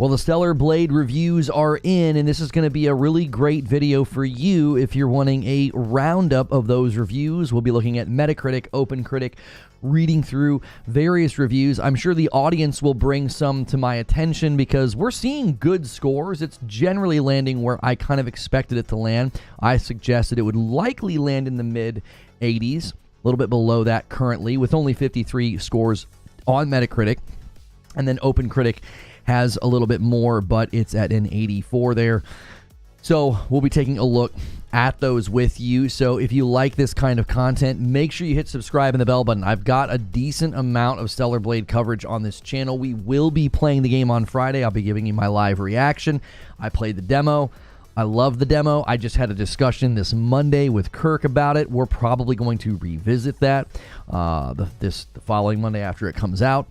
Well, the Stellar Blade reviews are in, and this is going to be a really great video for you if you're wanting a roundup of those reviews. We'll be looking at Metacritic, OpenCritic, reading through various reviews. I'm sure the audience will bring some to my attention because we're seeing good scores. It's generally landing where I kind of expected it to land. I suggested it would likely land in the mid-80s, a little bit below that currently, with only 53 scores on Metacritic. And then OpenCritic has a little bit more, but it's at an 84 there. So we'll be taking a look at those with you. So if you like this kind of content, make sure you hit subscribe and the bell button. I've got a decent amount of Stellar Blade coverage on this channel. We will be playing the game on Friday. I'll be giving you my live reaction. I played the demo. I love the demo. I just had a discussion this Monday with Kirk about it. We're probably going to revisit that the following Monday after it comes out,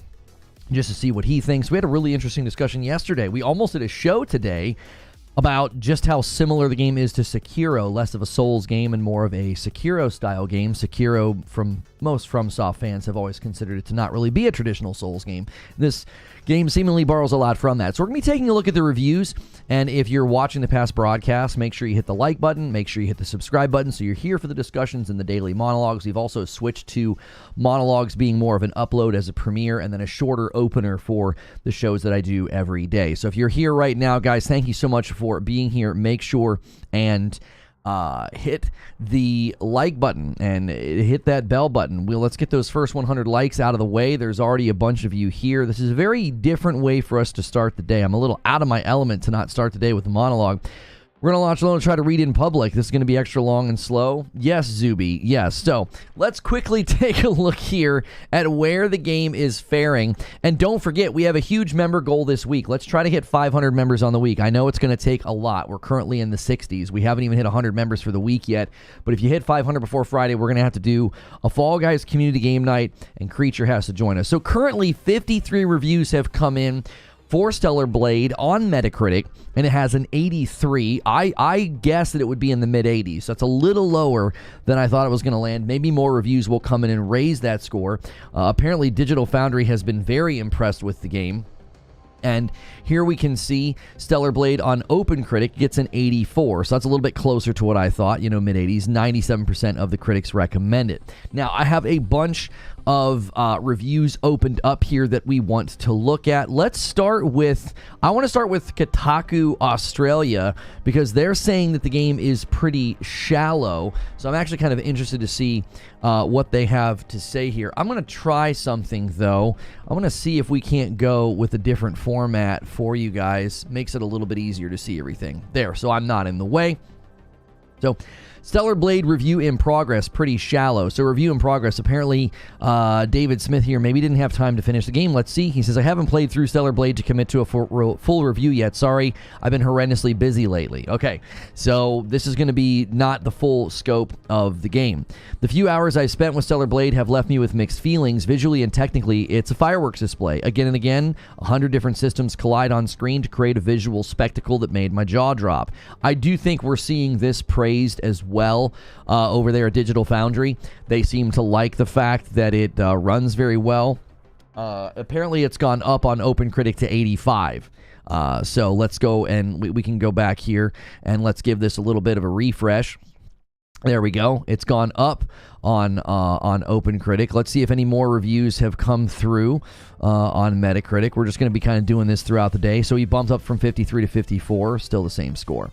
just to see what he thinks. We had a really interesting discussion yesterday. We almost did a show today about just how similar the game is to Sekiro, less of a Souls game and more of a Sekiro-style game. Sekiro, from most FromSoft fans, have always considered it to not really be a traditional Souls game. This game seemingly borrows a lot from that. So we're going to be taking a look at the reviews, and if you're watching the past broadcast, make sure you hit the like button, make sure you hit the subscribe button so you're here for the discussions and the daily monologues. We've also switched to monologues being more of an upload as a premiere and then a shorter opener for the shows that I do every day. So if you're here right now, guys, thank you so much for being here. Make sure and hit the like button and hit that bell button. Let's get those first 100 likes out of the way. There's already a bunch of you here. This is a very different way for us to start the day. I'm a little out of my element to not start the day with a monologue. We're going to launch Lono and try to read in public. This is going to be extra long and slow. Yes, Zuby. Yes. So let's quickly take a look here at where the game is faring. And don't forget, we have a huge member goal this week. Let's try to hit 500 members on the week. I know it's going to take a lot. We're currently in the 60s. We haven't even hit 100 members for the week yet. But if you hit 500 before Friday, we're going to have to do a Fall Guys community game night, and Creature has to join us. So currently, 53 reviews have come in for Stellar Blade on Metacritic, and it has an 83. I guessed that it would be in the mid-80s. So that's a little lower than I thought it was going to land. Maybe more reviews will come in and raise that score. Apparently, Digital Foundry has been very impressed with the game. And here we can see Stellar Blade on OpenCritic gets an 84. So that's a little bit closer to what I thought, mid-80s. 97% of the critics recommend it. Now, I have a bunch of reviews opened up here that we want to look at. Let's start with, I want to start with Kotaku Australia, because they're saying that the game is pretty shallow. So I'm actually kind of interested to see what they have to say here. I'm going to try something, though. I'm going to see if we can't go with a different format for you guys. Makes it a little bit easier to see everything. There, so I'm not in the way. So, Stellar Blade review in progress, pretty shallow. So review in progress. Apparently, David Smith here maybe didn't have time to finish the game. Let's see. He says, I haven't played through Stellar Blade to commit to a full review yet. Sorry, I've been horrendously busy lately. Okay, so this is going to be not the full scope of the game. The few hours I've spent with Stellar Blade have left me with mixed feelings. Visually and technically, it's a fireworks display. Again and again, 100 different systems collide on screen to create a visual spectacle that made my jaw drop. I do think we're seeing this praised as well over there at Digital Foundry. They seem to like the fact that it runs very well. Apparently, it's gone up on OpenCritic to 85. So let's go and we can go back here and let's give this a little bit of a refresh. There we go. It's gone up on OpenCritic. Let's see if any more reviews have come through on Metacritic. We're just going to be kind of doing this throughout the day. So he bumped up from 53 to 54, still the same score.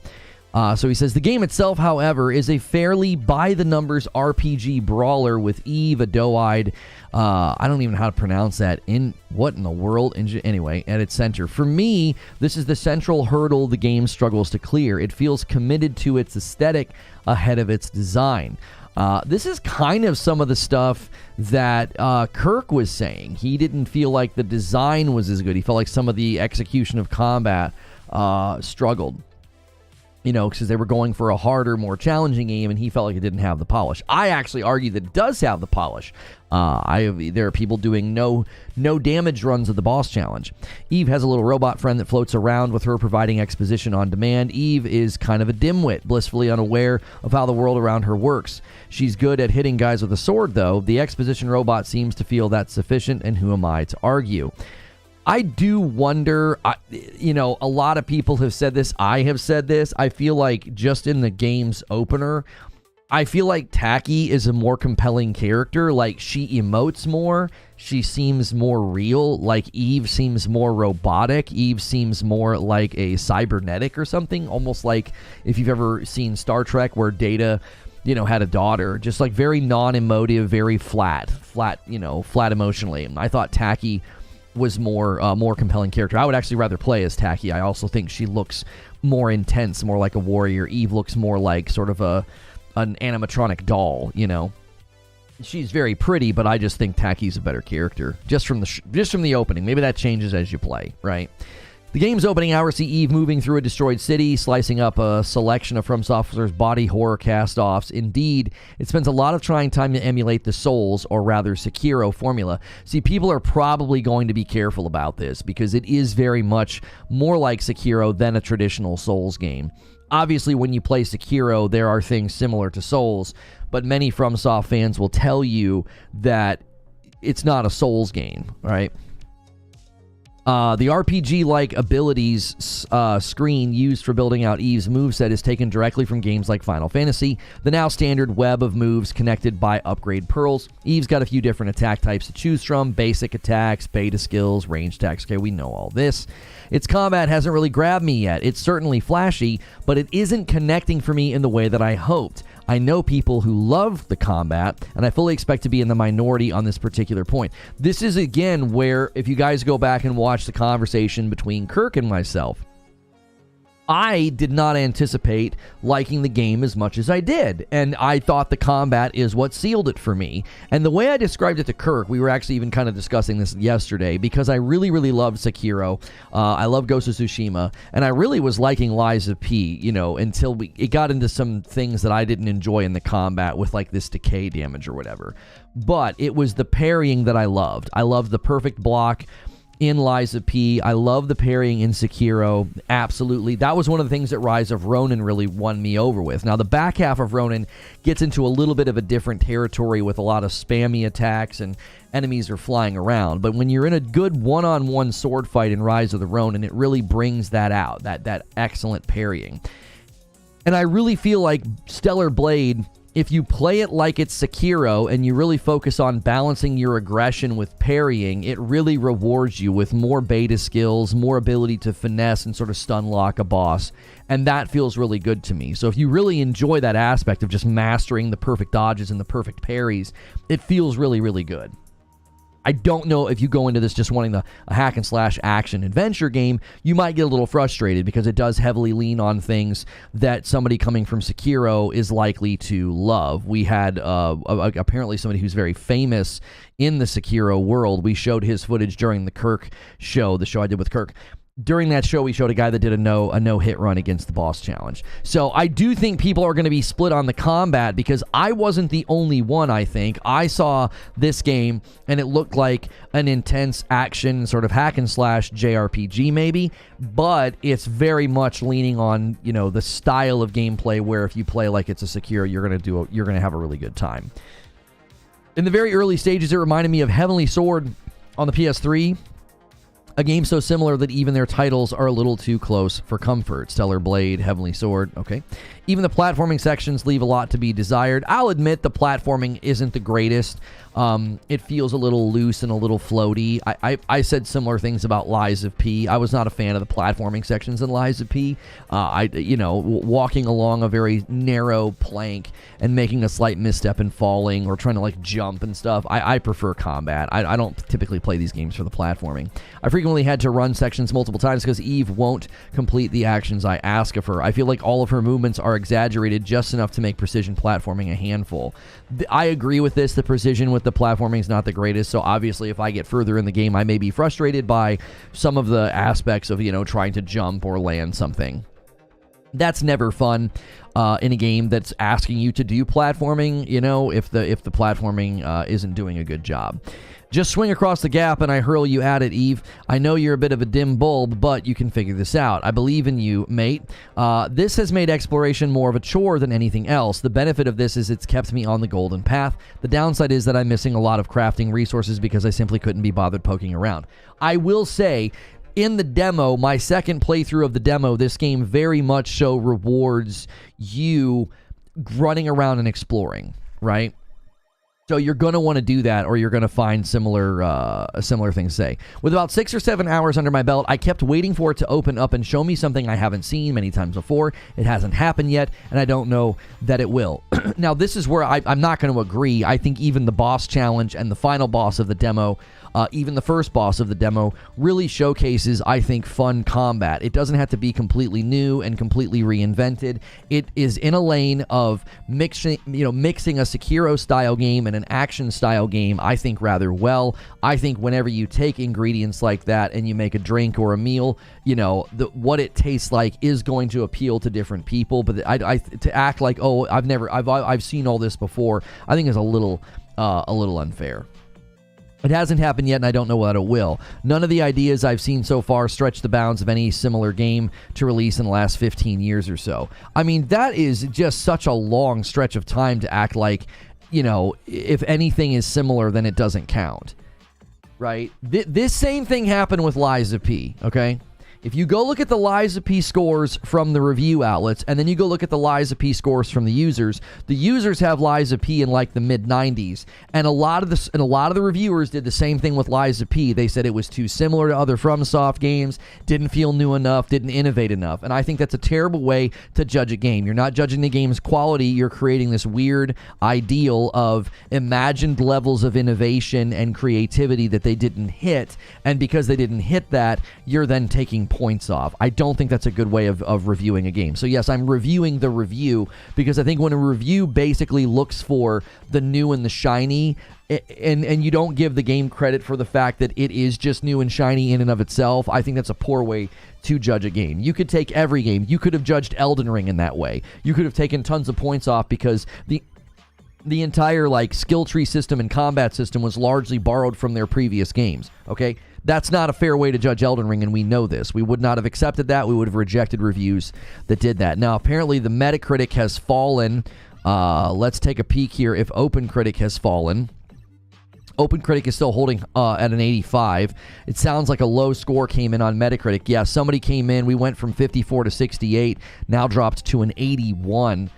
So he says, the game itself, however, is a fairly by-the-numbers RPG brawler with Eve, a doe-eyed, I don't even know how to pronounce that, what in the world, anyway, at its center. For me, this is the central hurdle the game struggles to clear. It feels committed to its aesthetic ahead of its design. This is kind of some of the stuff that Kirk was saying. He didn't feel like the design was as good. He felt like some of the execution of combat struggled. Because they were going for a harder, more challenging game, and he felt like it didn't have the polish. I actually argue that it does have the polish. There are people doing no damage runs of the boss challenge. Eve has a little robot friend that floats around with her providing exposition on demand. Eve is kind of a dimwit, blissfully unaware of how the world around her works. She's good at hitting guys with a sword, though. The exposition robot seems to feel that's sufficient, and who am I to argue? I do wonder, you know, a lot of people have said this. I have said this. I feel like just in the game's opener, I feel like Taki is a more compelling character. Like, she emotes more. She seems more real. Like, Eve seems more robotic. Eve seems more like a cybernetic or something. Almost like if you've ever seen Star Trek where Data, you know, had a daughter. Just like very non-emotive, very flat, you know, flat emotionally. I thought Taki was more compelling character. I would actually rather play as Taki. I also think she looks more intense, more like a warrior. Eve looks more like sort of an animatronic doll, you know. She's very pretty, but I just think Taki's a better character just from the opening. Maybe that changes as you play, right? The game's opening hours see Eve moving through a destroyed city, slicing up a selection of FromSoftware's body horror cast-offs. Indeed, it spends a lot of trying time to emulate the Souls, or rather Sekiro, formula. See, people are probably going to be careful about this because it is very much more like Sekiro than a traditional Souls game. Obviously, when you play Sekiro, there are things similar to Souls, but many FromSoft fans will tell you that it's not a Souls game, right? The RPG-like abilities screen used for building out Eve's moveset is taken directly from games like Final Fantasy, the now standard web of moves connected by upgrade pearls. Eve's got a few different attack types to choose from: basic attacks, beta skills, range attacks. Okay, we know all this. Its combat hasn't really grabbed me yet. It's certainly flashy, but it isn't connecting for me in the way that I hoped. I know people who love the combat, and I fully expect to be in the minority on this particular point. This is, again, where, if you guys go back and watch the conversation between Kirk and myself, I did not anticipate liking the game as much as I did, and I thought the combat is what sealed it for me. And the way I described it to Kirk, we were actually even kind of discussing this yesterday, because I really, really loved Sekiro. I love Ghost of Tsushima, and I really was liking Lies of P, you know, until it got into some things that I didn't enjoy in the combat with, like, this decay damage or whatever. But it was the parrying that I loved. I loved the perfect block in Lies of P. I love the parrying in Sekiro. Absolutely. That was one of the things that Rise of Ronin really won me over with. Now, the back half of Ronin gets into a little bit of a different territory with a lot of spammy attacks and enemies are flying around. But when you're in a good one-on-one sword fight in Rise of the Ronin, it really brings that out, that excellent parrying. And I really feel like Stellar Blade, if you play it like it's Sekiro and you really focus on balancing your aggression with parrying, it really rewards you with more beta skills, more ability to finesse and sort of stun lock a boss. And that feels really good to me. So if you really enjoy that aspect of just mastering the perfect dodges and the perfect parries, it feels really, really good. I don't know if you go into this just wanting a hack and slash action adventure game, you might get a little frustrated because it does heavily lean on things that somebody coming from Sekiro is likely to love. We had apparently somebody who's very famous in the Sekiro world. We showed his footage during the Kirk show, the show I did with Kirk. During that show, we showed a guy that did a no-hit run against the boss challenge. So I do think people are going to be split on the combat because I wasn't the only one, I think. I saw this game, and it looked like an intense action sort of hack-and-slash JRPG maybe, but it's very much leaning on, you know, the style of gameplay where if you play like it's a Sekiro, you're going to have a really good time. In the very early stages, it reminded me of Heavenly Sword on the PS3. A game so similar that even their titles are a little too close for comfort. Stellar Blade, Heavenly Sword, okay. Even the platforming sections leave a lot to be desired. I'll admit the platforming isn't the greatest. It feels a little loose and a little floaty. I said similar things about Lies of P. I was not a fan of the platforming sections in Lies of P. Walking along a very narrow plank and making a slight misstep and falling or trying to like jump and stuff. I prefer combat. I don't typically play these games for the platforming. I frequently had to run sections multiple times because Eve won't complete the actions I ask of her. I feel like all of her movements are exaggerated just enough to make precision platforming a handful. I agree with this. The precision with the platforming is not the greatest, so obviously if I get further in the game, I may be frustrated by some of the aspects of, trying to jump or land something. That's never fun in a game that's asking you to do platforming, if the platforming isn't doing a good job. Just swing across the gap and I hurl you at it, Eve. I know you're a bit of a dim bulb, but you can figure this out. I believe in you, mate. This has made exploration more of a chore than anything else. The benefit of this is it's kept me on the golden path. The downside is that I'm missing a lot of crafting resources because I simply couldn't be bothered poking around. I will say, in the demo, my second playthrough of the demo, this game very much so rewards you running around and exploring, right? So you're going to want to do that, or you're going to find similar things to say. With about 6 or 7 hours under my belt, I kept waiting for it to open up and show me something I haven't seen many times before. It hasn't happened yet, and I don't know that it will. Now, this is where I'm not going to agree. I think even the boss challenge and the final boss of the demo, even the first boss of the demo, really showcases, I think, fun combat. It doesn't have to be completely new and completely reinvented. It is in a lane of mixing a Sekiro-style game and an action-style game, I think, rather well. I think whenever you take ingredients like that and you make a drink or a meal, what it tastes like is going to appeal to different people. But to act like, oh, I've seen all this before, I think is a little unfair. It hasn't happened yet, and I don't know that it will. None of the ideas I've seen so far stretch the bounds of any similar game to release in the last 15 years or so. I mean, that is just such a long stretch of time to act like, if anything is similar, then it doesn't count, right? This same thing happened with Liza P, okay? If you go look at the Liza P scores from the review outlets, and then you go look at the Liza P scores from the users have Liza P in like the mid-90s, and a lot of the reviewers did the same thing with Liza P. They said it was too similar to other FromSoft games, didn't feel new enough, didn't innovate enough, and I think that's a terrible way to judge a game. You're not judging the game's quality, you're creating this weird ideal of imagined levels of innovation and creativity that they didn't hit, and because they didn't hit that, you're then taking points off. I don't think that's a good way of reviewing a game. So yes, I'm reviewing the review because I think when a review basically looks for the new and the shiny, and you don't give the game credit for the fact that it is just new and shiny in and of itself, I think that's a poor way to judge a game. You could take every game. You could have judged Elden Ring in that way. You could have taken tons of points off because the entire skill tree system and combat system was largely borrowed from their previous games, okay? That's not a fair way to judge Elden Ring, and we know this. We would not have accepted that. We would have rejected reviews that did that. Now, apparently, the Metacritic has fallen. Let's take a peek here if OpenCritic has fallen. OpenCritic is still holding at an 85. It sounds like a low score came in on Metacritic. Yeah, somebody came in. We went from 54 to 68, now dropped to an 81.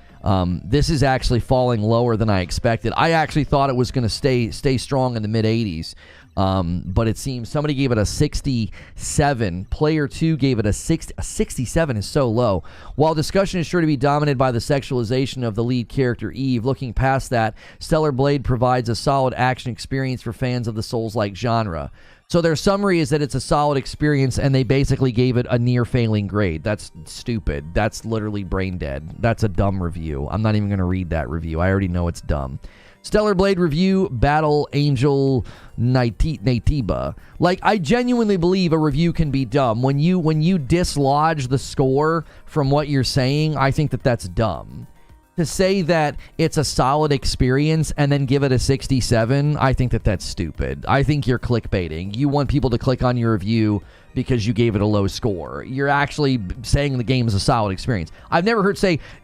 This is actually falling lower than I expected. I actually thought it was going to stay strong in the mid-80s. But it seems somebody gave it a 67. Player 2 gave it a 60. A 67 is so low. While discussion is sure to be dominated by the sexualization of the lead character Eve, looking past that, Stellar Blade provides a solid action experience for fans of the Souls-like genre. So their summary is that it's a solid experience, and they basically gave it a near-failing grade. That's stupid. That's literally brain dead. That's a dumb review. I'm not even going to read that review. I already know it's dumb. Stellar Blade review, Battle Angel Natiba. I genuinely believe a review can be dumb. When you dislodge the score from what you're saying, I think that's dumb. To say that it's a solid experience and then give it a 67, I think that's stupid. I think you're clickbaiting. You want people to click on your review because you gave it a low score. You're actually saying the game is a solid experience. I've never heard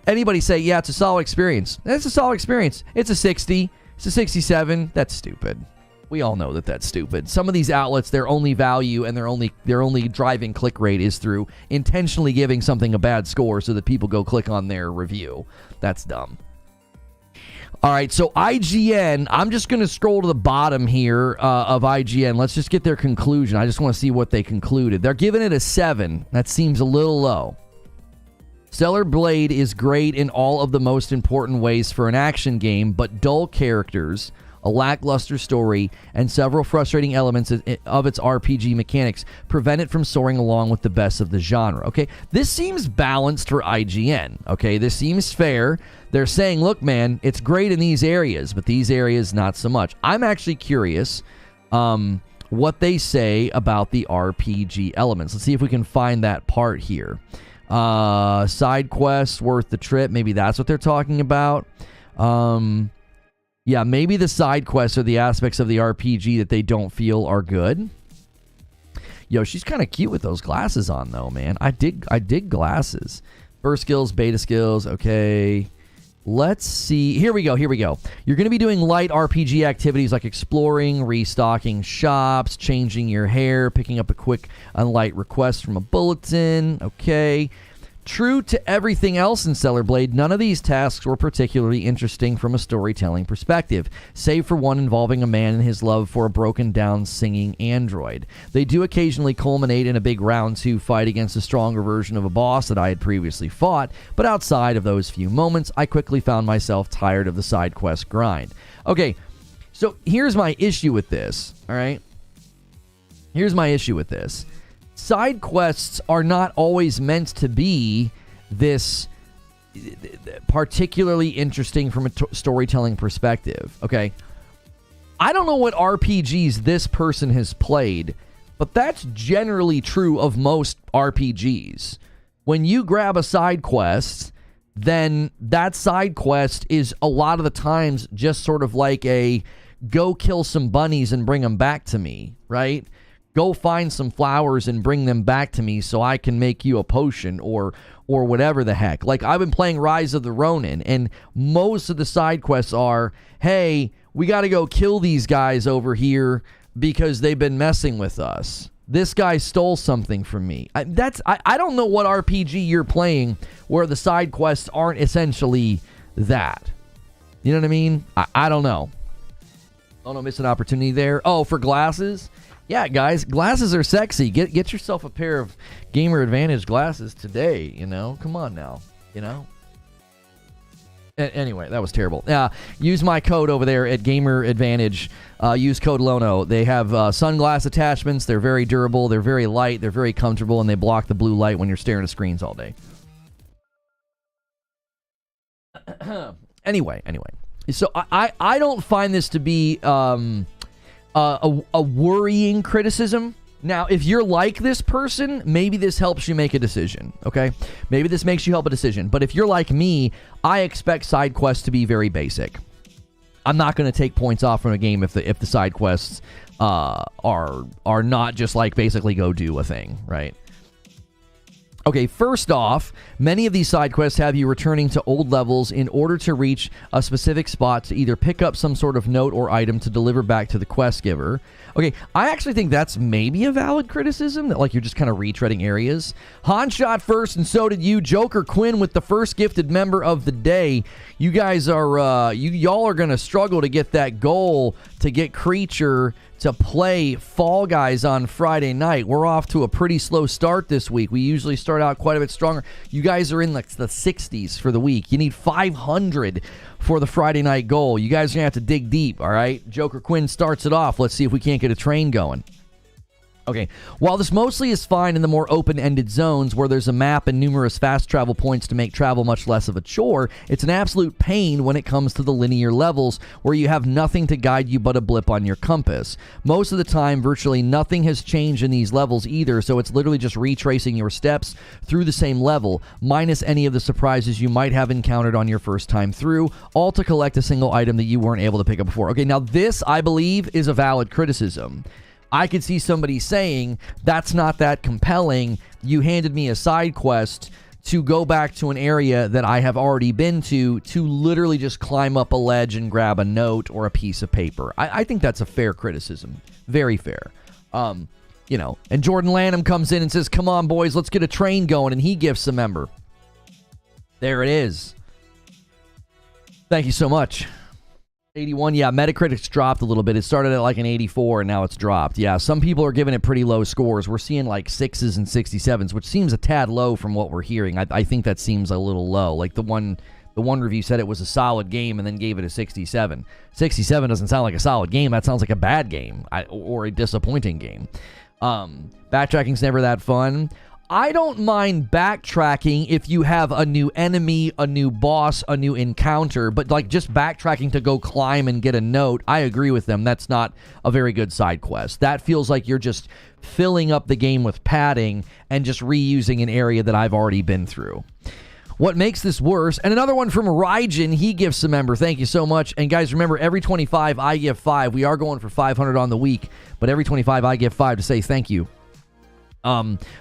anybody say, yeah, it's a solid experience. It's a solid experience. It's a 60. It's a 67. That's stupid. We all know that's stupid. Some of these outlets, their only value and their only driving click rate is through intentionally giving something a bad score so that people go click on their review. That's dumb. All right, so IGN, I'm just going to scroll to the bottom here of IGN. Let's just get their conclusion. I just want to see what they concluded. They're giving it a 7. That seems a little low. Stellar Blade is great in all of the most important ways for an action game, but dull characters, a lackluster story, and several frustrating elements of its RPG mechanics prevent it from soaring along with the best of the genre. Okay, this seems balanced for IGN. Okay, this seems fair. They're saying, look, man, it's great in these areas, but these areas not so much. I'm actually curious what they say about the RPG elements. Let's see if we can find that part here. Side quests worth the trip. Maybe that's what they're talking about. Yeah, maybe the side quests are the aspects of the RPG that they don't feel are good. Yo, she's kind of cute with those glasses on, though, man. I dig glasses. First skills, beta skills, okay. Let's see. Here we go. You're going to be doing light RPG activities like exploring, restocking shops, changing your hair, picking up a quick and light request from a bulletin. Okay. True to everything else in Stellar Blade, none of these tasks were particularly interesting from a storytelling perspective, save for one involving a man and his love for a broken-down singing android. They do occasionally culminate in a big round 2 fight against a stronger version of a boss that I had previously fought, but outside of those few moments, I quickly found myself tired of the side quest grind. Okay, so here's my issue with this, all right? Here's my issue with this. Side quests are not always meant to be this particularly interesting from a storytelling perspective, okay? I don't know what RPGs this person has played, but that's generally true of most RPGs. When you grab a side quest, then that side quest is a lot of the times just sort of like a go kill some bunnies and bring them back to me, right? Go find some flowers and bring them back to me so I can make you a potion or whatever the heck. Like, I've been playing Rise of the Ronin, and most of the side quests are, hey, we got to go kill these guys over here because they've been messing with us. This guy stole something from me. I don't know what RPG you're playing where the side quests aren't essentially that. You know what I mean? I don't know. Oh, no, miss an opportunity there. Oh, for glasses? Yeah, guys, glasses are sexy. Get yourself a pair of Gamer Advantage glasses today, you know? Come on now, you know? Anyway, that was terrible. Use my code over there at Gamer Advantage. Use code Lono. They have sunglass attachments. They're very durable. They're very light. They're very comfortable, and they block the blue light when you're staring at screens all day. Anyway. So I don't find this to be... a worrying criticism. Now, if you're like this person, maybe this helps you make a decision, okay? Maybe this makes you help a decision. But if you're like me, I expect side quests to be very basic. I'm not going to take points off from a game if the side quests are not just like basically go do a thing, right? Okay, first off, many of these side quests have you returning to old levels in order to reach a specific spot to either pick up some sort of note or item to deliver back to the quest giver. Okay, I actually think that's maybe a valid criticism, that like you're just kind of retreading areas. Han shot first, and so did you. Joker Quinn with the first gifted member of the day. You guys are, y'all are going to struggle to get that goal to get Creature to play Fall Guys on Friday night. We're off to a pretty slow start this week. We usually start out quite a bit stronger. You guys are in like the 60s for the week. You need 500 for the Friday night goal. You guys are going to have to dig deep, all right? Joker Quinn starts it off. Let's see if we can't get a train going. Okay, while this mostly is fine in the more open-ended zones where there's a map and numerous fast travel points to make travel much less of a chore, it's an absolute pain when it comes to the linear levels where you have nothing to guide you but a blip on your compass. Most of the time, virtually nothing has changed in these levels either, so it's literally just retracing your steps through the same level, minus any of the surprises you might have encountered on your first time through, all to collect a single item that you weren't able to pick up before. Okay, now this, I believe, is a valid criticism. I could see somebody saying, that's not that compelling. You handed me a side quest to go back to an area that I have already been to literally just climb up a ledge and grab a note or a piece of paper. I think that's a fair criticism. Very fair. You know, and Jordan Lanham comes in and says, come on, boys, let's get a train going, and he gifts a member. There it is. Thank you so much. 81, yeah, Metacritic's dropped a little bit. It started at like an 84, and now it's dropped. Yeah, some people are giving it pretty low scores. We're seeing like 6s and 67s, which seems a tad low from what we're hearing. I think that seems a little low. Like the one review said it was a solid game and then gave it a 67. 67 doesn't sound like a solid game. That sounds like a bad game or a disappointing game. Backtracking's never that fun. I don't mind backtracking if you have a new enemy, a new boss, a new encounter, but like just backtracking to go climb and get a note, I agree with them. That's not a very good side quest. That feels like you're just filling up the game with padding and just reusing an area that I've already been through. What makes this worse? And another one from Raijin. He gives some member. Thank you so much. And guys, remember, every 25, I give 5. We are going for 500 on the week, but every 25, I give 5 to say thank you.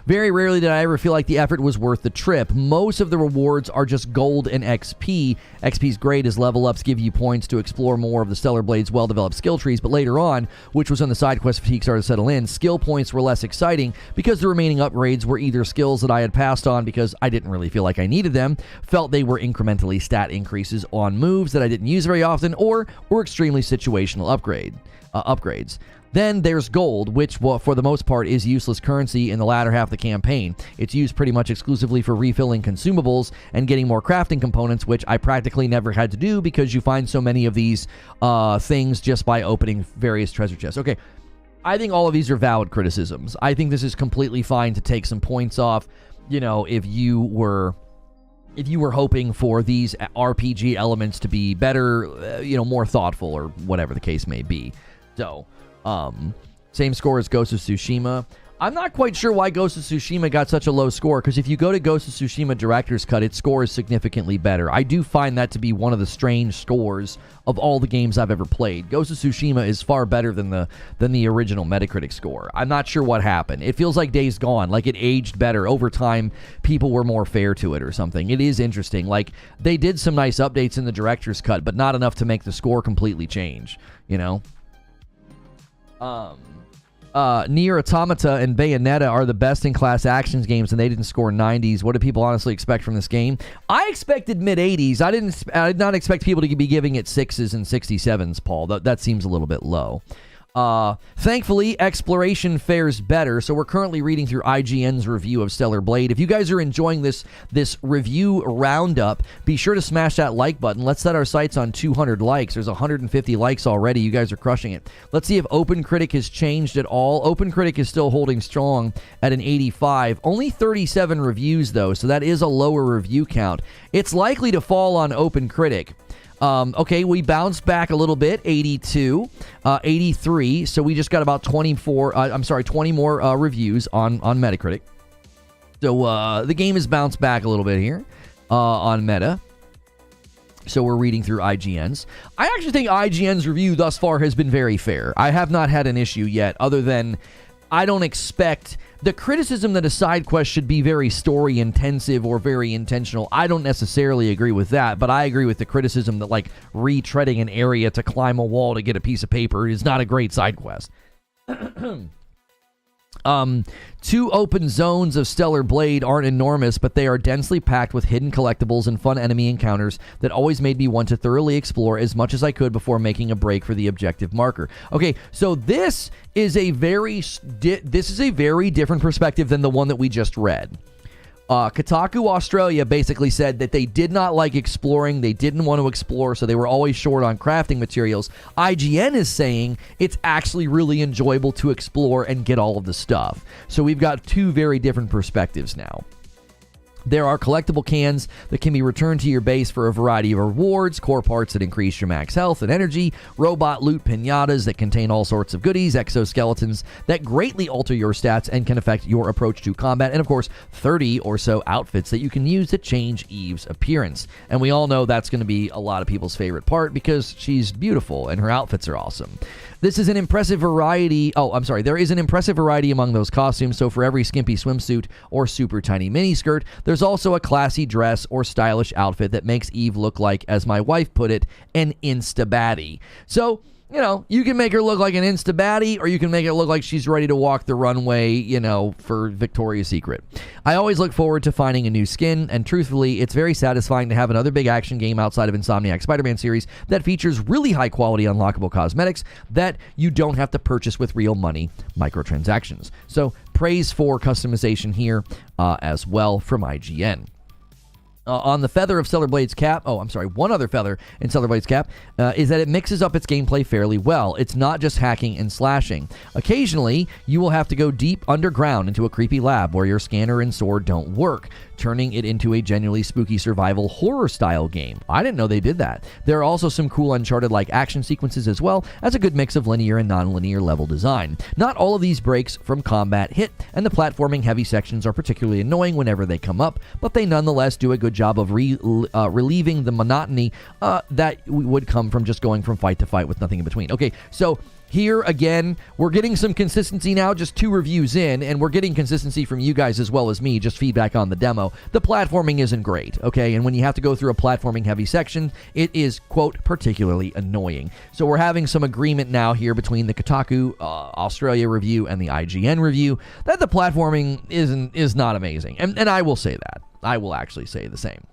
Very rarely did I ever feel like the effort was worth the trip. Most of the rewards are just gold and XP. XP's great as level ups give you points to explore more of the Stellar Blade's well-developed skill trees, but later on, which was when the side quest fatigue started to settle in, skill points were less exciting because the remaining upgrades were either skills that I had passed on because I didn't really feel like I needed them, felt they were incrementally stat increases on moves that I didn't use very often, or were extremely situational upgrades. Then there's gold, which, well, for the most part, is useless currency in the latter half of the campaign. It's used pretty much exclusively for refilling consumables and getting more crafting components, which I practically never had to do because you find so many of these things just by opening various treasure chests. Okay, I think all of these are valid criticisms. I think this is completely fine to take some points off, you know, if you were hoping for these RPG elements to be better, you know, more thoughtful or whatever the case may be. So... same score as Ghost of Tsushima. I'm not quite sure why Ghost of Tsushima got such a low score, because if you go to Ghost of Tsushima Director's Cut, its score is significantly better. I do find that to be one of the strange scores of all the games I've ever played. Ghost of Tsushima is far better than the original Metacritic score. I'm not sure what happened. It feels like Days Gone, like it aged better. Over time, people were more fair to it or something. It is interesting. Like, they did some nice updates in the Director's Cut, but not enough to make the score completely change, you know? Nier Automata and Bayonetta are the best-in-class actions games, and they didn't score 90s. What do people honestly expect from this game? I expected mid-80s. I did not expect people to be giving it 6s and 67s, Paul. That seems a little bit low. Thankfully, Exploration fares better, so we're currently reading through IGN's review of Stellar Blade. If you guys are enjoying this review roundup, be sure to smash that like button. Let's set our sights on 200 likes. There's 150 likes already. You guys are crushing it. Let's see if OpenCritic has changed at all. OpenCritic is still holding strong at an 85. Only 37 reviews, though, so that is a lower review count. It's likely to fall on OpenCritic. Okay, we bounced back a little bit, 82, 83, so we just got about 20 more reviews on Metacritic. So the game has bounced back a little bit here on Meta. So we're reading through IGN's. I actually think IGN's review thus far has been very fair. I have not had an issue yet, other than I don't expect... The criticism that a side quest should be very story intensive or very intentional, I don't necessarily agree with that, but I agree with the criticism that, like, retreading an area to climb a wall to get a piece of paper is not a great side quest. 2 open zones of Stellar Blade aren't enormous, but they are densely packed with hidden collectibles and fun enemy encounters that always made me want to thoroughly explore as much as I could before making a break for the objective marker. Okay, so this is a very different perspective than the one that we just read. Kotaku Australia basically said that they did not like exploring, they didn't want to explore, so they were always short on crafting materials. IGN is saying it's actually really enjoyable to explore and get all of the stuff. So we've got 2 very different perspectives now. There are collectible cans that can be returned to your base for a variety of rewards, core parts that increase your max health and energy, robot loot pinatas that contain all sorts of goodies, exoskeletons that greatly alter your stats and can affect your approach to combat, and of course, 30 or so outfits that you can use to change Eve's appearance. And we all know that's going to be a lot of people's favorite part because she's beautiful and her outfits are awesome. This is an impressive variety. There is an impressive variety among those costumes, so for every skimpy swimsuit or super tiny miniskirt, there's also a classy dress or stylish outfit that makes Eve look like, as my wife put it, an insta-baddie. So, you know, you can make her look like an insta-baddie, or you can make it look like she's ready to walk the runway, you know, for Victoria's Secret. I always look forward to finding a new skin, and truthfully, it's very satisfying to have another big action game outside of Insomniac's Spider-Man series that features really high-quality unlockable cosmetics that you don't have to purchase with real money microtransactions. So, praise for customization here as well from IGN. On the feather of Stellar Blade's cap, one other feather in Stellar Blade's cap is that it mixes up its gameplay fairly well. It's not just hacking and slashing. Occasionally, you will have to go deep underground into a creepy lab where your scanner and sword don't work, turning it into a genuinely spooky survival horror-style game. I didn't know they did that. There are also some cool Uncharted-like action sequences as well as a good mix of linear and non-linear level design. Not all of these breaks from combat hit, and the platforming heavy sections are particularly annoying whenever they come up, but they nonetheless do a good good job of relieving the monotony that would come from just going from fight to fight with nothing in between. Okay, so here again, we're getting some consistency now, just 2 reviews in, and we're getting consistency from you guys as well as me, just feedback on the demo. The platforming isn't great, okay? And when you have to go through a platforming heavy section, it is, quote, particularly annoying. So we're having some agreement now here between the Kotaku Australia review and the IGN review that the platforming is not amazing. And I will say that. I will actually say the same.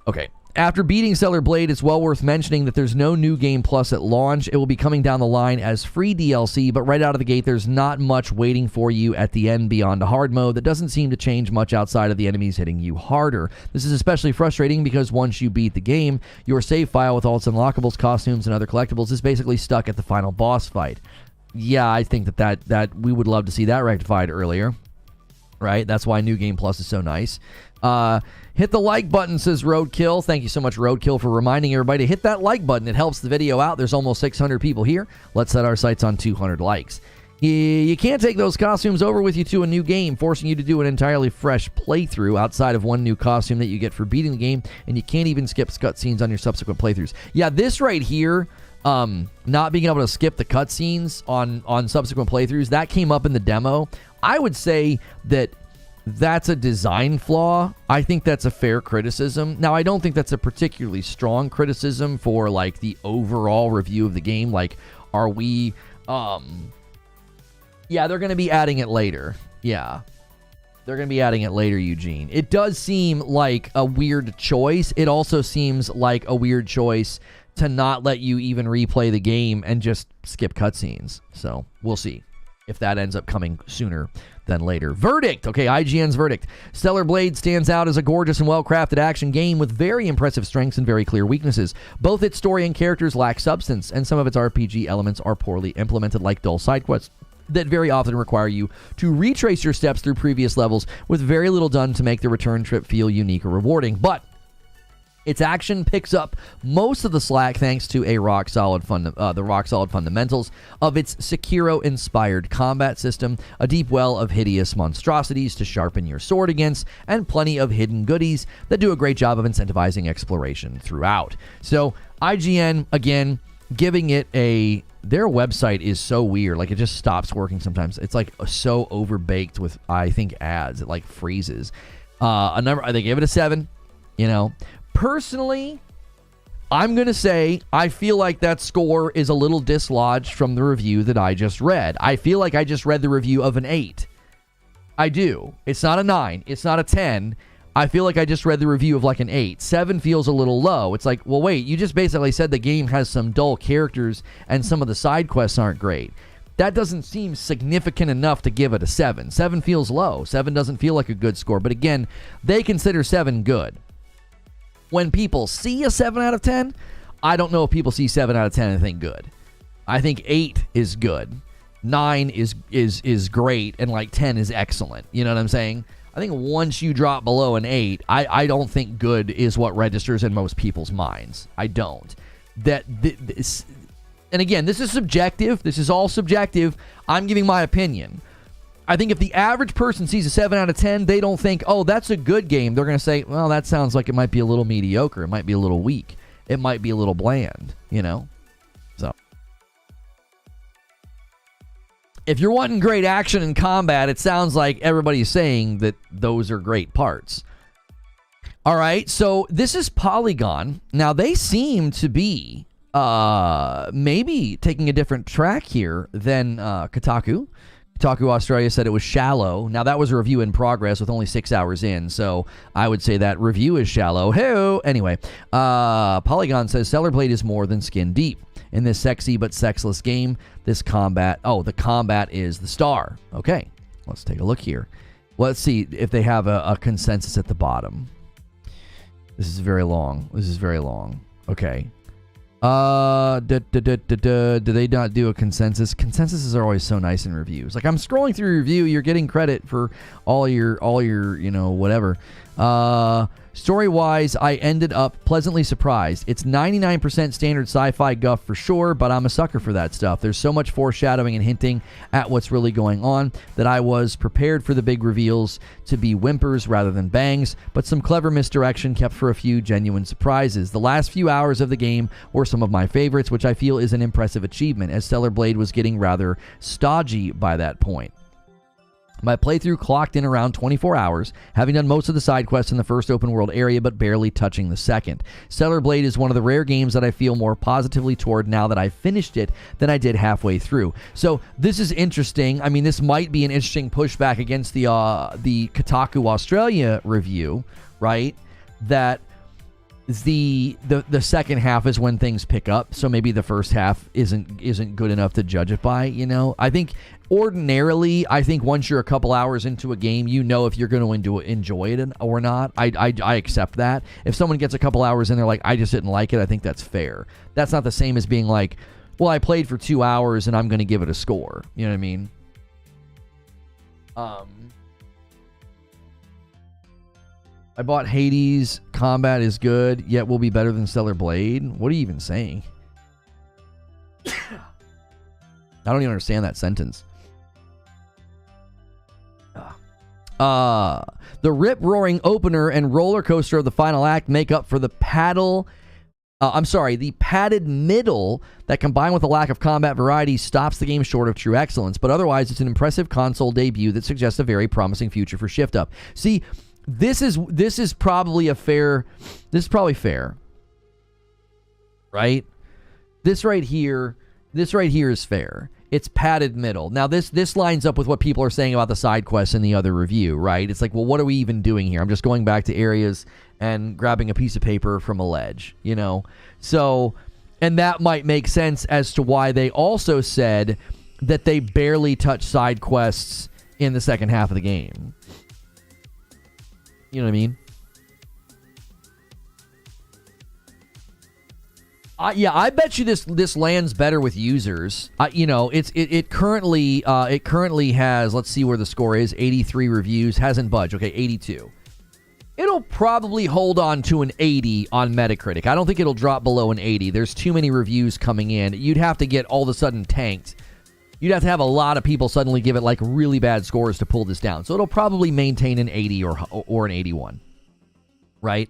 Okay. After beating Stellar Blade, it's well worth mentioning that there's no New Game Plus at launch. It will be coming down the line as free DLC, but right out of the gate, there's not much waiting for you at the end beyond a hard mode that doesn't seem to change much outside of the enemies hitting you harder. This is especially frustrating because once you beat the game, your save file with all its unlockables, costumes, and other collectibles is basically stuck at the final boss fight. Yeah, I think that we would love to see that rectified earlier, right? That's why New Game Plus is so nice. Hit the like button, says Roadkill. Thank you so much, Roadkill, for reminding everybody to hit that like button. It helps the video out. There's almost 600 people here. Let's set our sights on 200 likes. You can't take those costumes over with you to a new game, forcing you to do an entirely fresh playthrough outside of one new costume that you get for beating the game, and you can't even skip cutscenes on your subsequent playthroughs. Yeah, this right here, not being able to skip the cutscenes on subsequent playthroughs, that came up in the demo. I would say that that's a design flaw. I think that's a fair criticism. Now, I don't think that's a particularly strong criticism for, like, the overall review of the game. Like, are we, yeah, they're going to be adding it later. Yeah. They're going to be adding it later, Eugene. It does seem like a weird choice. It also seems like a weird choice to not let you even replay the game and just skip cutscenes. So, we'll see if that ends up coming sooner than later. Verdict. Okay, IGN's verdict. Stellar Blade stands out as a gorgeous and well-crafted action game with very impressive strengths and very clear weaknesses. Both its story and characters lack substance, and some of its RPG elements are poorly implemented, like dull side quests that very often require you to retrace your steps through previous levels with very little done to make the return trip feel unique or rewarding. But its action picks up most of the slack thanks to the rock-solid fundamentals of its Sekiro-inspired combat system, a deep well of hideous monstrosities to sharpen your sword against, and plenty of hidden goodies that do a great job of incentivizing exploration throughout. So, IGN, again, giving it their website is so weird. Like, it just stops working sometimes. It's, like, so overbaked with, I think, ads. It, like, freezes. They gave it a 7, you know. Personally, I'm going to say I feel like that score is a little dislodged from the review that I just read. I feel like I just read the review of an 8. I do. It's not a 9. It's not a 10. I feel like I just read the review of like an 8. 7 feels a little low. It's like, well, wait, you just basically said the game has some dull characters and some of the side quests aren't great. That doesn't seem significant enough to give it a 7. 7 feels low. 7 doesn't feel like a good score. But again, they consider 7 good. When people see a 7 out of 10, I don't know if people see 7 out of 10 and think good. I think 8 is good. 9 is great, and like 10 is excellent. You know what I'm saying? I think once you drop below an 8, I don't think good is what registers in most people's minds. I don't. And again, this is subjective. This is all subjective. I'm giving my opinion. I think if the average person sees a 7 out of 10, they don't think, oh, that's a good game. They're going to say, well, that sounds like it might be a little mediocre. It might be a little weak. It might be a little bland, you know? So, if you're wanting great action and combat, it sounds like everybody's saying that those are great parts. All right, so this is Polygon. Now, they seem to be maybe taking a different track here than Kotaku. Kotaku Australia said it was shallow. Now, that was a review in progress with only 6 hours in, so I would say that review is shallow. Hey-o! Anyway, Polygon says Stellar Blade is more than skin deep. In this sexy but sexless game, the combat is the star. Okay, let's take a look here. Let's see if they have a consensus at the bottom. This is very long. Okay. Do they not do a consensus? Consensuses are always so nice in reviews. Like, I'm scrolling through your review, you're getting credit for all your, you know, whatever. Story-wise, I ended up pleasantly surprised. It's 99% standard sci-fi guff for sure, but I'm a sucker for that stuff. There's so much foreshadowing and hinting at what's really going on that I was prepared for the big reveals to be whimpers rather than bangs, but some clever misdirection kept for a few genuine surprises. The last few hours of the game were some of my favorites, which I feel is an impressive achievement, as Stellar Blade was getting rather stodgy by that point. My playthrough clocked in around 24 hours, having done most of the side quests in the first open world area, but barely touching the second. Stellar Blade is one of the rare games that I feel more positively toward now that I've finished it than I did halfway through. So this is interesting. I mean, this might be an interesting pushback against the Kotaku Australia review, right? That the second half is when things pick up, so maybe the first half isn't good enough to judge it by, you know. I think ordinarily, once you're a couple hours into a game, you know if you're going to enjoy it or not. I accept that. If someone gets a couple hours in, they're like, I just didn't like it, I think that's fair. That's not the same as being like, well, I played for 2 hours and I'm going to give it a score. You know what I mean? I bought Hades. Combat is good, yet will be better than Stellar Blade. What are you even saying? I don't even understand that sentence. The rip-roaring opener and roller coaster of the final act make up for the the padded middle that, combined with a lack of combat variety, stops the game short of true excellence. But otherwise, it's an impressive console debut that suggests a very promising future for Shift Up. See, this is probably fair, right? This right here is fair. It's padded middle. Now this lines up with what people are saying about the side quests in the other review, right? It's like, well, what are we even doing here? I'm just going back to areas and grabbing a piece of paper from a ledge, you know? So, and that might make sense as to why they also said that they barely touch side quests in the second half of the game. You know what I mean? Yeah, I bet you this lands better with users. You know, it currently has, let's see where the score is, 83 reviews, hasn't budged. Okay, 82. It'll probably hold on to an 80 on Metacritic. I don't think it'll drop below an 80. There's too many reviews coming in. You'd have to get all of a sudden tanked. You'd have to have a lot of people suddenly give it like really bad scores to pull this down. So it'll probably maintain an 80 or an 81, right?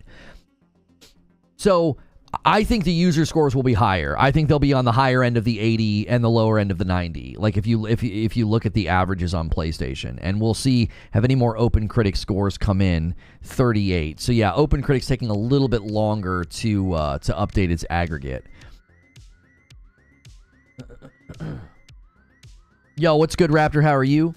So I think the user scores will be higher. I think they'll be on the higher end of the 80 and the lower end of the 90. Like if you look at the averages on PlayStation, and we'll see have any more OpenCritic scores come in. 38. So yeah, OpenCritic's taking a little bit longer to update its aggregate. Yo, what's good, Raptor? How are you?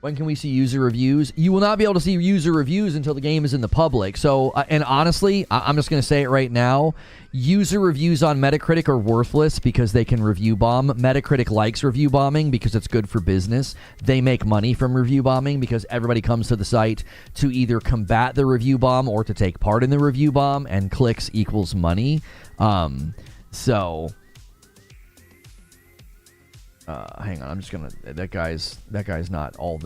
When can we see user reviews? You will not be able to see user reviews until the game is in the public. So, and honestly, I'm just going to say it right now. User reviews on Metacritic are worthless because they can review bomb. Metacritic likes review bombing because it's good for business. They make money from review bombing because everybody comes to the site to either combat the review bomb or to take part in the review bomb, and clicks equals money. Hang on, I'm just gonna. That guy's not all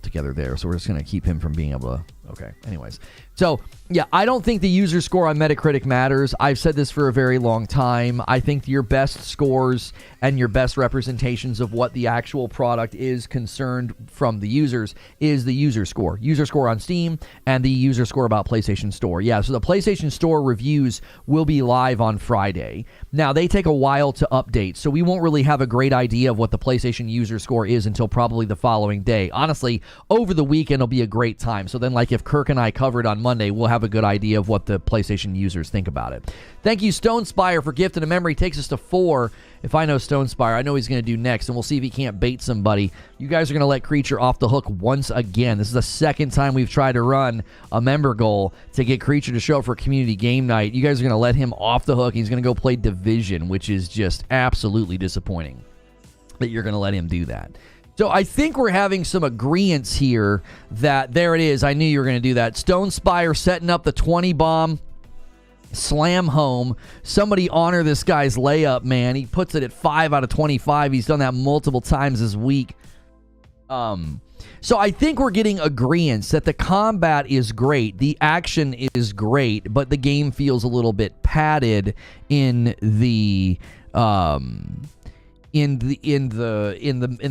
together there, so we're just gonna keep him from being able to. Okay. Anyways, so yeah, I don't think the user score on Metacritic matters. I've said this for a very long time. I think your best scores and your best representations of what the actual product is concerned from the users is the user score on Steam, and the user score about PlayStation Store. Yeah, so the PlayStation Store reviews will be live on Friday. Now they take a while to update, so we won't really have a great idea of what the PlayStation user score is until probably the following day. Honestly, over the weekend will be a great time. So then, like, if Kirk and I cover it on Monday, we'll have a good idea of what the PlayStation users think about it. Thank you, Stone Spire, for gifting a memory. Takes us to 4. If I know Stone Spire, I know he's going to do next, and we'll see if he can't bait somebody. You guys are going to let Creature off the hook once again. This is the second time we've tried to run a member goal to get Creature to show up for community game night. You guys are going to let him off the hook. He's going to go play Division, which is just absolutely disappointing that you're going to let him do that. So I think we're having some agreements here that, there it is, I knew you were going to do that. Stone Spire setting up the 20 bomb, slam home. Somebody honor this guy's layup, man. He puts it at 5 out of 25. He's done that multiple times this week. So I think we're getting agreeance that the combat is great, the action is great, but the game feels a little bit padded in the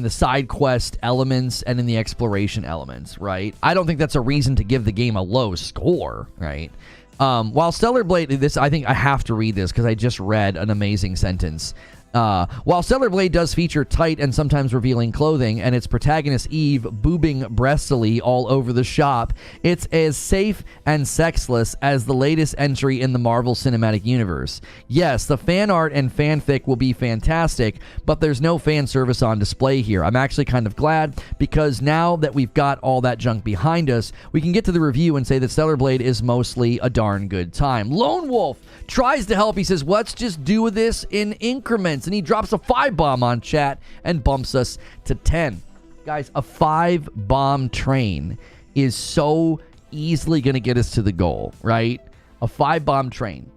side quest elements and in the exploration elements, right? I don't think that's a reason to give the game a low score, right? While Stellar Blade, this, I think I have to read this because I just read an amazing sentence. While Stellar Blade does feature tight and sometimes revealing clothing, and its protagonist Eve boobing breastily all over the shop, it's as safe and sexless as the latest entry in the Marvel Cinematic Universe. Yes, the fan art and fanfic will be fantastic, but there's no fan service on display here. I'm actually kind of glad, because now that we've got all that junk behind us, we can get to the review and say that Stellar Blade is mostly a darn good time. Lone Wolf tries to help. He says, let's just do this in increments. And he drops a 5-bomb on chat and bumps us to 10. Guys, a 5-bomb train is so easily going to get us to the goal, right? A 5-bomb train.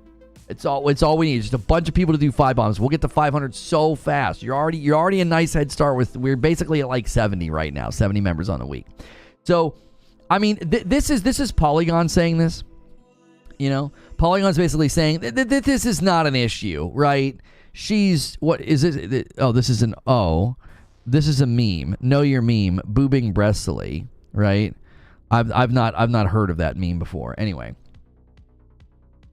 It's all we need. Just a bunch of people to do 5 bombs. We'll get to 500 so fast. You're already a nice head start with, we're basically at like 70 right now, 70 members on the week. So, I mean, this is Polygon saying this. You know, Polygon's basically saying that this is not an issue, right? What is it? Oh, this is this is a meme. Know your meme, boobing breastily, right? I've not heard of that meme before. Anyway.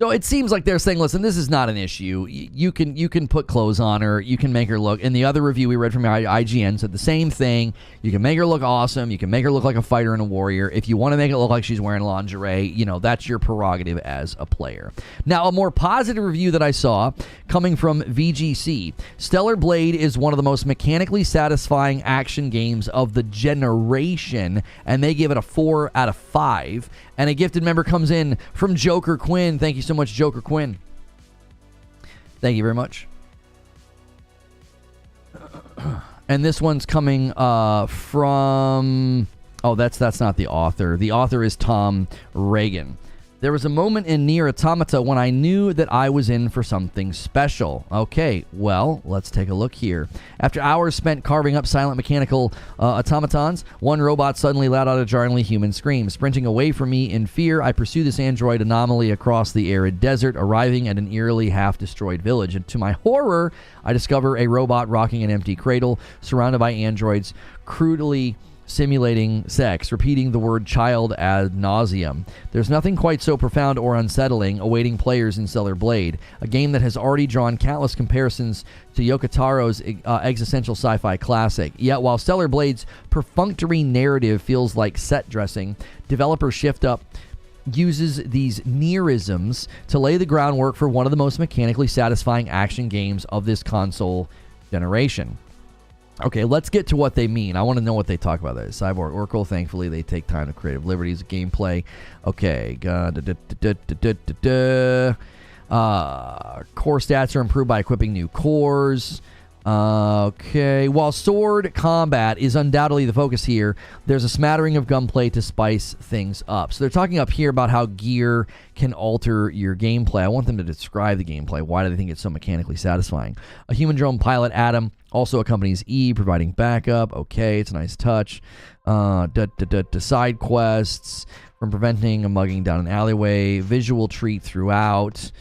So it seems like they're saying, listen, this is not an issue. You can put clothes on her. You can make her look. And the other review we read from IGN said the same thing. You can make her look awesome. You can make her look like a fighter and a warrior. If you want to make it look like she's wearing lingerie, you know, that's your prerogative as a player. Now, a more positive review that I saw coming from VGC. Stellar Blade is one of the most mechanically satisfying action games of the generation, and they give it a 4 out of 5. And a gifted member comes in from Joker Quinn. Thank you so much, Joker Quinn. Thank you very much. And this one's coming from... Oh, that's not the author. The author is Tom Reagan. There was a moment in Nier Automata when I knew that I was in for something special. Okay, well, let's take a look here. After hours spent carving up silent mechanical automatons, one robot suddenly let out a jarringly human scream. Sprinting away from me in fear, I pursue this android anomaly across the arid desert, arriving at an eerily half-destroyed village. And to my horror, I discover a robot rocking an empty cradle, surrounded by androids, crudely simulating sex, repeating the word child ad nauseum. There's nothing quite so profound or unsettling awaiting players in Stellar Blade, a game that has already drawn countless comparisons to Yoko Taro's existential sci-fi classic. Yet while Stellar Blade's perfunctory narrative feels like set dressing, developer Shift Up uses these Nierisms to lay the groundwork for one of the most mechanically satisfying action games of this console generation. Okay, let's get to what they mean. I want to know what they talk about. That Cyborg Oracle, thankfully, they take time to creative liberties of gameplay. Okay, core stats are improved by equipping new cores. Okay, while sword combat is undoubtedly the focus here, there's a smattering of gunplay to spice things up. So they're talking up here about how gear can alter your gameplay. I want them to describe the gameplay. Why do they think it's so mechanically satisfying? A human drone pilot, Adam, also accompanies E, providing backup. Okay, it's a nice touch. Side quests, from preventing a mugging down an alleyway. Visual treat throughout.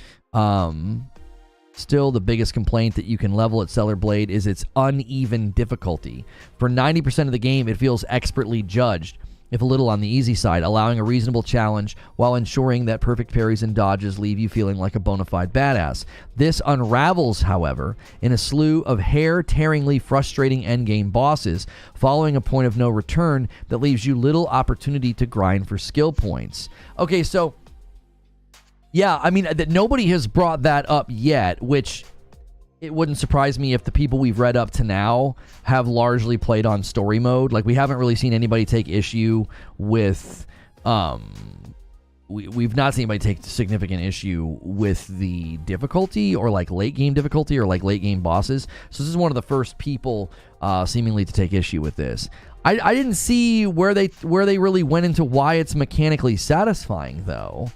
Still, the biggest complaint that you can level at Stellar Blade is its uneven difficulty. For 90% of the game, it feels expertly judged, if a little on the easy side, allowing a reasonable challenge while ensuring that perfect parries and dodges leave you feeling like a bona fide badass. This unravels, however, in a slew of hair-tearingly frustrating endgame bosses, following a point of no return that leaves you little opportunity to grind for skill points. Okay, so... yeah, I mean, nobody has brought that up yet, which it wouldn't surprise me if the people we've read up to now have largely played on story mode. Like, we haven't really seen anybody take issue with, we've not seen anybody take significant issue with the difficulty or like late game difficulty or like late game bosses. So this is one of the first people seemingly to take issue with this. I didn't see where they really went into why it's mechanically satisfying though.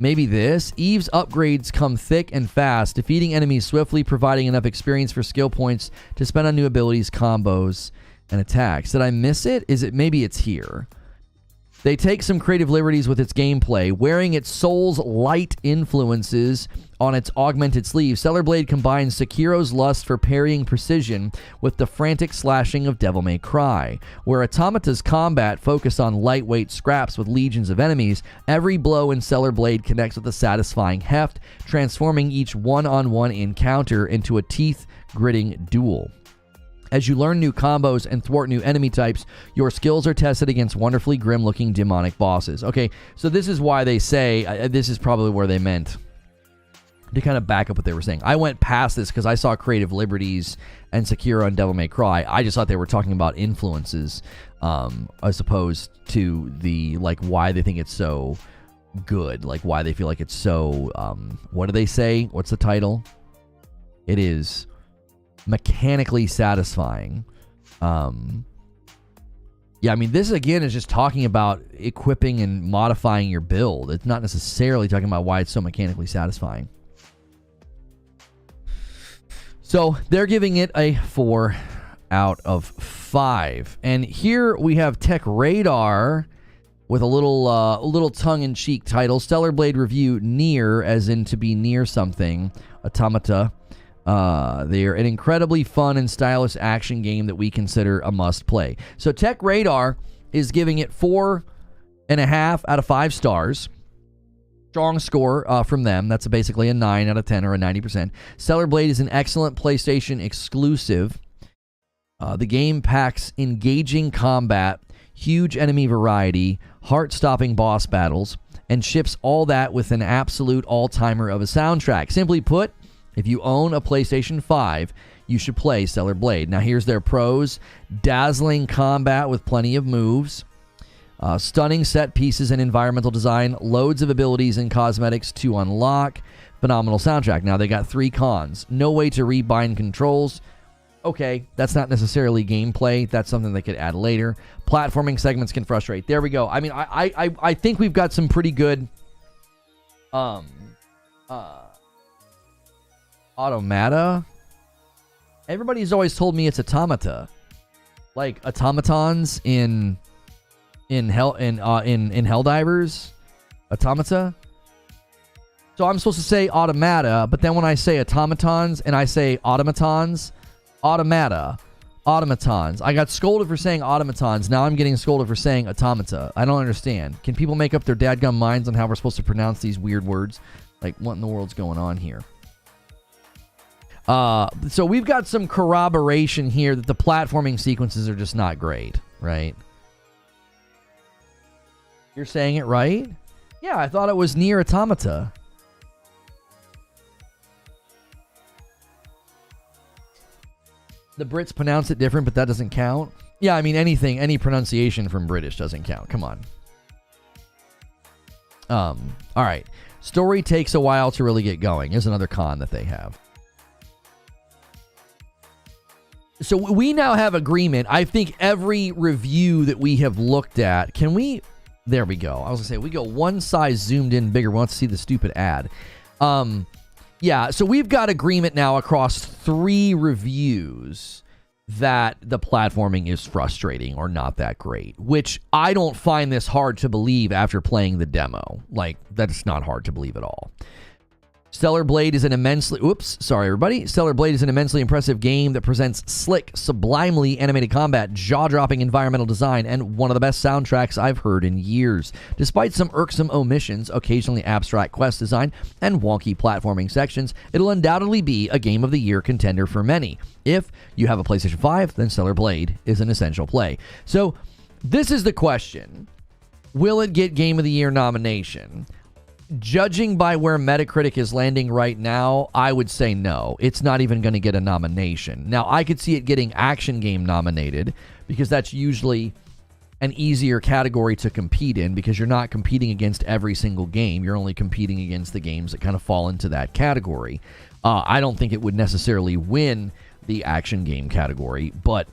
Maybe this. Eve's upgrades come thick and fast, defeating enemies swiftly, providing enough experience for skill points to spend on new abilities, combos, and attacks. Did I miss it? Maybe it's here. They take some creative liberties with its gameplay, wearing its Souls light influences on its augmented sleeve. Stellarblade combines Sekiro's lust for parrying precision with the frantic slashing of Devil May Cry. Where Automata's combat focused on lightweight scraps with legions of enemies, every blow in Stellarblade connects with a satisfying heft, transforming each one-on-one encounter into a teeth-gritting duel. As you learn new combos and thwart new enemy types, your skills are tested against wonderfully grim-looking demonic bosses. Okay, so this is why they say, this is probably where they meant to kind of back up what they were saying. I went past this because I saw creative liberties and Sekiro and Devil May Cry. I just thought they were talking about influences as opposed to the, like, why they think it's so good. Like, why they feel like it's so, what do they say? What's the title? It is mechanically satisfying. Yeah, I mean, this again is just talking about equipping and modifying your build. It's not necessarily talking about why it's so mechanically satisfying. So they're giving it a 4 out of 5. And here we have TechRadar with a little tongue-in-cheek title, Stellarblade Review Near, as in to be near something, Automata. They're an incredibly fun and stylish action game that we consider a must-play. So TechRadar is giving it 4.5 out of 5 stars. Strong score from them. That's basically a 9 out of 10 or a 90%. Stellarblade is an excellent PlayStation exclusive. The game packs engaging combat, huge enemy variety, heart-stopping boss battles, and ships all that with an absolute all-timer of a soundtrack. Simply put, if you own a PlayStation 5, you should play Stellarblade. Now, here's their pros. Dazzling combat with plenty of moves. Stunning set pieces and environmental design. Loads of abilities and cosmetics to unlock. Phenomenal soundtrack. Now, they got 3 cons. No way to rebind controls. Okay, that's not necessarily gameplay. That's something they could add later. Platforming segments can frustrate. There we go. I mean, I think we've got some pretty good... Automata? Everybody's always told me it's Automata. Like automatons in Helldivers? Automata? So I'm supposed to say automata, but then when I say automatons and I say automatons, automatons. I got scolded for saying automatons. Now I'm getting scolded for saying automata. I don't understand. Can people make up their dadgum minds on how we're supposed to pronounce these weird words? Like, what in the world's going on here? So we've got some corroboration here that the platforming sequences are just not great, right? You're saying it right? Yeah, I thought it was Nier Automata. The Brits pronounce it different, but that doesn't count. Yeah, I mean, any pronunciation from British doesn't count. Come on. All right. Story takes a while to really get going is another con that they have. So we now have agreement. I think every review that we have looked at, can we... There we go. I was going to say, we go one size zoomed in bigger. We want to see the stupid ad. Yeah, so we've got agreement now across 3 reviews that the platforming is frustrating or not that great, which I don't find this hard to believe after playing the demo. Like, that's not hard to believe at all. Stellarblade is an immensely... Oops, sorry, everybody. Stellarblade is an immensely impressive game that presents slick, sublimely animated combat, jaw-dropping environmental design, and one of the best soundtracks I've heard in years. Despite some irksome omissions, occasionally abstract quest design, and wonky platforming sections, it'll undoubtedly be a Game of the Year contender for many. If you have a PlayStation 5, then Stellarblade is an essential play. So, this is the question. Will it get Game of the Year nomination? Judging by where Metacritic is landing right now, I would say no. It's not even going to get a nomination. Now, I could see it getting Action Game nominated because that's usually an easier category to compete in because you're not competing against every single game. You're only competing against the games that kind of fall into that category. I don't think it would necessarily win the Action Game category, but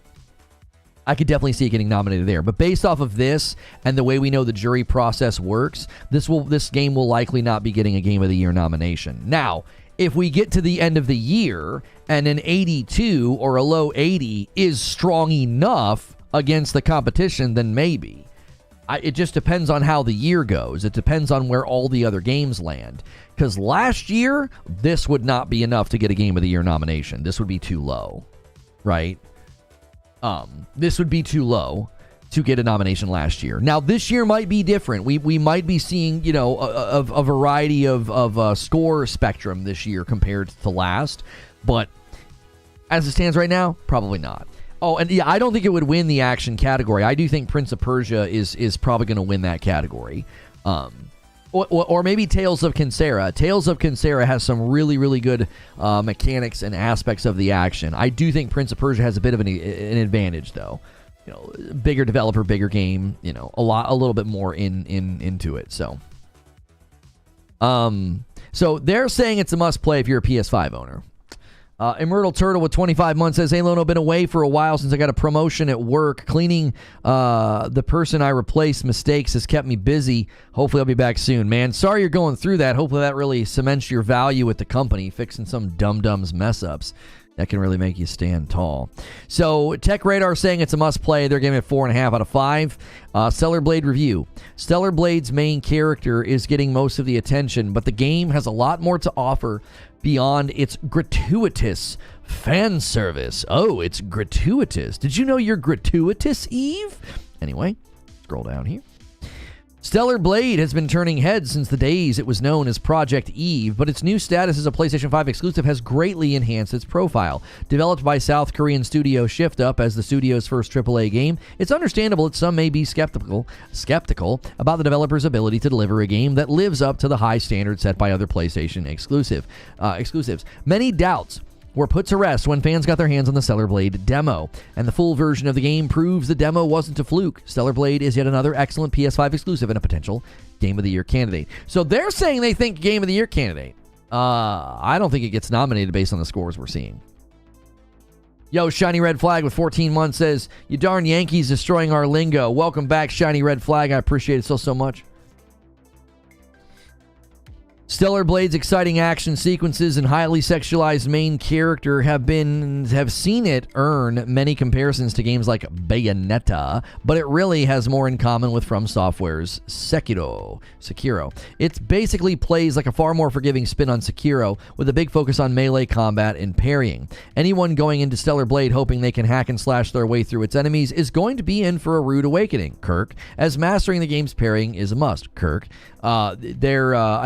I could definitely see it getting nominated there. But based off of this and the way we know the jury process works, this game will likely not be getting a Game of the Year nomination. Now, if we get to the end of the year and an 82 or a low 80 is strong enough against the competition, then maybe. It just depends on how the year goes. It depends on where all the other games land. Because last year, this would not be enough to get a Game of the Year nomination. This would be too low, right? This would be too low to get a nomination last year. Now, this year might be different. We might be seeing, you know, a variety of score spectrum this year compared to last. But as it stands right now, probably not. Oh, and yeah, I don't think it would win the action category. I do think Prince of Persia is probably going to win that category. Or maybe Tales of Kyncera. Tales of Kyncera has some really, really good mechanics and aspects of the action. I do think Prince of Persia has a bit of an advantage, though. You know, bigger developer, bigger game. You know, a little bit more into it. So they're saying it's a must play if you're a PS5 owner. Immortal Turtle with 25 months says, hey, Lono, been away for a while since I got a promotion at work. Cleaning the person I replaced mistakes has kept me busy. Hopefully I'll be back soon, man. Sorry you're going through that. Hopefully that really cements your value with the company, fixing some dum-dums mess-ups. That can really make you stand tall. So, TechRadar saying it's a must-play. They're giving it 4.5 out of 5. Stellarblade review. Stellarblade's main character is getting most of the attention, but the game has a lot more to offer beyond its gratuitous fan service. Oh, it's gratuitous. Did you know you're gratuitous, Eve? Anyway, scroll down here. Stellar Blade has been turning heads since the days it was known as Project Eve, but its new status as a PlayStation 5 exclusive has greatly enhanced its profile. Developed by South Korean studio Shift Up as the studio's first AAA game, it's understandable that some may be skeptical about the developer's ability to deliver a game that lives up to the high standards set by other PlayStation exclusives. Many doubts were put to rest when fans got their hands on the Stellar Blade demo, and the full version of the game proves the demo wasn't a fluke. Stellar Blade is yet another excellent PS5 exclusive and a potential Game of the Year candidate. So they're saying they think Game of the Year candidate. I don't think it gets nominated based on the scores we're seeing. Yo, Shiny Red Flag with 14 months says, you darn Yankees destroying our lingo. Welcome back, Shiny Red Flag. I appreciate it so much. Stellar Blade's exciting action sequences and highly sexualized main character have seen it earn many comparisons to games like Bayonetta, but it really has more in common with From Software's Sekiro. It basically plays like a far more forgiving spin on Sekiro, with a big focus on melee combat and parrying. Anyone going into Stellar Blade hoping they can hack and slash their way through its enemies is going to be in for a rude awakening, Kirk, as mastering the game's parrying is a must, Kirk. I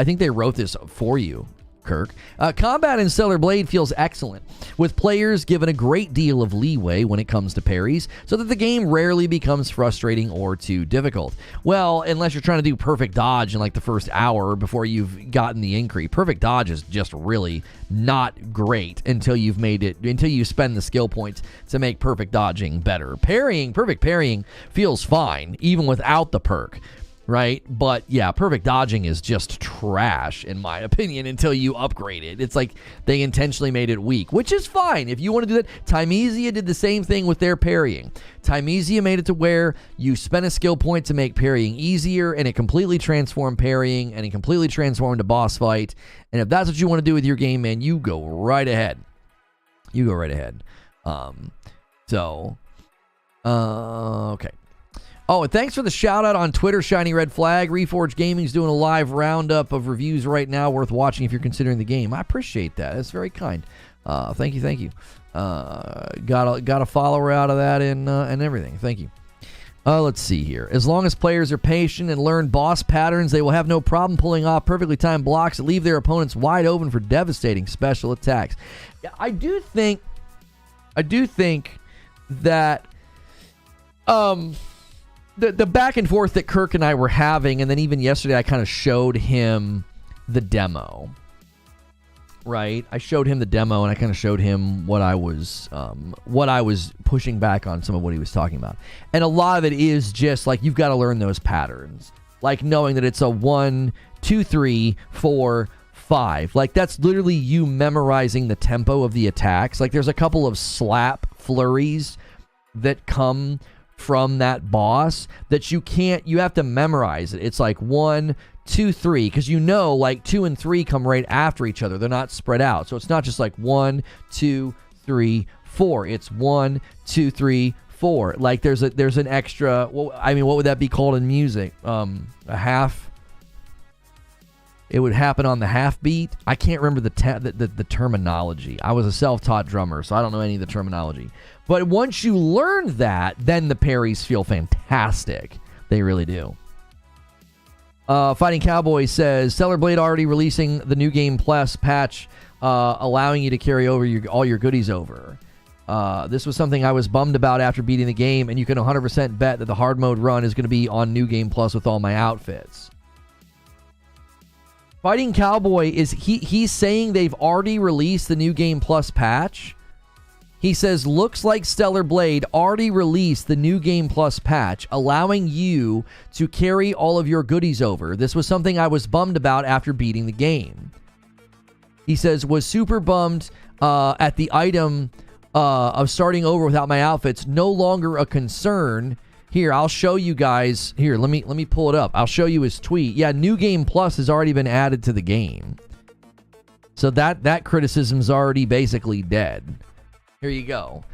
think they wrote this for you, Kirk. Combat in Stellar Blade feels excellent, with players given a great deal of leeway when it comes to parries, so that the game rarely becomes frustrating or too difficult. Well, unless you're trying to do perfect dodge in like the first hour before you've gotten the increase. Perfect dodge is just really not great until you spend the skill points to make perfect dodging better. Perfect parrying feels fine, even without the perk. Right? But yeah, perfect dodging is just trash, in my opinion, until you upgrade it. It's like they intentionally made it weak, which is fine. If you want to do that, Timesia did the same thing with their parrying. Timesia made it to where you spent a skill point to make parrying easier, and it completely transformed parrying, and it completely transformed a boss fight. And if that's what you want to do with your game, man, you go right ahead. Okay. Oh, and thanks for the shout out on Twitter, Shiny Red Flag. Reforge Gaming's doing a live roundup of reviews right now, worth watching if you're considering the game. I appreciate that. That's very kind. Thank you. Got a follower out of that and everything. Thank you. Let's see here. As long as players are patient and learn boss patterns, they will have no problem pulling off perfectly timed blocks that leave their opponents wide open for devastating special attacks. Yeah, I do think that the back and forth that Kirk and I were having, and then even yesterday I kind of showed him the demo, right? I showed him the demo, and I kind of showed him what I was pushing back on some of what he was talking about. And a lot of it is just like, you've got to learn those patterns, like knowing that it's a 1, 2, 3, 4, 5. Like, that's literally you memorizing the tempo of the attacks. Like, there's a couple of slap flurries that come from that boss that you have to memorize it. It's like 1, 2, 3, because like 2 and 3 come right after each other. They're not spread out. So it's not just like 1, 2, 3, 4. It's 1, 2, 3, 4. Like there's an extra, well, I mean, what would that be called in music? A half. It would happen on the half beat. I can't remember the terminology. I was a self-taught drummer, so I don't know any of the terminology. But once you learn that, then the parries feel fantastic. They really do. Fighting Cowboy says, Stellar Blade already releasing the New Game Plus patch, allowing you to carry over all your goodies over. This was something I was bummed about after beating the game, and you can 100% bet that the hard mode run is going to be on New Game Plus with all my outfits. Fighting Cowboy, he's saying they've already released the New Game Plus patch. He says, looks like Stellar Blade already released the New Game Plus patch, allowing you to carry all of your goodies over. This was something I was bummed about after beating the game. He says, was super bummed at the item of starting over without my outfits. No longer a concern. Here, I'll show you guys. Here, let me pull it up. I'll show you his tweet. Yeah, New Game Plus has already been added to the game. So that criticism's already basically dead. Here you go.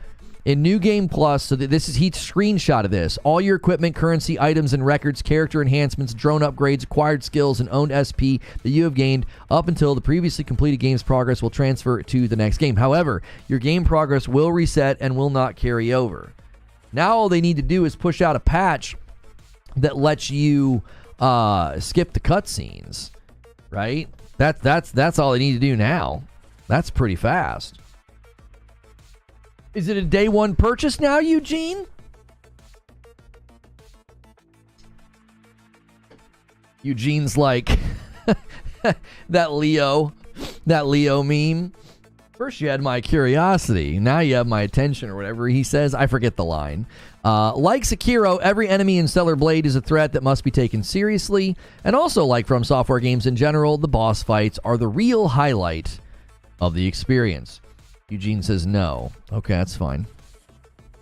In New Game Plus, so this is he screenshotted this. All your equipment, currency, items, and records, character enhancements, drone upgrades, acquired skills, and owned SP that you have gained up until the previously completed game's progress will transfer to the next game. However, your game progress will reset and will not carry over. Now all they need to do is push out a patch that lets you skip the cutscenes, right? That's all they need to do now. That's pretty fast. Is it a day one purchase now, Eugene? Eugene's like that Leo meme. First you had my curiosity, now you have my attention, or whatever he says. I forget the line. Like Sekiro, every enemy in Stellar Blade is a threat that must be taken seriously. And also, like From Software games in general, the boss fights are the real highlight of the experience. Eugene says no. Okay, that's fine.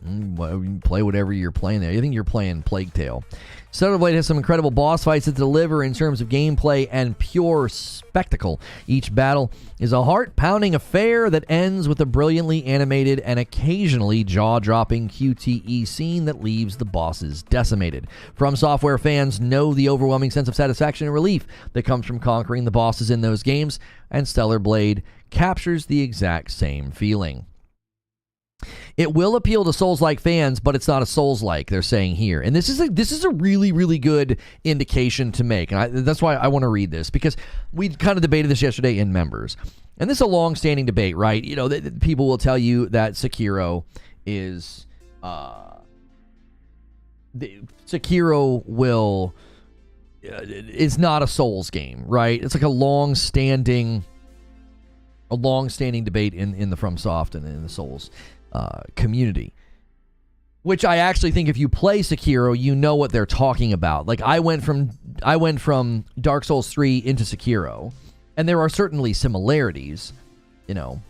You can play whatever you're playing there. I think you're playing Plague Tale. Stellar Blade has some incredible boss fights that deliver in terms of gameplay and pure spectacle. Each battle is a heart-pounding affair that ends with a brilliantly animated and occasionally jaw-dropping QTE scene that leaves the bosses decimated. From Software fans know the overwhelming sense of satisfaction and relief that comes from conquering the bosses in those games, and Stellar Blade captures the exact same feeling. It will appeal to Souls-like fans, but it's not a Souls-like, they're saying here. And this is a really, really good indication to make. And that's why I want to read this, because we kind of debated this yesterday in members. And this is a long-standing debate, right? You know, people will tell you that Sekiro is... is not a Souls game, right? It's like a long-standing debate in the FromSoft and in the Souls community, which I actually think if you play Sekiro, you know what they're talking about. Like I went from Dark Souls 3 into Sekiro, and there are certainly similarities, you know,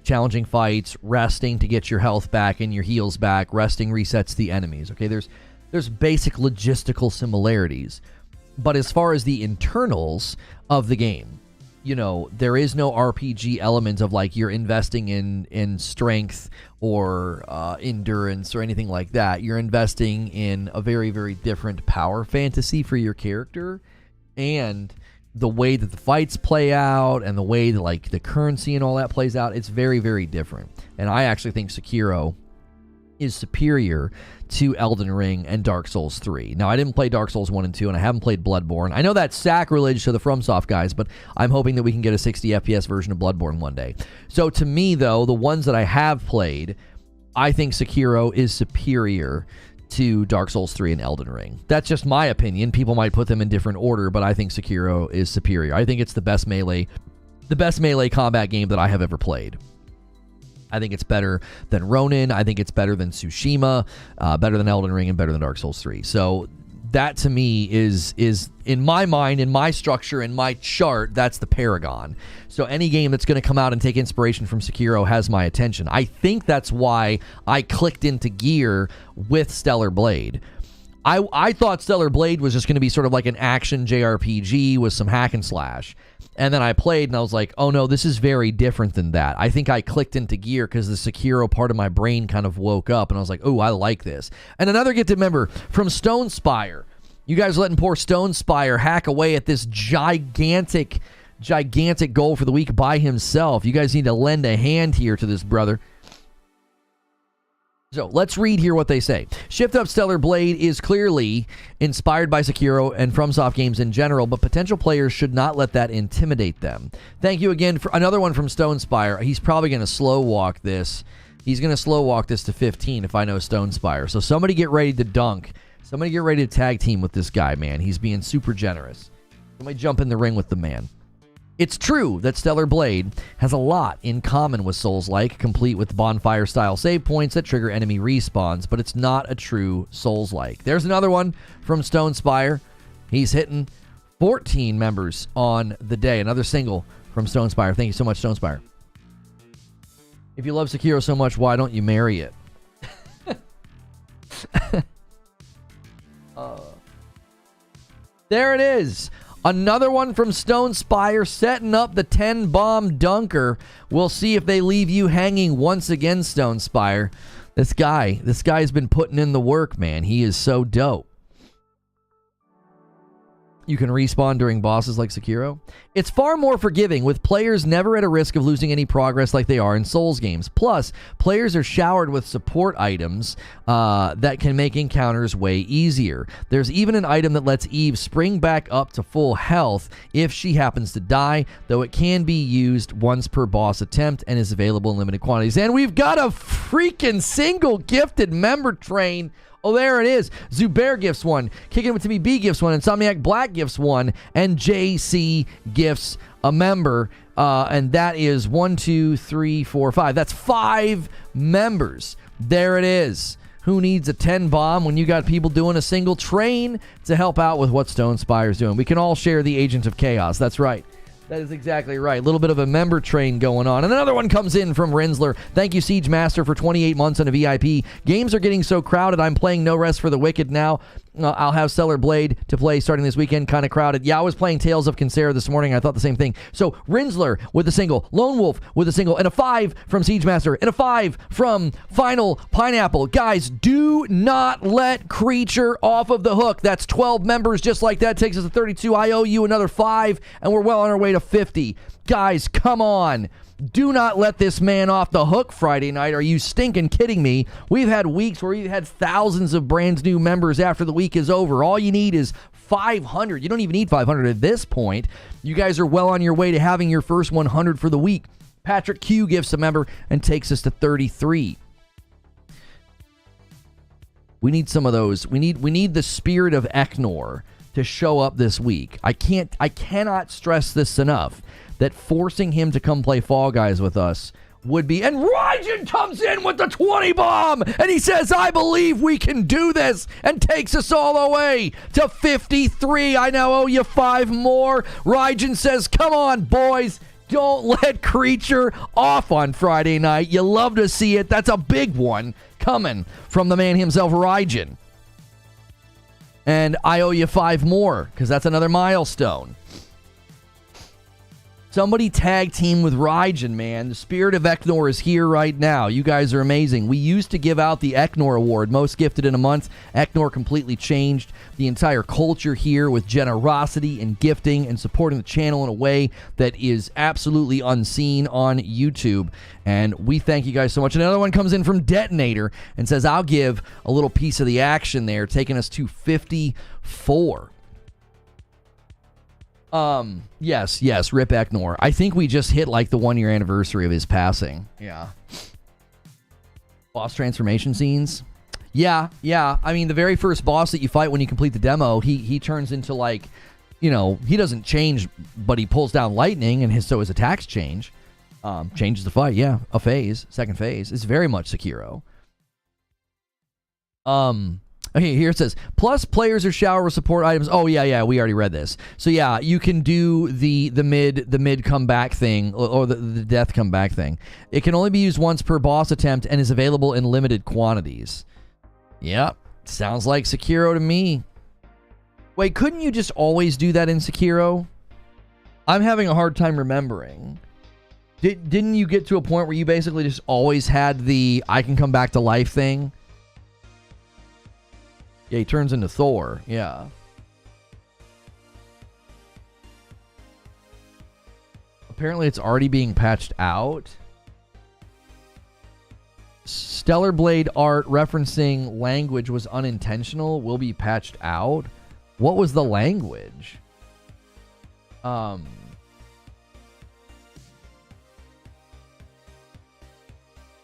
challenging fights, resting to get your health back and your heals back, resting resets the enemies. Okay, there's basic logistical similarities, but as far as the internals of the game, you know, there is no RPG element of like you're investing in strength or endurance or anything like that. You're investing in a very, very different power fantasy for your character, and the way that the fights play out and the way that like the currency and all that plays out, it's very, very different. And I actually think Sekiro is superior to Elden Ring and Dark Souls 3. Now, I didn't play Dark Souls 1 and 2, and I haven't played Bloodborne. I know that's sacrilege to the FromSoft guys, but I'm hoping that we can get a 60 FPS version of Bloodborne one day. So to me, though, the ones that I have played, I think Sekiro is superior to Dark Souls 3 and Elden Ring. That's just my opinion. People might put them in different order, but I think Sekiro is superior. I think it's the best melee combat game that I have ever played. I think it's better than Ronin. I think it's better than Tsushima, better than Elden Ring, and better than Dark Souls 3. So that to me is in my mind, in my structure, in my chart, that's the paragon. So any game that's going to come out and take inspiration from Sekiro has my attention. I think that's why I clicked into gear with Stellar Blade. I thought Stellar Blade was just going to be sort of like an action JRPG with some hack and slash. And then I played and I was like, oh no, this is very different than that. I think I clicked into gear because the Sekiro part of my brain kind of woke up and I was like, oh, I like this. And another gifted member from Stone Spire. You guys are letting poor Stone Spire hack away at this gigantic goal for the week by himself. You guys need to lend a hand here to this brother. So let's read here what they say. Shift Up Stellar Blade is clearly inspired by Sekiro and FromSoft games in general, but potential players should not let that intimidate them. Thank you again for another one from Stone Spire. He's probably going to slow walk this. He's going to slow walk this to 15 if I know Stone Spire. So somebody get ready to dunk. Somebody get ready to tag team with this guy, man. He's being super generous. Somebody jump in the ring with the man. It's true that Stellar Blade has a lot in common with Souls-like, complete with bonfire-style save points that trigger enemy respawns, but it's not a true Souls-like. There's another one from Stone Spire. He's hitting 14 members on the day. Another single from Stone Spire. Thank you so much, Stone Spire. If you love Sekiro so much, why don't you marry it? There it is. Another one from Stone Spire setting up the 10-bomb dunker. We'll see if they leave you hanging once again, Stone Spire. This guy's been putting in the work, man. He is so dope. You can respawn during bosses like Sekiro. It's far more forgiving, with players never at a risk of losing any progress like they are in Souls games. Plus, players are showered with support items that can make encounters way easier. There's even an item that lets Eve spring back up to full health if she happens to die, though it can be used once per boss attempt and is available in limited quantities. And we've got a freaking single gifted member train. Oh, there it is. Zubair gifts one. Kicking with Timmy B gifts one. Insomniac Black gifts one. And JC gifts a member. And that is 1, 2, 3, 4, 5. That's 5 members. There it is. Who needs a 10 bomb when you got people doing a single train to help out with what Stone Spire's doing? We can all share the Agent of Chaos. That's right. That is exactly right. A little bit of a member train going on. And another one comes in from Rinsler. Thank you, Siege Master, for 28 months on a VIP. Games are getting so crowded. I'm playing No Rest for the Wicked now. I'll have Stellar Blade to play starting this weekend. Kind of crowded. Yeah, I was playing Tales of Kinsera this morning. I thought the same thing. So Rinsler with a single. Lone Wolf with a single. And a 5 from Siege Master. And a 5 from Final Pineapple. Guys, do not let Creature off of the hook. That's 12 members just like that. Takes us to 32. I owe you another 5. And we're well on our way to 50. Guys, come on. Do not let this man off the hook Friday night. Are you stinking kidding me? We've had weeks where we've had thousands of brand new members after the week is over. All you need is 500. You don't even need 500 at this point. You guys are well on your way to having your first 100 for the week. Patrick Q gifts a member and takes us to 33. We need some of those. We need the spirit of Eknor to show up this week. I cannot stress this enough, that forcing him to come play Fall Guys with us would be... And Raijin comes in with the 20 bomb, and he says, I believe we can do this, and takes us all the way to 53. I now owe you 5 more. Raijin says, come on, boys. Don't let Creature off on Friday night. You love to see it. That's a big one coming from the man himself, Raijin. And I owe you 5 more, because that's another milestone. Somebody tag team with Raijin, man. The spirit of Eknor is here right now. You guys are amazing. We used to give out the Eknor Award, most gifted in a month. Eknor completely changed the entire culture here with generosity and gifting and supporting the channel in a way that is absolutely unseen on YouTube. And we thank you guys so much. Another one comes in from Detonator and says, I'll give a little piece of the action there, taking us to 54. Yes, Rip Eknor. I think we just hit like the 1-year anniversary of his passing. Yeah. Boss transformation scenes. Yeah. I mean, the very first boss that you fight when you complete the demo, he turns into like, you know, he doesn't change, but he pulls down lightning, and so his attacks change. Changes the fight. Yeah, a phase, second phase. It's very much Sekiro. Okay, here it says, plus players or shower support items. Oh, yeah, we already read this. So, yeah, you can do the mid comeback thing, or the death comeback thing. It can only be used once per boss attempt and is available in limited quantities. Yep, sounds like Sekiro to me. Wait, couldn't you just always do that in Sekiro? I'm having a hard time remembering. Didn't you get to a point where you basically just always had the I can come back to life thing? Yeah, he turns into Thor. Yeah. Apparently it's already being patched out. Stellarblade art referencing language was unintentional. Will be patched out. What was the language?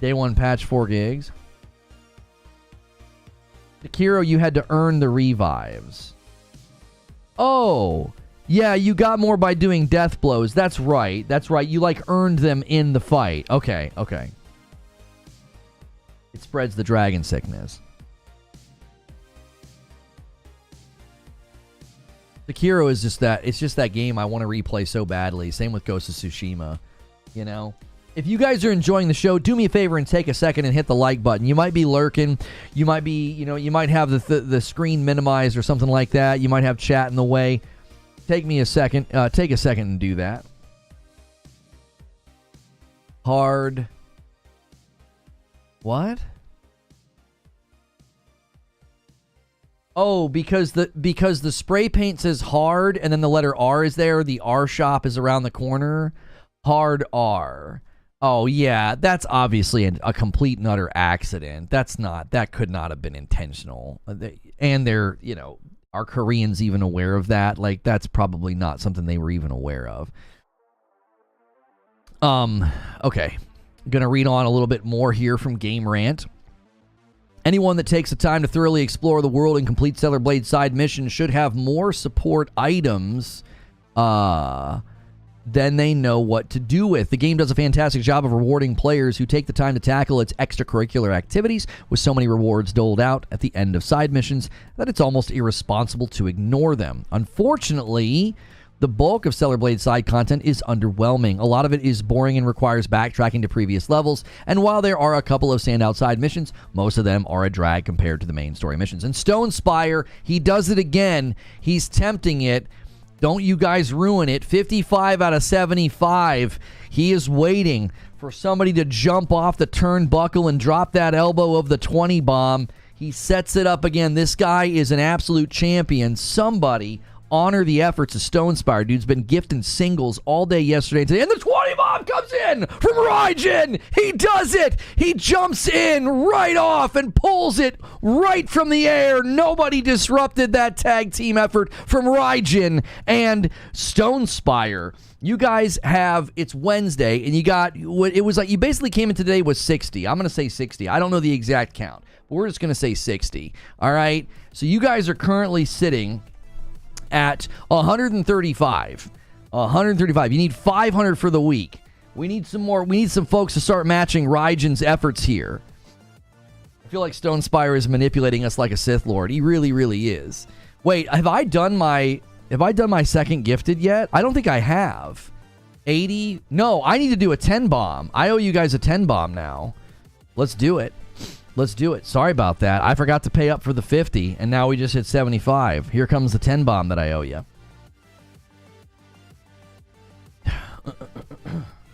Day 1 patch 4 gigs. Sekiro, you had to earn the revives. Oh, yeah, you got more by doing death blows. That's right. That's right. You like earned them in the fight. Okay. It spreads the dragon sickness. Sekiro is just that. It's just that game I want to replay so badly. Same with Ghost of Tsushima. You know? If you guys are enjoying the show, do me a favor and take a second and hit the like button. You might be lurking. You might be, you might have the screen minimized or something like that. You might have chat in the way. Take a second and do that. Hard. What? Oh, because the spray paint says hard and then the letter R is there. The R shop is around the corner. Hard R. Oh, yeah, that's obviously a complete and utter accident. That could not have been intentional. And they're, are Koreans even aware of that? Like, that's probably not something they were even aware of. Okay. Gonna read on a little bit more here from Game Rant. Anyone that takes the time to thoroughly explore the world and complete Stellarblade side missions should have more support items, then they know what to do with. The game does a fantastic job of rewarding players who take the time to tackle its extracurricular activities, with so many rewards doled out at the end of side missions that it's almost irresponsible to ignore them. Unfortunately, the bulk of Stellarblade side content is underwhelming. A lot of it is boring and requires backtracking to previous levels, and while there are a couple of standout side missions, most of them are a drag compared to the main story missions. And Stone Spire, he does it again. He's tempting it. Don't you guys ruin it. 55 out of 75. He is waiting for somebody to jump off the turnbuckle and drop that elbow of the 20 bomb. He sets it up again. This guy is an absolute champion. Somebody honor the efforts of Stone Spire. Dude's been gifting singles all day yesterday and today. And the 20 bomb comes in from Raijin. He does it. He jumps in right off and pulls it right from the air. Nobody disrupted that tag team effort from Raijin and Stone Spire. You guys have, it's Wednesday, and you got, it was like, you basically came in today with 60. I'm going to say 60. I don't know the exact count, but we're just going to say 60. All right? So you guys are currently sitting at 135. 135. You need 500 for the week. We need some more. We need some folks to start matching Raijin's efforts here. I feel like Stone Spire is manipulating us like a Sith Lord. He really, really is. Wait, have I done my second gifted yet? I don't think I have. 80? No, I need to do a 10 bomb. I owe you guys a 10 bomb now. Let's do it. Let's do it. Sorry about that. I forgot to pay up for the 50, and now we just hit 75. Here comes the 10 bomb that I owe you.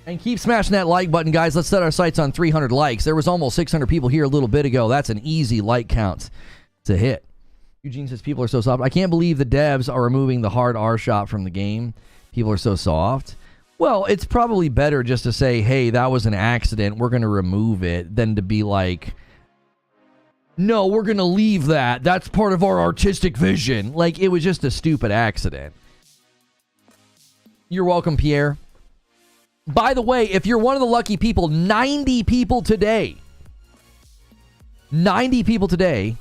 And keep smashing that like button, guys. Let's set our sights on 300 likes. There was almost 600 people here a little bit ago. That's an easy like count to hit. Eugene says people are so soft. I can't believe the devs are removing the hard R shot from the game. People are so soft. Well, it's probably better just to say, hey, that was an accident. We're going to remove it, than to be like, no, we're going to leave that. That's part of our artistic vision. Like, it was just a stupid accident. You're welcome, Pierre. By the way, if you're one of the lucky people, 90 people today. 90 people today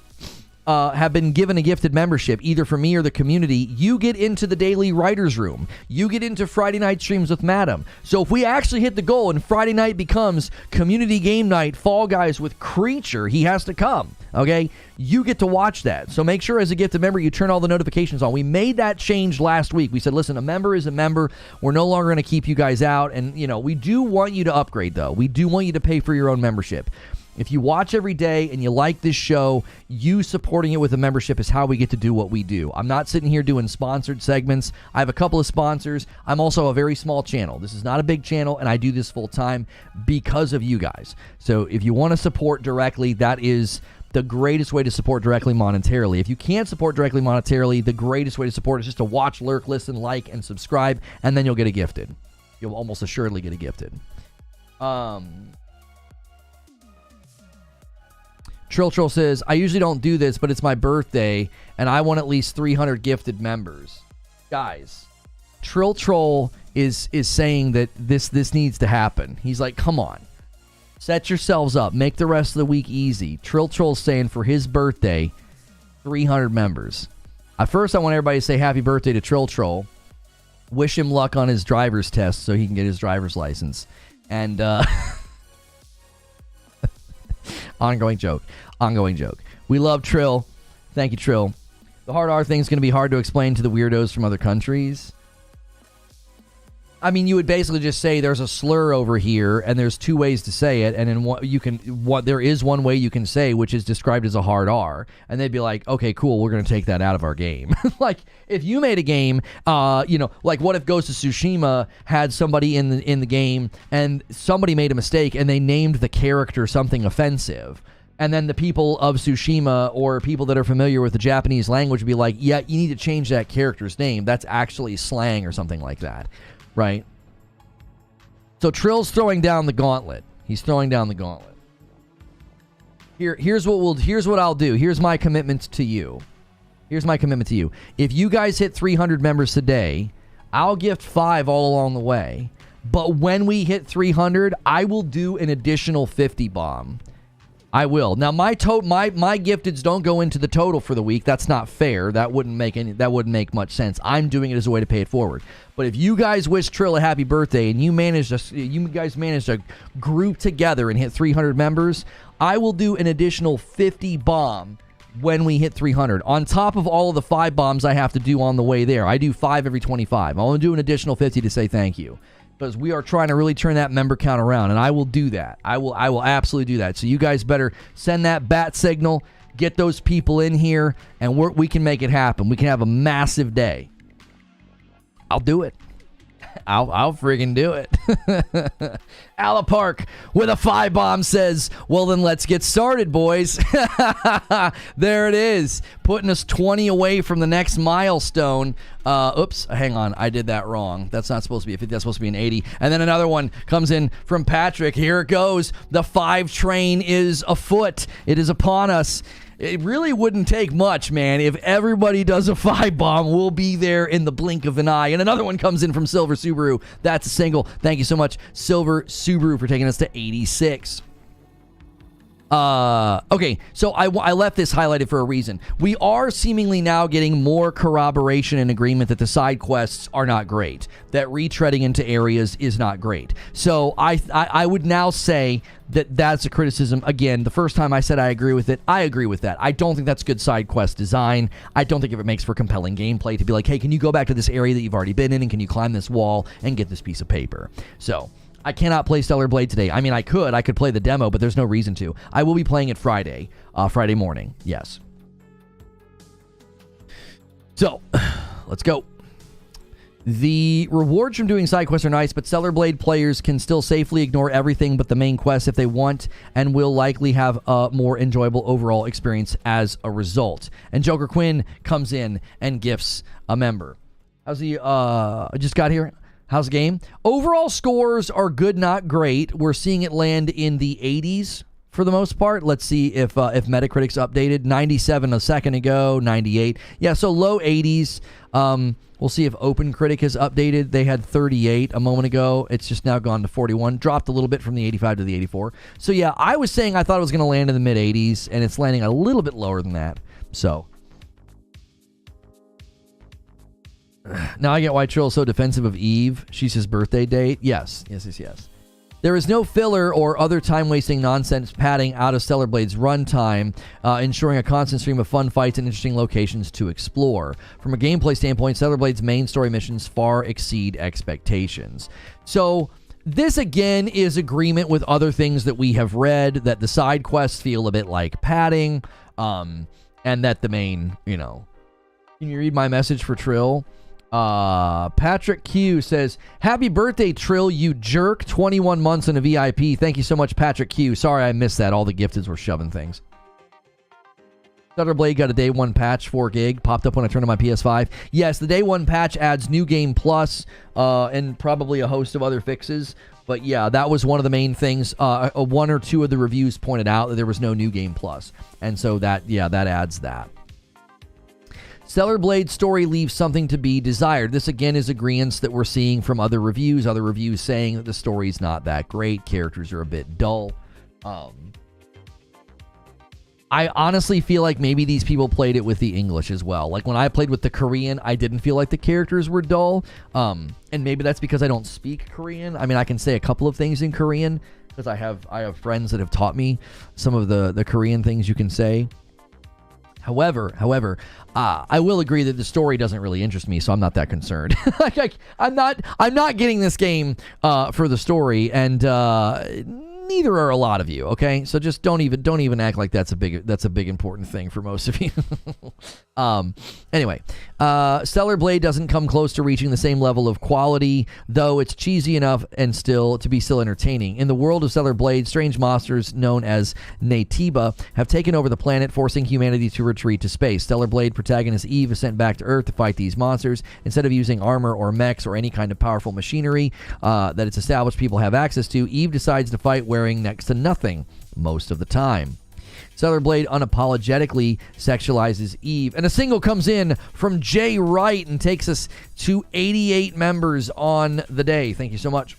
have been given a gifted membership, either from me or the community, you get into the daily writer's room. You get into Friday night streams with Madam. So if we actually hit the goal and Friday night becomes community game night, Fall Guys with Creature, he has to come, okay? You get to watch that. So make sure as a gifted member, you turn all the notifications on. We made that change last week. We said, listen, a member is a member. We're no longer going to keep you guys out. And, you know, we do want you to upgrade, though. We do want you to pay for your own membership. If you watch every day and you like this show, you supporting it with a membership is how we get to do what we do. I'm not sitting here doing sponsored segments. I have a couple of sponsors. I'm also a very small channel. This is not a big channel, and I do this full time because of you guys. So if you want to support directly, that is the greatest way to support directly monetarily. If you can't support directly monetarily, the greatest way to support is just to watch, lurk, listen, like, and subscribe, and then you'll get a gifted. You'll almost assuredly get a gifted. Trill says, I usually don't do this, but it's my birthday, and I want at least 300 gifted members. Guys, Trill is saying that this needs to happen. He's like, come on. Set yourselves up. Make the rest of the week easy. Trill's saying for his birthday, 300 members. At first, I want everybody to say happy birthday to Trill. Wish him luck on his driver's test so he can get his driver's license. And, Ongoing joke. We love Trill. Thank you, Trill. The hard R thing is going to be hard to explain to the weirdos from other countries. I mean, you would basically just say there's a slur over here, and there's two ways to say it, and then there is one way you can say, which is described as a hard R, and they'd be like, okay, cool, we're going to take that out of our game. Like, if you made a game, like what if Ghost of Tsushima had somebody in the game, and somebody made a mistake, and they named the character something offensive, and then the people of Tsushima or people that are familiar with the Japanese language would be like, yeah, you need to change that character's name. That's actually slang or something like that. Right? So Trill's throwing down the gauntlet. He's throwing down the gauntlet. Here's what I'll do. Here's my commitment to you. If you guys hit 300 members today, I'll gift 5 all along the way. But when we hit 300, I will do an additional 50 bomb. I will. Now my gifteds don't go into the total for the week. That's not fair. That wouldn't make much sense. I'm doing it as a way to pay it forward. But if you guys wish Trill a happy birthday and you guys managed to group together and hit 300 members, I will do an additional 50 bomb when we hit 300. On top of all of the 5 bombs I have to do on the way there. I do 5 every 25. I want to do an additional 50 to say thank you. Because we are trying to really turn that member count around, and I will do that. I will absolutely do that. So you guys better send that bat signal, get those people in here, and we can make it happen. We can have a massive day. I'll do it. I'll friggin' do it. Ala Park with a 5 bomb says, well, then let's get started, boys. There it is. Putting us 20 away from the next milestone. Oops, hang on. I did that wrong. That's not supposed to be a 50. That's supposed to be an 80. And then another one comes in from Patrick. Here it goes. The 5 train is afoot. It is upon us. It really wouldn't take much, man. If everybody does a 5 bomb, we'll be there in the blink of an eye. And another one comes in from Silver Subaru. That's a single. Thank you so much, Silver Subaru, for taking us to 86. Okay, so I left this highlighted for a reason. We are seemingly now getting more corroboration and agreement that the side quests are not great, that retreading into areas is not great. So I would now say that that's a criticism. Again, the first time I said I agree with it, I agree with that. I don't think that's good side quest design. I don't think if it makes for compelling gameplay to be like, hey, can you go back to this area that you've already been in, and can you climb this wall and get this piece of paper? So I cannot play Stellar Blade today. I mean, I could play the demo, but there's no reason to. I will be playing it Friday morning. Yes. So, let's go. The rewards from doing side quests are nice, but Stellar Blade players can still safely ignore everything but the main quest if they want, and will likely have a more enjoyable overall experience as a result. And Joker Quinn comes in and gifts a member. How's the, I just got here. How's the game? Overall scores are good, not great. We're seeing it land in the 80s for the most part. Let's see if Metacritic's updated. 97 a second ago, 98. Yeah, so low 80s. We'll see if OpenCritic has updated. They had 38 a moment ago. It's just now gone to 41. Dropped a little bit from the 85 to the 84. So yeah, I was saying I thought it was going to land in the mid 80s, and it's landing a little bit lower than that. So now I get why Trill's so defensive of Eve. She's his birthday date. Yes. There is no filler or other time-wasting nonsense padding out of Stellar Blade's runtime, ensuring a constant stream of fun fights and interesting locations to explore. From a gameplay standpoint, Stellar Blade's main story missions far exceed expectations. So this, again, is agreement with other things that we have read, that the side quests feel a bit like padding, and that the main, Can you read my message for Trill? Patrick Q says, happy birthday, Trill, you jerk. 21 months in a VIP. Thank you so much, Patrick Q. Sorry I missed that. All the gifteds were shoving things. Stellar Blade got a day one patch, 4 gig, popped up when I turned on my PS5. Yes, the day one patch adds New Game Plus, and probably a host of other fixes. But yeah, that was one of the main things. One or two of the reviews pointed out that there was no New Game Plus. And so that adds that. Stellar Blade story leaves something to be desired. This again is agreeance that we're seeing from other reviews saying that the story's not that great, characters are a bit dull. I honestly feel like maybe these people played it with the English as well. Like when I played with the Korean, I didn't feel like the characters were dull. And maybe that's because I don't speak Korean. I mean, I can say a couple of things in Korean because I have friends that have taught me some of the Korean things you can say. However, I will agree that the story doesn't really interest me, so I'm not that concerned. I'm not getting this game for the story, and neither are a lot of you. Okay, so just don't even act like that's a big important thing for most of you. Anyway, Stellar Blade doesn't come close to reaching the same level of quality, though it's cheesy enough and still entertaining. In the world of Stellar Blade, strange monsters known as Natiba have taken over the planet, forcing humanity to retreat to space. Stellar Blade protagonist Eve is sent back to Earth to fight these monsters. Instead of using armor or mechs or any kind of powerful machinery that its established people have access to, Eve decides to fight wearing next to nothing most of the time. Stellar Blade unapologetically sexualizes Eve. And a single comes in from Jay Wright and takes us to 88 members on the day. Thank you so much.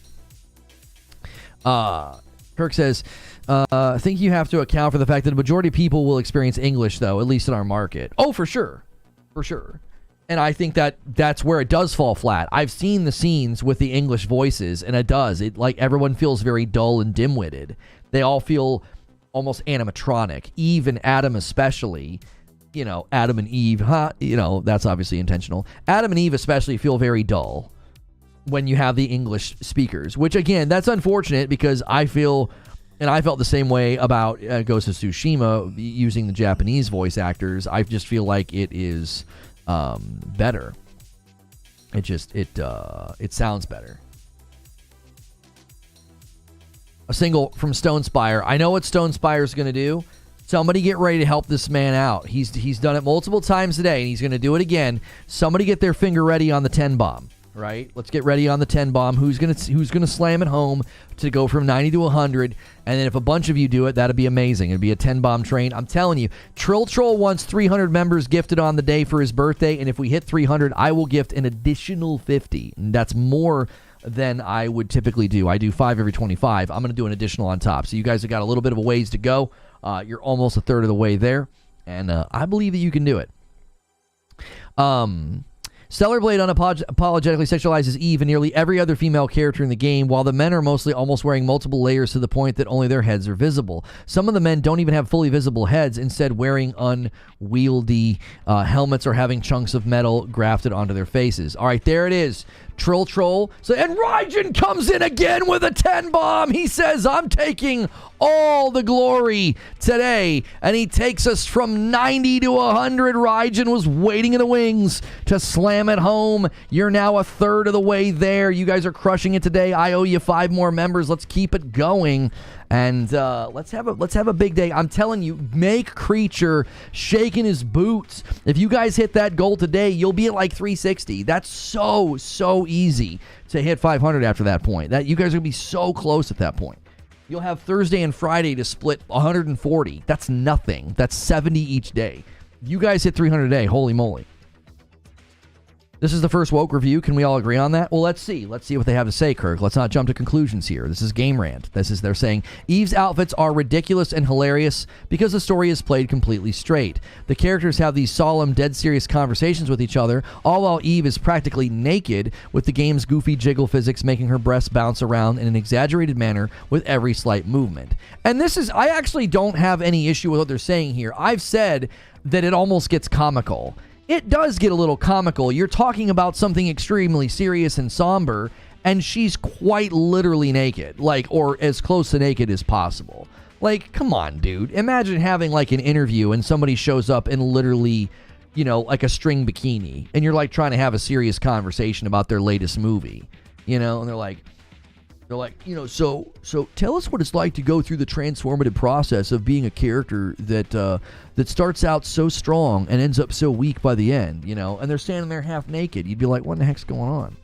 Kirk says, I think you have to account for the fact that the majority of people will experience English, though, at least in our market. Oh, for sure. For sure. And I think that's where it does fall flat. I've seen the scenes with the English voices, and it does. Everyone feels very dull and dim-witted. They all feel almost animatronic. Eve and Adam especially, Adam and Eve, that's obviously intentional. Adam and Eve especially feel very dull when you have the English speakers, which again, that's unfortunate because I felt the same way about Ghost of Tsushima using the Japanese voice actors. I just feel like it is better. It sounds better. A single from Stone Spire. I know what Stone Spire is going to do. Somebody get ready to help this man out. He's done it multiple times today, and he's going to do it again. Somebody get their finger ready on the 10 bomb. Right? Let's get ready on the 10 bomb. Who's gonna slam it home to go from 90 to 100? And then if a bunch of you do it, that'd be amazing. It'd be a 10 bomb train. I'm telling you, Trill Troll wants 300 members gifted on the day for his birthday, and if we hit 300, I will gift an additional 50. And that's more than I would typically do. I do 5 every 25. I'm gonna do an additional on top. So you guys have got a little bit of a ways to go. You're almost a third of the way there, and I believe that you can do it. Stellar Blade unapologetically sexualizes Eve and nearly every other female character in the game, while the men are mostly almost wearing multiple layers to the point that only their heads are visible. Some of the men don't even have fully visible heads, instead wearing unwieldy helmets or having chunks of metal grafted onto their faces. All right, there it is. Trill Troll. And Raijin comes in again with a 10 bomb. He says, I'm taking all the glory today. And he takes us from 90 to 100. Raijin was waiting in the wings to slam it home. You're now a third of the way there. You guys are crushing it today. I owe you 5 more members. Let's keep it going. And let's have a big day. I'm telling you, make Creature shaking his boots. If you guys hit that goal today, you'll be at like 360. That's so easy to hit 500 after that point. That you guys are gonna be so close at that point. You'll have Thursday and Friday to split 140. That's nothing. That's 70 each day. You guys hit 300 a day. Holy moly. This is the first woke review. Can we all agree on that? Well, let's see. Let's see what they have to say, Kirk. Let's not jump to conclusions here. This is Game Rant. They're saying, Eve's outfits are ridiculous and hilarious because the story is played completely straight. The characters have these solemn, dead serious conversations with each other, all while Eve is practically naked, with the game's goofy jiggle physics making her breasts bounce around in an exaggerated manner with every slight movement. And I actually don't have any issue with what they're saying here. I've said that it almost gets comical. It does get a little comical. You're talking about something extremely serious and somber, and she's quite literally naked, or as close to naked as possible. Come on, dude. Imagine having, an interview and somebody shows up in literally, a string bikini, and you're, trying to have a serious conversation about their latest movie, and they're like, so tell us what it's like to go through the transformative process of being a character that starts out so strong and ends up so weak by the end, and they're standing there half naked. You'd be like, what the heck's going on?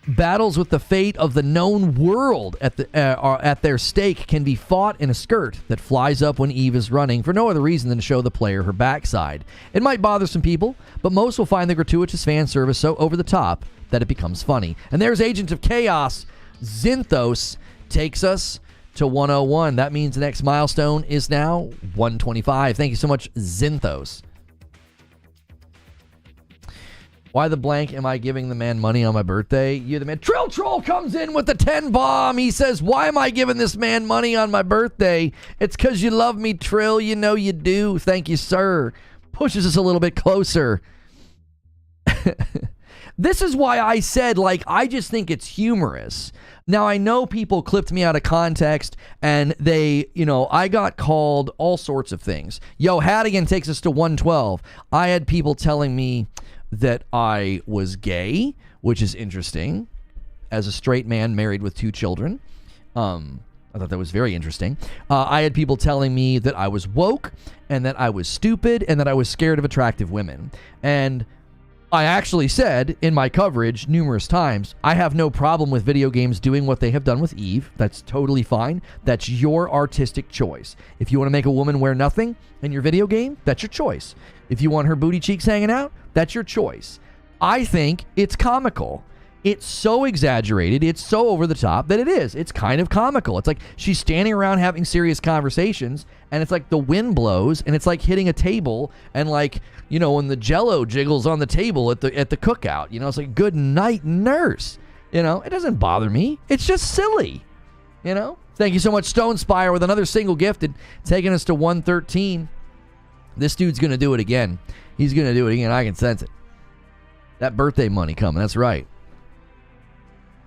Battles with the fate of the known world at their stake can be fought in a skirt that flies up when Eve is running for no other reason than to show the player her backside. It might bother some people, but most will find the gratuitous fan service so over the top that it becomes funny. And there's Agent of Chaos. Zinthos takes us to 101. That means the next milestone is now 125. Thank you so much, Zinthos. Why the blank am I giving the man money on my birthday? You're the man. Trill Troll comes in with the 10 bomb. He says, why am I giving this man money on my birthday? It's because you love me, Trill. You know you do. Thank you, sir. Pushes us a little bit closer. This is why I said, I just think it's humorous. Now, I know people clipped me out of context, and they, I got called all sorts of things. Yo, Hadigan takes us to 112. I had people telling me that I was gay, which is interesting, as a straight man married with 2 children. I thought that was very interesting. I had people telling me that I was woke, and that I was stupid, and that I was scared of attractive women. And I actually said in my coverage numerous times, I have no problem with video games doing what they have done with Eve. That's totally fine. That's your artistic choice. If you want to make a woman wear nothing in your video game, that's your choice. If you want her booty cheeks hanging out, that's your choice. I think it's comical. It's so exaggerated, it's so over the top that it is. It's kind of comical. It's like she's standing around having serious conversations, and it's like the wind blows, and it's like hitting a table, and when the Jell-O jiggles on the table at the cookout, it's like, good night, nurse. It doesn't bother me. It's just silly. Thank you so much, Stone Spire, with another single gifted, taking us to 113. This dude's gonna do it again. He's gonna do it again. I can sense it. That birthday money coming. That's right.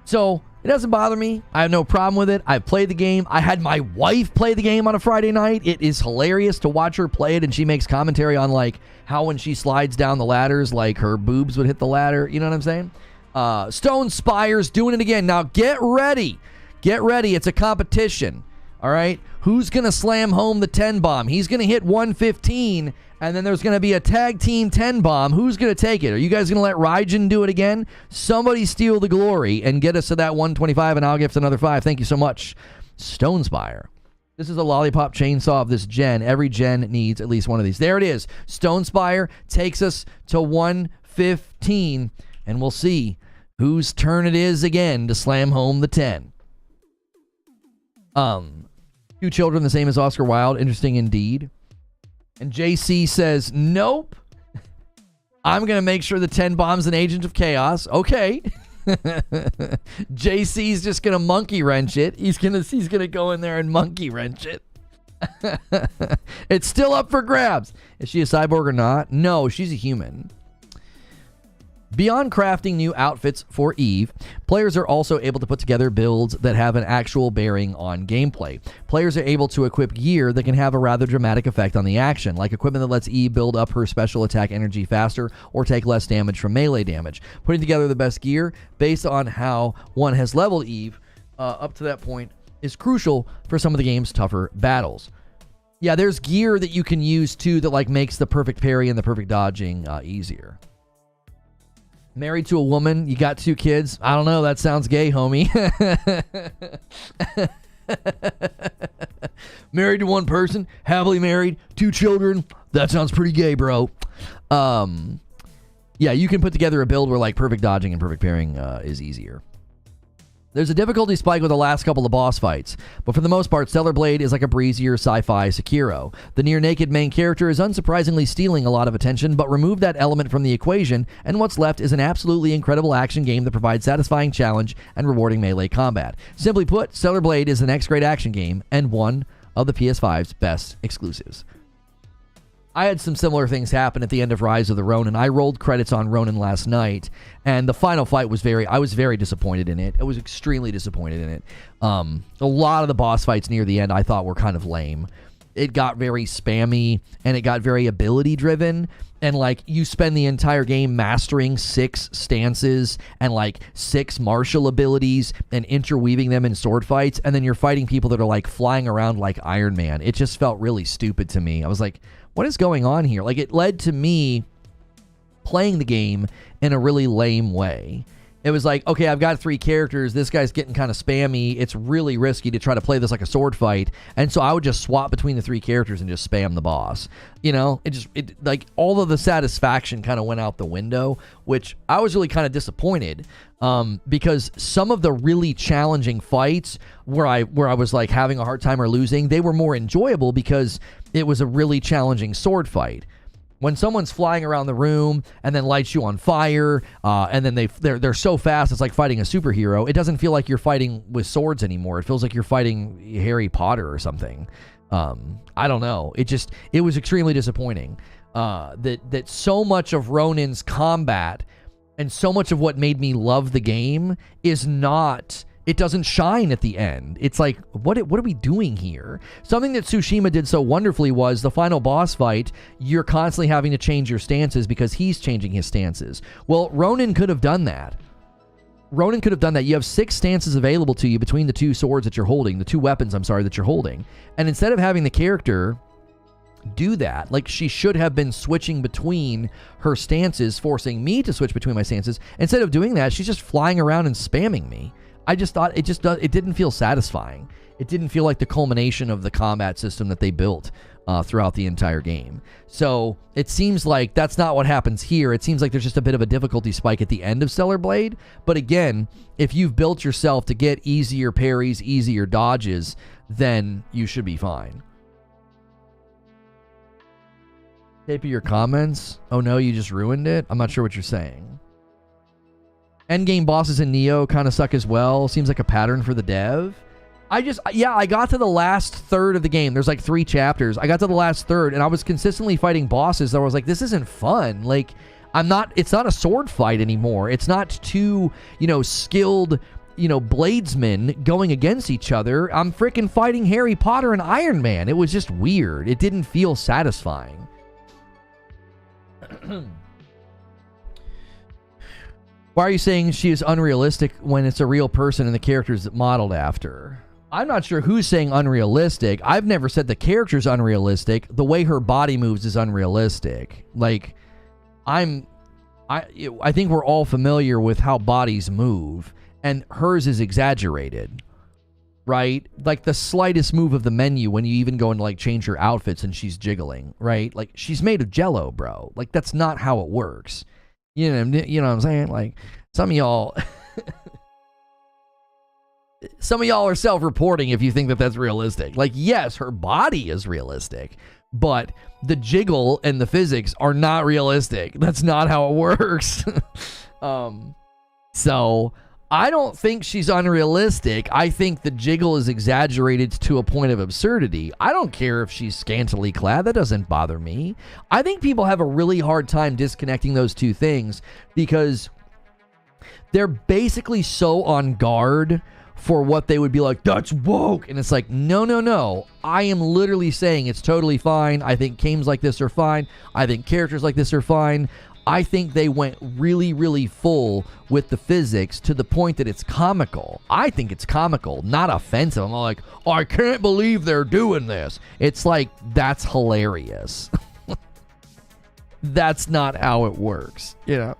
So, it doesn't bother me. I have no problem with it. I've played the game. I had my wife play the game on a Friday night. It is hilarious to watch her play it, and she makes commentary on, how when she slides down the ladders, her boobs would hit the ladder. You know what I'm saying? Stone Spire's doing it again. Now, get ready. Get ready. It's a competition. All right? Who's going to slam home the 10 bomb? He's going to hit 115, and then there's going to be a tag team 10 bomb. Who's going to take it? Are you guys going to let Raijin do it again? Somebody steal the glory and get us to that 125, and I'll gift another 5. Thank you so much, Stonespire. This is a lollipop chainsaw of this gen. Every gen needs at least one of these. There it is. Stonespire takes us to 115, and we'll see whose turn it is again to slam home the 10. 2 children the same as Oscar Wilde. Interesting indeed. And JC says, nope. I'm going to make sure the 10 bomb's an Agent of Chaos. Okay. JC's just going to monkey wrench it. He's going to go in there and monkey wrench it. It's still up for grabs. Is she a cyborg or not? No, she's a human. Beyond crafting new outfits for Eve, players are also able to put together builds that have an actual bearing on gameplay. Players are able to equip gear that can have a rather dramatic effect on the action, like equipment that lets Eve build up her special attack energy faster or take less damage from melee damage. Putting together the best gear based on how one has leveled Eve up to that point is crucial for some of the game's tougher battles. Yeah, there's gear that you can use too that makes the perfect parry and the perfect dodging easier. Married to a woman, you got 2 kids. I don't know, that sounds gay, homie. Married to one person, happily married, 2 children. That sounds pretty gay, bro. Yeah, you can put together a build where like perfect dodging and perfect parrying is easier. There's a difficulty spike with the last couple of boss fights, but for the most part, Stellar Blade is like a breezier sci-fi Sekiro. The near-naked main character is unsurprisingly stealing a lot of attention, but remove that element from the equation, and what's left is an absolutely incredible action game that provides satisfying challenge and rewarding melee combat. Simply put, Stellar Blade is the next great action game, and one of the PS5's best exclusives. I had some similar things happen at the end of Rise of the Ronin. I rolled credits on Ronin last night, and the final fight was I was very disappointed in it. I was extremely disappointed in it. A lot of the boss fights near the end I thought were kind of lame. It got very spammy, and it got very ability-driven, and, like, you spend the entire game mastering 6 stances and, like, 6 martial abilities and interweaving them in sword fights, and then you're fighting people that are, like, flying around like Iron Man. It just felt really stupid to me. I was like, what is going on here? Like, it led to me playing the game in a really lame way. It was like, okay, I've got 3 characters. This guy's getting kind of spammy. It's really risky to try to play this like a sword fight. And so I would just swap between the 3 characters and just spam the boss. You know, it like all of the satisfaction kind of went out the window, which I was really kind of disappointed because some of the really challenging fights where I was like having a hard time or losing, they were more enjoyable because it was a really challenging sword fight. When someone's flying around the room and then lights you on fire, and then they're so fast, it's like fighting a superhero. It doesn't feel like you're fighting with swords anymore. It feels like you're fighting Harry Potter or something. I don't know. It was extremely disappointing that so much of Ronin's combat and so much of what made me love the game is not. It doesn't shine at the end. It's like, what are we doing here? Something that Tsushima did so wonderfully was the final boss fight, you're constantly having to change your stances because he's changing his stances. Well, Ronin could have done that. You have 6 stances available to you between the 2 swords that you're holding, the 2 weapons, that you're holding. And instead of having the character do that, like she should have been switching between her stances, forcing me to switch between my stances. Instead of doing that, she's just flying around and spamming me. I just thought it didn't feel satisfying. It didn't feel like the culmination of the combat system that they built throughout the entire game. So it seems like that's not what happens here. It seems like there's just a bit of a difficulty spike at the end of Stellar Blade. But again, if you've built yourself to get easier parries, easier dodges, then you should be fine. Tape your comments. Oh no, you just ruined it? I'm not sure what you're saying. Endgame bosses in Neo kind of suck as well. Seems like a pattern for the dev. I got to the last third of the game. There's like 3 chapters. I got to the last third, and I was consistently fighting bosses that I was like, this isn't fun. Like, it's not a sword fight anymore. It's not 2, skilled, bladesmen going against each other. I'm freaking fighting Harry Potter and Iron Man. It was just weird. It didn't feel satisfying. Why are you saying she is unrealistic when it's a real person and the character's modeled after? I'm not sure who's saying unrealistic. I've never said the character's unrealistic. The way her body moves is unrealistic. Like, I think we're all familiar with how bodies move, and hers is exaggerated, right? Like the slightest move of the menu when you even go and like change her outfits and she's jiggling, right? Like, she's made of jello, bro. Like, that's not how it works. You know what I'm saying? Like, some of y'all are self-reporting if you think that that's realistic. Like, yes, her body is realistic, but the jiggle and the physics are not realistic. That's not how it works. So I don't think she's unrealistic. I think the jiggle is exaggerated to a point of absurdity. I don't care if she's scantily clad. That doesn't bother me. I think people have a really hard time disconnecting those 2 things because they're basically so on guard for what they would be like, that's woke. And it's like, no. I am literally saying it's totally fine. I think games like this are fine. I think characters like this are fine. I think they went really, really full with the physics to the point that it's comical. I think it's comical, not offensive. I'm like, oh, I can't believe they're doing this. It's like, that's hilarious. That's not how it works, And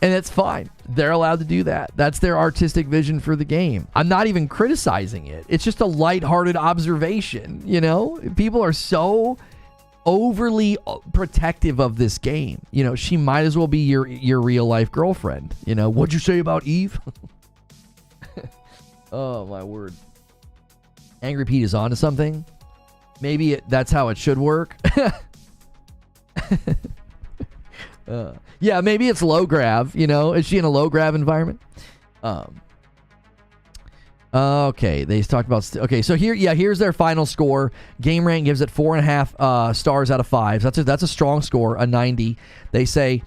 it's fine. They're allowed to do that. That's their artistic vision for the game. I'm not even criticizing it. It's just a lighthearted observation, People are so overly protective of this game. You know, she might as well be your real life girlfriend. You know, what'd you say about Eve? Oh my word. Angry Pete is onto something. Maybe that's how it should work. Yeah, maybe it's low grav. You know, is she in a low grav environment? Okay, they talked about... Okay, so here's their final score. Game Rant gives it 4.5 stars out of 5. That's a strong score, a 90. They say,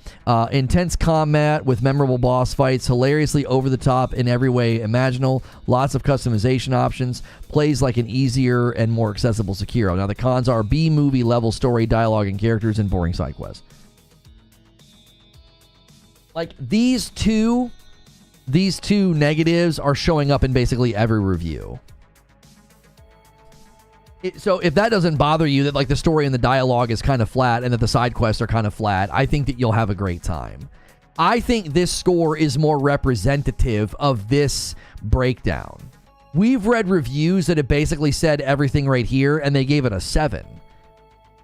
intense combat with memorable boss fights, hilariously over the top in every way imaginable, lots of customization options, plays like an easier and more accessible Sekiro. Now, the cons are B-movie level story, dialogue, and characters, and boring side quests. Like, these two negatives are showing up in basically every review. So if that doesn't bother you, that like the story and the dialogue is kind of flat and that the side quests are kind of flat, I think that you'll have a great time. I think this score is more representative of this breakdown. We've read reviews that have basically said everything right here and they gave it a 7,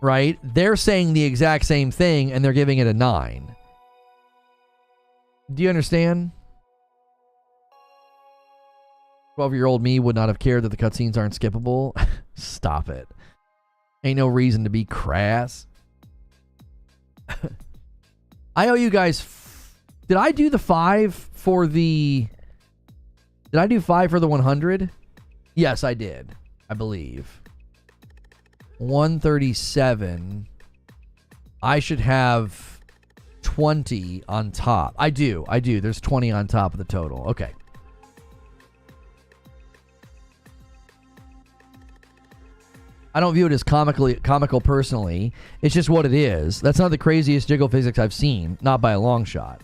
right? They're saying the exact same thing and they're giving it a 9. Do you understand? 12-year-old me would not have cared that the cutscenes aren't skippable. Stop it. Ain't no reason to be crass. I owe you guys... Did I do the 5 for the... Did I do 5 for the 100? Yes, I did. I believe. 137. I should have 20 on top. I do. There's 20 on top of the total. Okay. I don't view it as comical personally. It's just what it is. That's not the craziest jiggle physics I've seen. Not by a long shot.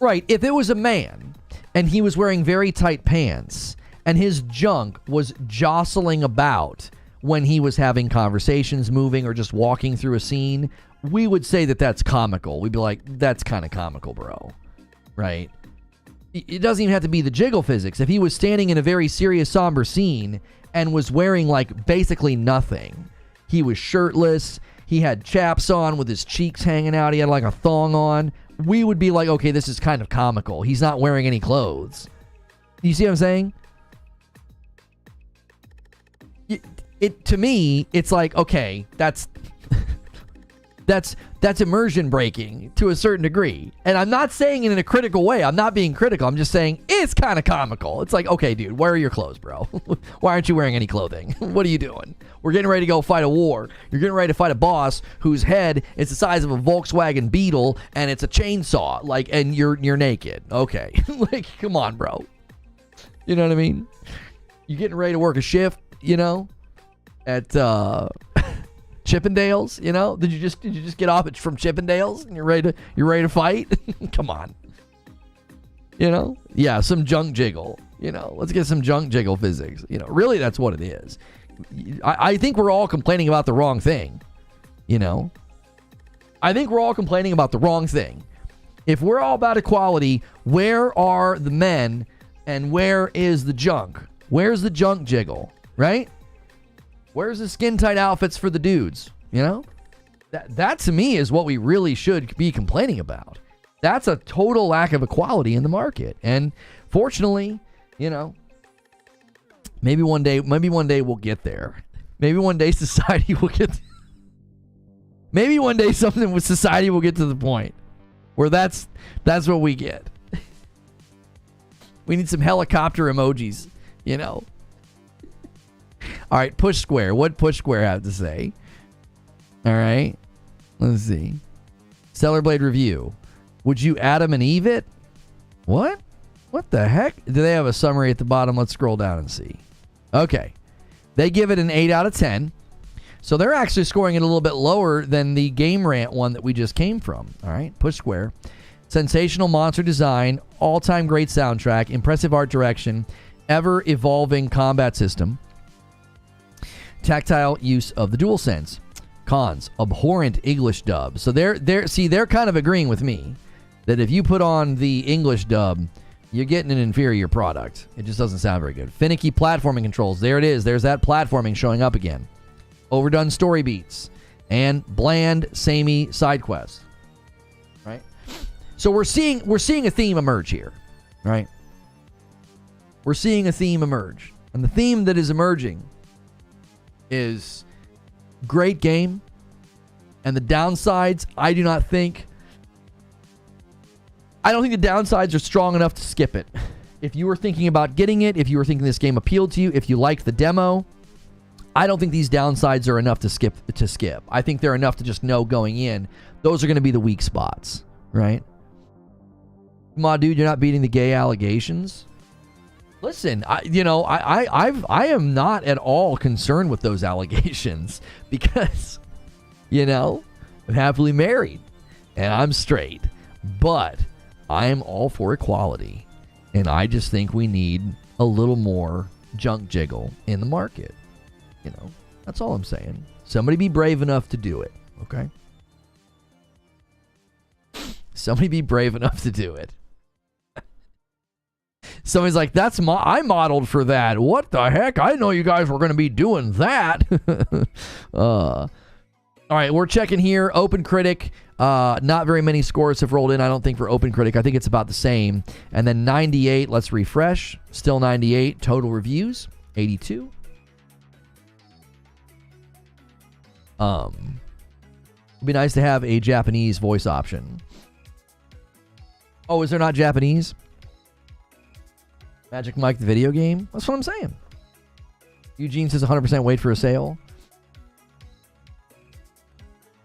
Right. If it was a man and he was wearing very tight pants and his junk was jostling about when he was having conversations, moving, or just walking through a scene, we would say that that's comical. We'd be like, that's kind of comical, bro. Right? It doesn't even have to be the jiggle physics. If he was standing in a very serious, somber scene and was wearing like basically nothing, he was shirtless, he had chaps on with his cheeks hanging out, he had like a thong on, we would be like, okay, this is kind of comical. He's not wearing any clothes. You see what I'm saying? It to me, it's like, okay, that's immersion breaking to a certain degree. And I'm not saying it in a critical way. I'm not being critical. I'm just saying it's kind of comical. It's like, okay, dude, where are your clothes, bro? Why aren't you wearing any clothing? What are you doing? We're getting ready to go fight a war. You're getting ready to fight a boss whose head is the size of a Volkswagen Beetle and it's a chainsaw, like, and you're naked. Okay. Like, come on, bro. You know what I mean? You're getting ready to work a shift, you know, at Chippendales, you know? Did you just get off from Chippendales and you're ready to fight? Come on. You know? Yeah, some junk jiggle. You know, let's get some junk jiggle physics. You know, really that's what it is. I think we're all complaining about the wrong thing. You know? I think we're all complaining about the wrong thing. If we're all about equality, where are the men and where is the junk? Where's the junk jiggle? Right? Where's the skin tight outfits for the dudes? You know? That to me is what we really should be complaining about. That's a total lack of equality in the market. And fortunately, you know, maybe one day we'll get there. Maybe one day society will get maybe one day something with society will get to the point where that's what we get. We need some helicopter emojis, you know. All right, Push Square. What Push Square have to say? All right, let's see. Stellarblade review. Would you Adam and Eve it? What? What the heck? Do they have a summary at the bottom? Let's scroll down and see. Okay. They give it an 8 out of 10. So they're actually scoring it a little bit lower than the Game Rant one that we just came from. All right, Push Square. Sensational monster design, all-time great soundtrack, impressive art direction, ever-evolving combat system, tactile use of the DualSense. Cons, abhorrent English dub. So they're kind of agreeing with me that if you put on the English dub, you're getting an inferior product. It just doesn't sound very good. Finicky platforming controls. There it is. There's that platforming showing up again. overdone story beats, and bland, samey side quests. Right? So we're seeing a theme emerge here, right? We're seeing a theme emerge. And the theme that is emerging is great game, and the downsides, I don't think the downsides are strong enough to skip it. If you were thinking about getting it, if you were thinking this game appealed to you, if you liked the demo, I don't think these downsides are enough to skip. I think they're enough to just know going in. Those are going to be the weak spots, right? Come on, dude, you're not beating the gay allegations. Listen, I am not at all concerned with those allegations because, I'm happily married and I'm straight, but I am all for equality, and I just think we need a little more junk jiggle in the market. That's all I'm saying. Somebody be brave enough to do it, okay? Somebody be brave enough to do it. Somebody's like, I modeled for that. What the heck? I didn't know you guys were going to be doing that. All right, we're checking here. OpenCritic, not very many scores have rolled in, I don't think, for OpenCritic. I think it's about the same. And then 98, let's refresh. Still 98. Total reviews, 82. It'd be nice to have a Japanese voice option. Oh, is there not Japanese? Magic Mike the video game? That's what I'm saying. Eugene says 100% wait for a sale.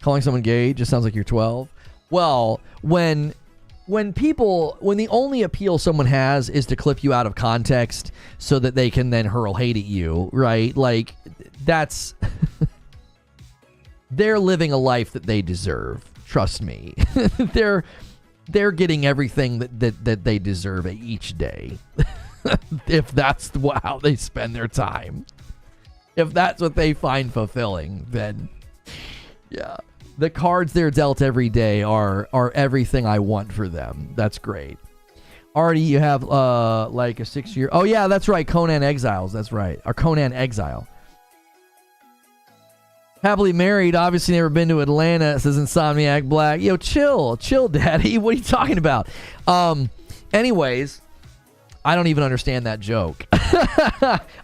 Calling someone gay just sounds like you're 12. Well, when the only appeal someone has is to clip you out of context so that they can then hurl hate at you, right? Like, that's... They're living a life that they deserve. Trust me. They're getting everything that they deserve each day. If that's how they spend their time. If that's what they find fulfilling, then yeah. The cards they're dealt every day are everything I want for them. That's great. Already you have like a 6-year... Oh yeah, that's right. Conan Exiles. That's right. Or Conan Exile. Happily married, obviously never been to Atlanta, says Insomniac Black. Yo, chill, daddy. What are you talking about? Anyways, I don't even understand that joke.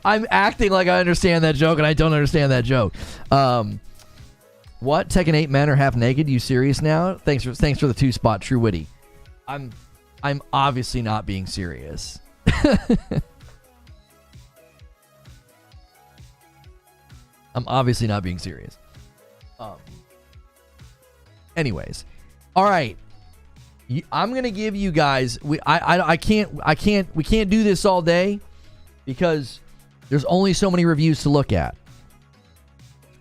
I'm acting like I understand that joke, and I don't understand that joke. What? Tekken 8 men are half naked? You serious now? Thanks for the 2-spot, True Witty. I'm obviously not being serious. I'm obviously not being serious. Anyways, all right. I'm gonna give you guys. We can't do this all day because there's only so many reviews to look at.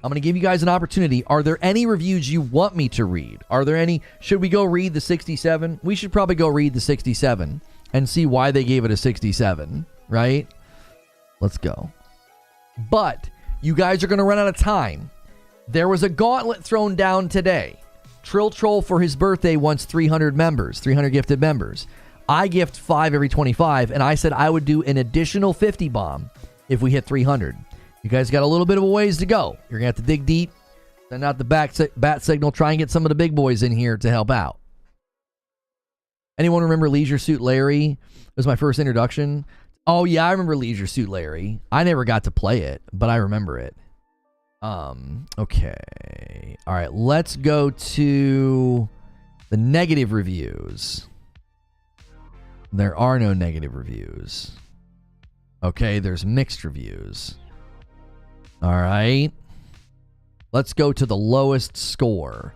I'm gonna give you guys an opportunity. Are there any reviews you want me to read? Are there any? Should we go read the 67? We should probably go read the 67 and see why they gave it a 67. Right? Let's go. But you guys are going to run out of time. There was a gauntlet thrown down today. Trill Troll for his birthday wants 300 members, 300 gifted members. I gift 5 every 25, and I said I would do an additional 50 bomb if we hit 300. You guys got a little bit of a ways to go. You're going to have to dig deep, send out the bat signal, try and get some of the big boys in here to help out. Anyone remember Leisure Suit Larry? It was my first introduction. Oh, yeah, I remember Leisure Suit Larry. I never got to play it, but I remember it. Okay. All right, let's go to the negative reviews. There are no negative reviews. Okay, there's mixed reviews. All right. Let's go to the lowest score.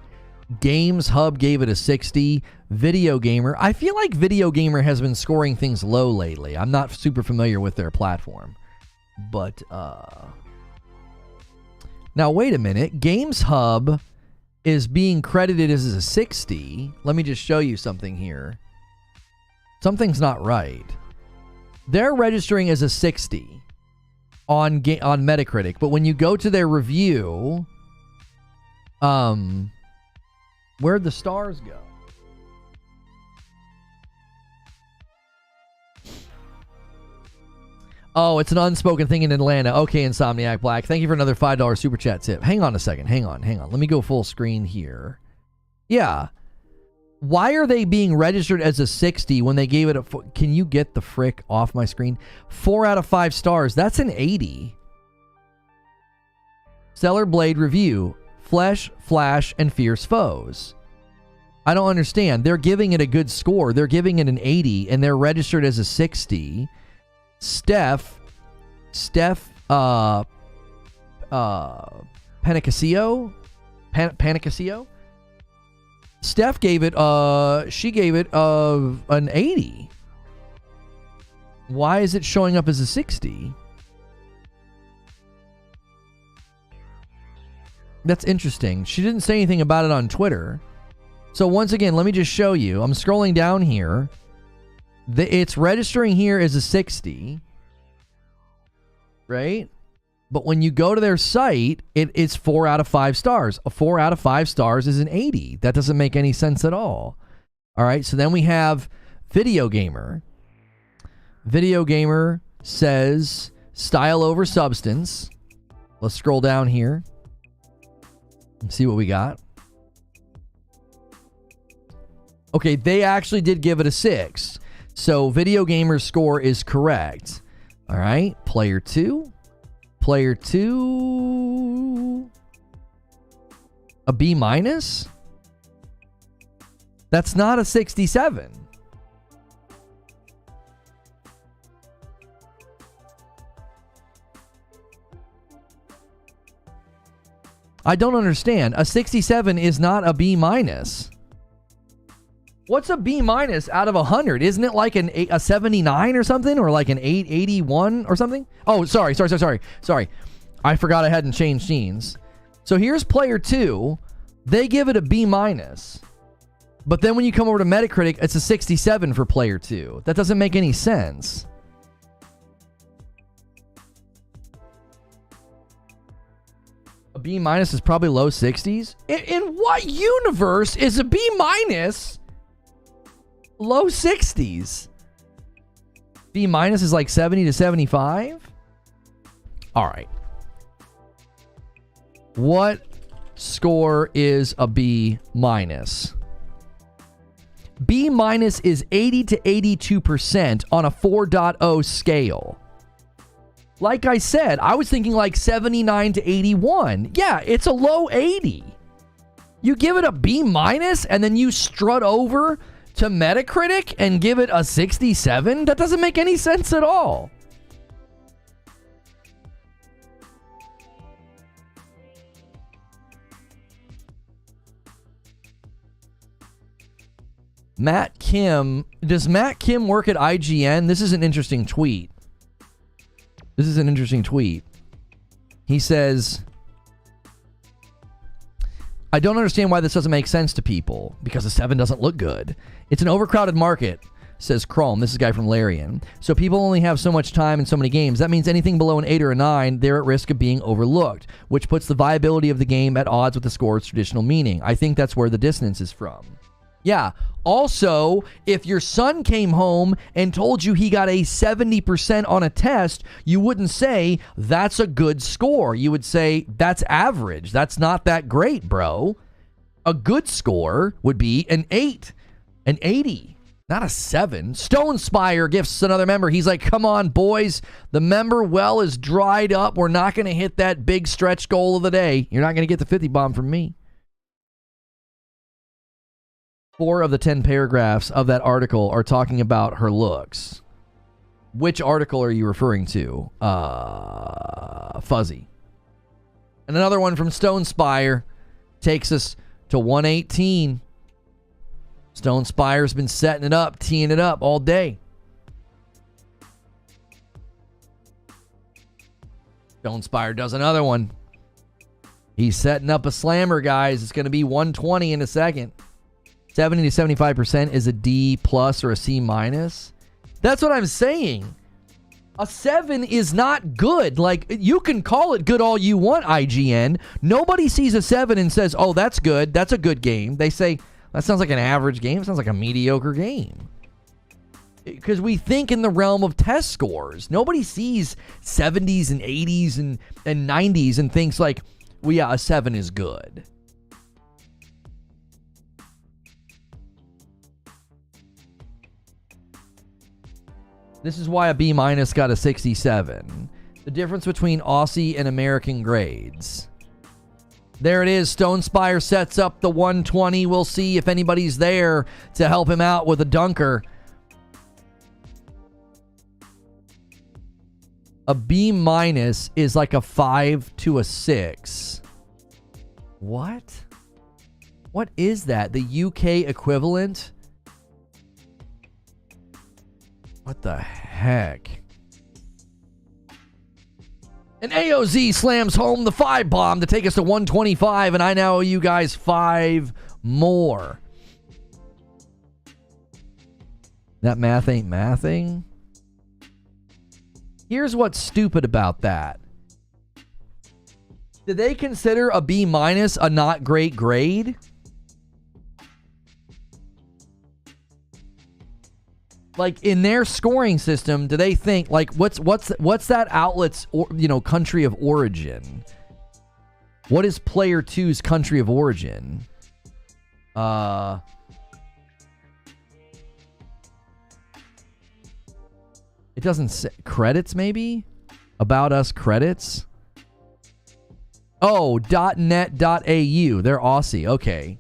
Games Hub gave it a 60. Video Gamer. I feel like Video Gamer has been scoring things low lately. I'm not super familiar with their platform. But, now, wait a minute. Games Hub is being credited as a 60. Let me just show you something here. Something's not right. They're registering as a 60 on Metacritic, but when you go to their review, where'd the stars go? Oh, it's an unspoken thing in Atlanta. Okay, Insomniac Black. Thank you for another $5 super chat tip. Hang on a second. Hang on. Let me go full screen here. Yeah. Why are they being registered as a 60 when they gave it a... Can you get the frick off my screen? 4 out of 5 stars. That's an 80. Stellar Blade Review. Flesh, Flash, and Fierce Foes. I don't understand. They're giving it a good score. They're giving it an 80, and they're registered as a 60. Steph Panicasio? Panicasio? Steph gave it she gave it an 80. Why is it showing up as a 60? That's interesting. She didn't say anything about it on Twitter. So once again, let me just show you. I'm scrolling down here. It's registering here as a 60, right? But when you go to their site, it's 4 out of 5 stars. A 4 out of 5 stars is an 80. That doesn't make any sense at all. All right, so then we have Video Gamer. Video Gamer says style over substance. Let's scroll down here and see what we got. Okay, they actually did give it a 6. So Video Gamer's score is correct. All right, Player 2. Player 2. A B minus? That's not a 67. I don't understand. A 67 is not a B minus. What's a B minus out of 100? Isn't it like a 79 or something? Or like an 881 or something? Oh, sorry. I forgot I hadn't changed scenes. So here's Player 2. They give it a B minus. But then when you come over to Metacritic, it's a 67 for Player 2. That doesn't make any sense. A B minus is probably low 60s. In what universe is a B minus low 60s? B minus is like 70 to 75? All right. What score is a B minus? B minus is 80 to 82% on a 4.0 scale. Like I said, I was thinking like 79 to 81. Yeah, it's a low 80. You give it a B minus and then you strut over to Metacritic and give it a 67? That doesn't make any sense at all. Matt Kim. Does Matt Kim work at IGN? This is an interesting tweet. He says, I don't understand why this doesn't make sense to people, because a 7 doesn't look good. It's an overcrowded market, says Chrome. This is a guy from Larian. So people only have so much time and so many games. That means anything below an 8 or a 9, they're at risk of being overlooked, which puts the viability of the game at odds with the score's traditional meaning. I think that's where the dissonance is from. Yeah. Also, if your son came home and told you he got a 70% on a test, you wouldn't say, that's a good score. You would say, that's average. That's not that great, bro. A good score would be an 8, an 80, not a 7. Stone Spire gifts another member. He's like, come on, boys. The member well is dried up. We're not going to hit that big stretch goal of the day. You're not going to get the 50 bomb from me. 4 of the 10 paragraphs of that article are talking about her looks. Which article are you referring to? Fuzzy. And another one from Stone Spire takes us to 118. Stone Spire's been setting it up, teeing it up all day. Stone Spire does another one. He's setting up a slammer, guys. It's going to be 120 in a second. 70 to 75% is a D plus or a C minus. That's what I'm saying. A 7 is not good. Like, you can call it good all you want, IGN. Nobody sees a 7 and says, oh, that's good. That's a good game. They say, that sounds like an average game. It sounds like a mediocre game. because we think in the realm of test scores. Nobody sees 70s and 80s and 90s and thinks like, well, yeah, a 7 is good. This is why a B- got a 67. The difference between Aussie and American grades. There it is. Stone Spire sets up the 120. We'll see if anybody's there to help him out with a dunker. A B- is like a 5 to a 6. What? What is that? The UK equivalent? What the heck? And AOZ slams home the 5 bomb to take us to 125, and I now owe you guys 5 more. That math ain't mathing. Here's what's stupid about that. Did they consider a B- a not great grade? Like in their scoring system, do they think like what's that outlet's country of origin? What is player 2's country of origin? It doesn't say credits, maybe? About Us credits? Oh, .net.au. They're Aussie. Okay.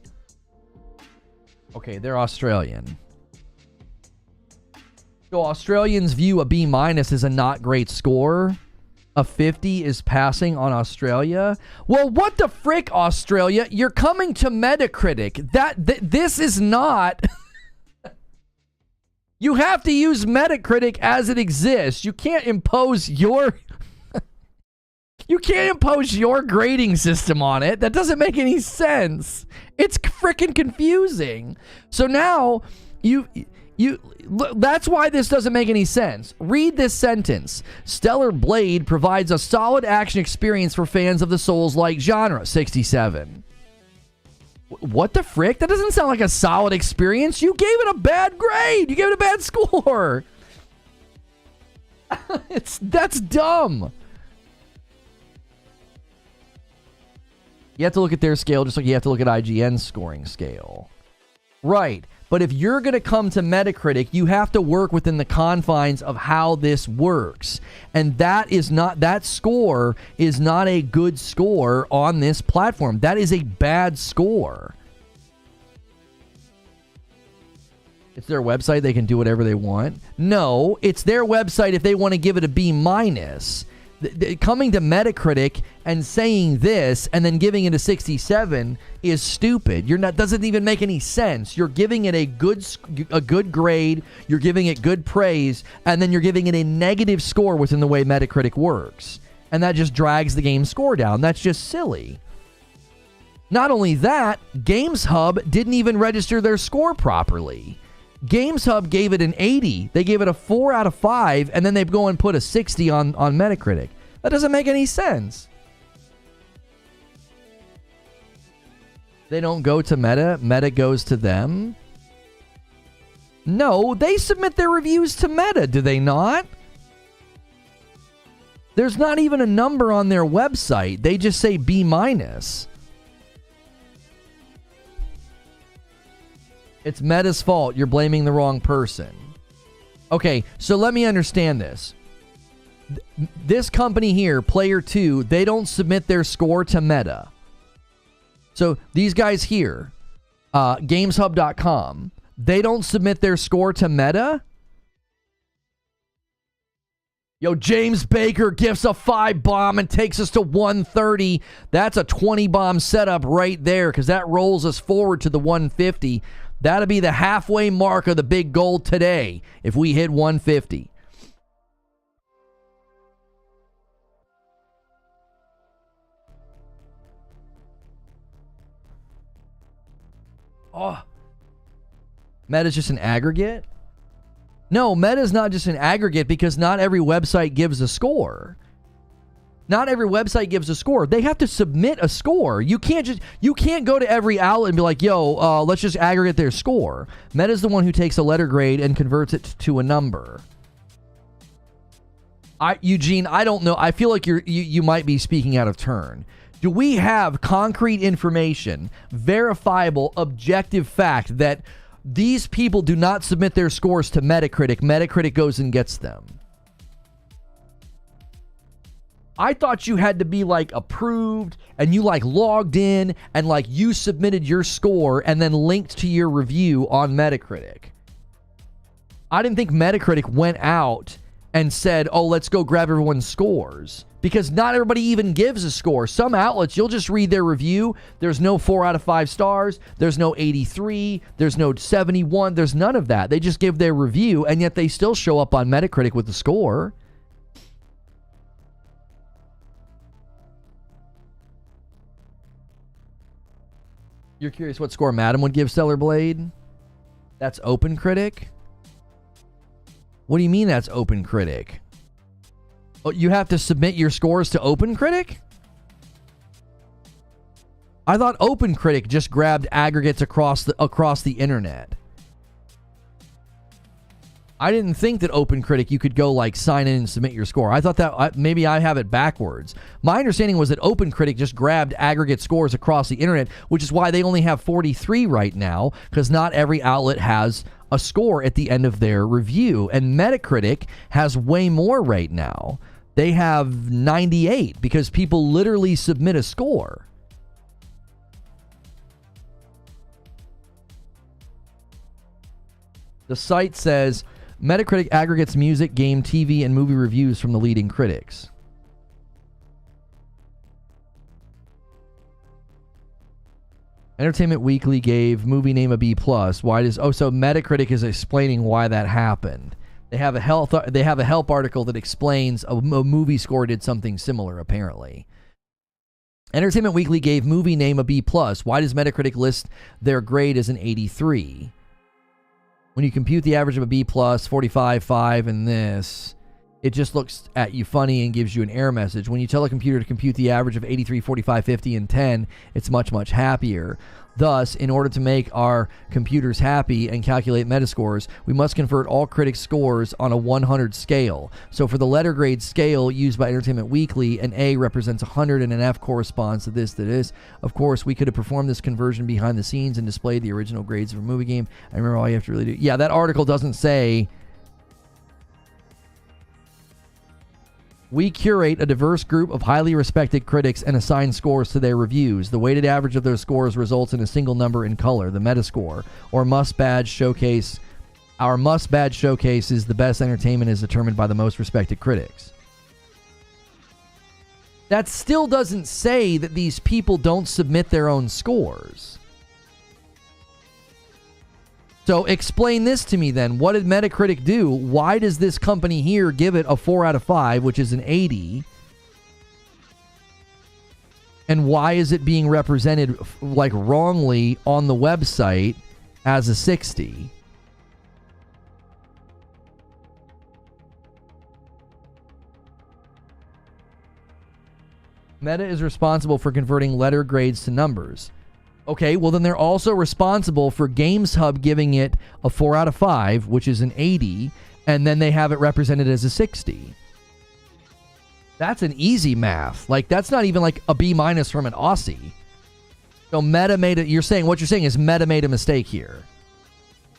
Okay, they're Australian. So Australians view a B- as a not great score. A 50 is passing on Australia. Well, what the frick, Australia? You're coming to Metacritic. This is not... You have to use Metacritic as it exists. You can't impose your... You can't impose your grading system on it. That doesn't make any sense. It's freaking confusing. So now that's why this doesn't make any sense. Read this sentence. Stellar Blade provides a solid action experience for fans of the Souls-like genre. 67. What the frick? That doesn't sound like a solid experience. You gave it a bad grade. You gave it a bad score. That's dumb. You have to look at their scale just like you have to look at IGN's scoring scale. Right. But if you're going to come to Metacritic, you have to work within the confines of how this works. And that score is not a good score on this platform. That is a bad score. It's their website. They can do whatever they want. No, it's their website if they want to give it a B-. Coming to Metacritic and saying this and then giving it a 67 is stupid. Doesn't even make any sense. You're giving it a good grade, you're giving it good praise, and then you're giving it a negative score within the way Metacritic works. And that just drags the game score down. That's just silly. Not only that, GamesHub didn't even register their score properly. GamesHub gave it an 80. They gave it a 4 out of 5, and then they go and put a 60 on Metacritic. That doesn't make any sense. They don't go to Meta. Meta goes to them. No, they submit their reviews to Meta, do they not? There's not even a number on their website. They just say B-. It's Meta's fault. You're blaming the wrong person. Okay, so let me understand this. This company here, Player 2, they don't submit their score to Meta. So these guys here, GamesHub.com, they don't submit their score to Meta? Yo, James Baker gifts a 5 bomb and takes us to 130. That's a 20 bomb setup right there because that rolls us forward to the 150. That'll be the halfway mark of the big goal today if we hit 150. Oh. Meta's just an aggregate? No, Meta's not just an aggregate because not every website gives a score. Not every website gives a score. They have to submit a score. You can't go to every outlet and be like, yo, let's just aggregate their score. Meta's the one who takes a letter grade and converts it to a number. Eugene, I don't know. I feel like you might be speaking out of turn. Do we have concrete information, verifiable, objective fact that these people do not submit their scores to Metacritic? Metacritic goes and gets them. I thought you had to be like approved and you like logged in and like you submitted your score and then linked to your review on Metacritic. I didn't think Metacritic went out and said, oh, let's go grab everyone's scores, because not everybody even gives a score. Some outlets, you'll just read their review. There's no 4 out of 5 stars. There's no 83. There's no 71. There's none of that. They just give their review, and yet they still show up on Metacritic with the score. You're curious what score Madam would give Stellar Blade? That's OpenCritic? What do you mean that's OpenCritic? Oh, you have to submit your scores to OpenCritic? I thought OpenCritic just grabbed aggregates across the internet. I didn't think that OpenCritic you could go like sign in and submit your score. I thought that maybe I have it backwards. My understanding was that OpenCritic just grabbed aggregate scores across the internet, which is why they only have 43 right now, because not every outlet has a score at the end of their review. And Metacritic has way more right now. They have 98 because people literally submit a score. The site says Metacritic aggregates music, game, TV, and movie reviews from the leading critics. Entertainment Weekly gave movie name a B+. Why does... Oh, so Metacritic is explaining why that happened. They have a help article that explains a movie score did something similar, apparently. Entertainment Weekly gave movie name a B+. Why does Metacritic list their grade as an 83? When you compute the average of a B+, 45, 5, and this, it just looks at you funny and gives you an error message. When you tell a computer to compute the average of 83, 45, 50, and 10, it's much, much happier. Thus, in order to make our computers happy and calculate metascores, we must convert all critics' scores on a 100 scale. So for the letter grade scale used by Entertainment Weekly, an A represents 100 and an F corresponds to this. Of course, we could have performed this conversion behind the scenes and displayed the original grades of a movie game. I remember all you have to really do. Yeah, that article doesn't say... We curate a diverse group of highly respected critics and assign scores to their reviews. The weighted average of those scores results in a single number in color, the Metascore, or Must Badge Showcase. Our Must Badge Showcase is the best entertainment is determined by the most respected critics. That still doesn't say that these people don't submit their own scores. So explain this to me then. What did Metacritic do? Why does this company here give it a 4 out of 5, which is an 80? And why is it being represented like wrongly on the website as a 60? Meta is responsible for converting letter grades to numbers. Okay, well then they're also responsible for GamesHub giving it a 4 out of 5, which is an 80, and then they have it represented as a 60. That's an easy math. Like, that's not even like a B- from an Aussie. So Meta made it, what you're saying is Meta made a mistake here.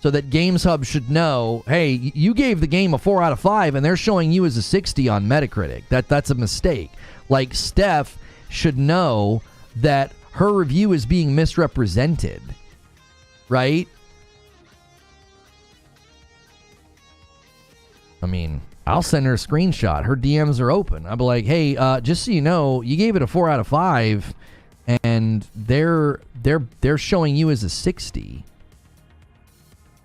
So that GamesHub should know, hey, you gave the game a 4 out of 5, and they're showing you as a 60 on Metacritic. That's a mistake. Like, Steph should know that her review is being misrepresented, right? I mean, I'll send her a screenshot. Her DMs are open. I'll be like, hey, just so you know, you gave it a 4 out of 5, and they're showing you as a 60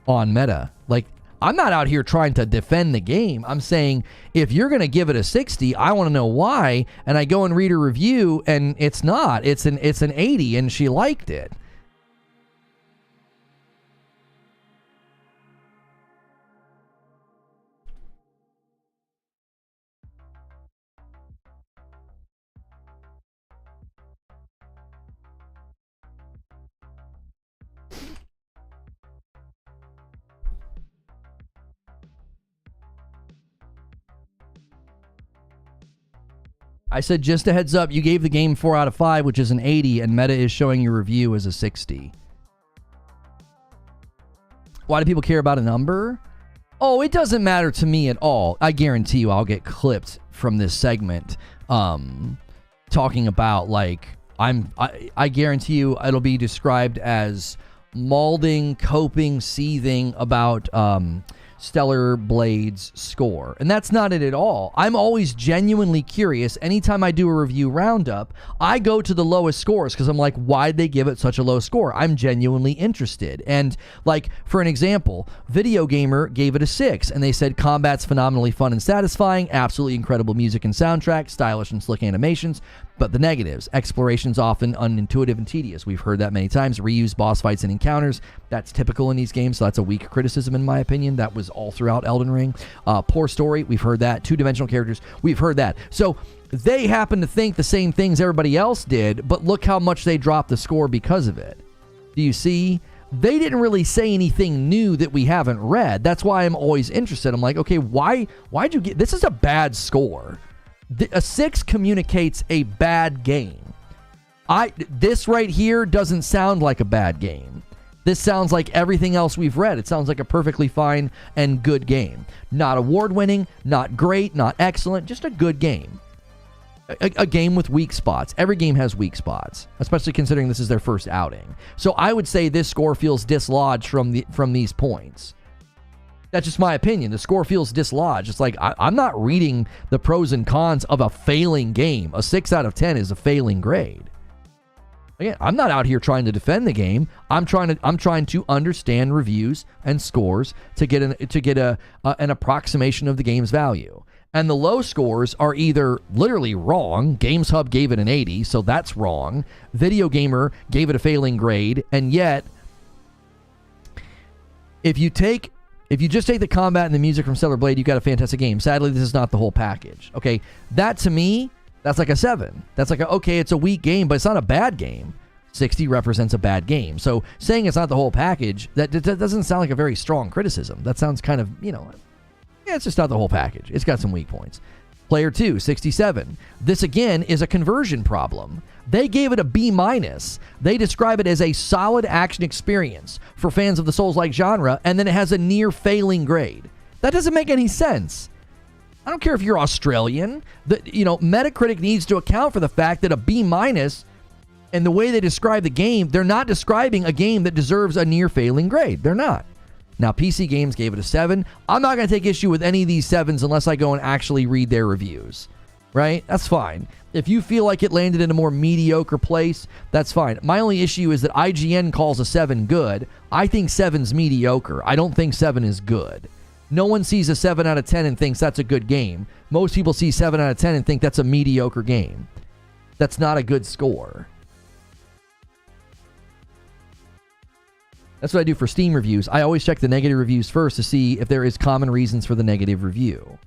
on Meta. Like, I'm not out here trying to defend the game. I'm saying if you're going to give it a 60, I want to know why. And I go and read her review, and it's not. It's an 80, and she liked it. I said, just a heads up, you gave the game 4 out of 5, which is an 80, and Meta is showing your review as a 60. Why do people care about a number? Oh, it doesn't matter to me at all. I guarantee you I'll get clipped from this segment talking about, like, I guarantee you it'll be described as mauling, coping, seething about Stellar Blade's score. And that's not it at all. I'm always genuinely curious. Anytime I do a review roundup, I go to the lowest scores because I'm like, why'd they give it such a low score? I'm genuinely interested. And like, for an example, Video Gamer gave it a 6, and they said combat's phenomenally fun and satisfying, absolutely incredible music and soundtrack, stylish and slick animations. But the negatives: exploration's often unintuitive and tedious. We've heard that many times. Reused boss fights and encounters. That's typical in these games, so that's a weak criticism in my opinion. That was all throughout Elden Ring. Poor story. We've heard that. Two-dimensional characters. We've heard that. So they happen to think the same things everybody else did, but look how much they dropped the score because of it. Do you see? They didn't really say anything new that we haven't read. That's why I'm always interested. I'm like, okay, why'd you get... This is a bad score. A 6 communicates a bad game. This right here doesn't sound like a bad game. This sounds like everything else we've read. It sounds like a perfectly fine and good game. Not award-winning, not great, not excellent, just a good game. A game with weak spots. Every game has weak spots, especially considering this is their first outing. So I would say this score feels dislodged from these points. That's just my opinion. The score feels dislodged. It's like, I'm not reading the pros and cons of a failing game. A 6 out of 10 is a failing grade. Again, I'm not out here trying to defend the game. I'm trying to understand reviews and scores to get an approximation of the game's value. And the low scores are either literally wrong. GamesHub gave it an 80, so that's wrong. Video Gamer gave it a failing grade, and yet, if you just take the combat and the music from Stellar Blade, you've got a fantastic game. Sadly, this is not the whole package. Okay, that to me, that's like a 7. That's like okay, it's a weak game, but it's not a bad game. 60 represents a bad game. So saying it's not the whole package, that doesn't sound like a very strong criticism. That sounds kind of, it's just not the whole package. It's got some weak points. Player 2, 67. This again is a conversion problem. They gave it a B-. They describe it as a solid action experience for fans of the Souls-like genre, and then it has a near failing grade. That doesn't make any sense. I don't care if you're Australian. Metacritic needs to account for the fact that a B- and the way they describe the game, they're not describing a game that deserves a near failing grade. They're not. Now, PC Games gave it a 7. I'm not going to take issue with any of these 7s unless I go and actually read their reviews, right? That's fine. If you feel like it landed in a more mediocre place, that's fine. My only issue is that IGN calls a 7 good. I think 7's mediocre. I don't think 7 is good. No one sees a 7 out of 10 and thinks that's a good game. Most people see 7 out of 10 and think that's a mediocre game. That's not a good score. That's what I do for Steam reviews. I always check the negative reviews first to see if there is common reasons for the negative review.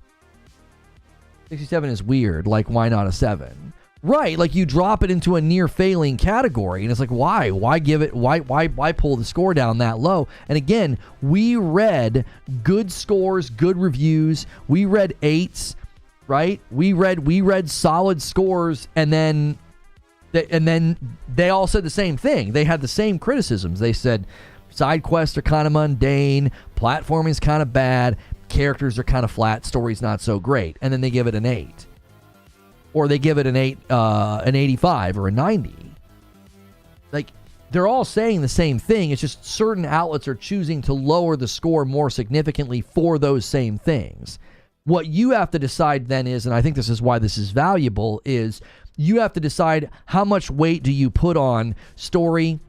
67 is weird. Like, why not a 7? Right, like you drop it into a near failing category, and it's like, why? Why give it? Why pull the score down that low? And again, we read good scores, good reviews. We read 8s, right? We read solid scores, and then they all said the same thing. They had the same criticisms. They said side quests are kind of mundane, platforming's kind of bad, characters are kind of flat, story's not so great, and then they give it an 8. Or they give it an 85 or a 90. Like, they're all saying the same thing. It's just certain outlets are choosing to lower the score more significantly for those same things. What you have to decide then is, and I think this is why this is valuable, is you have to decide how much weight do you put on story,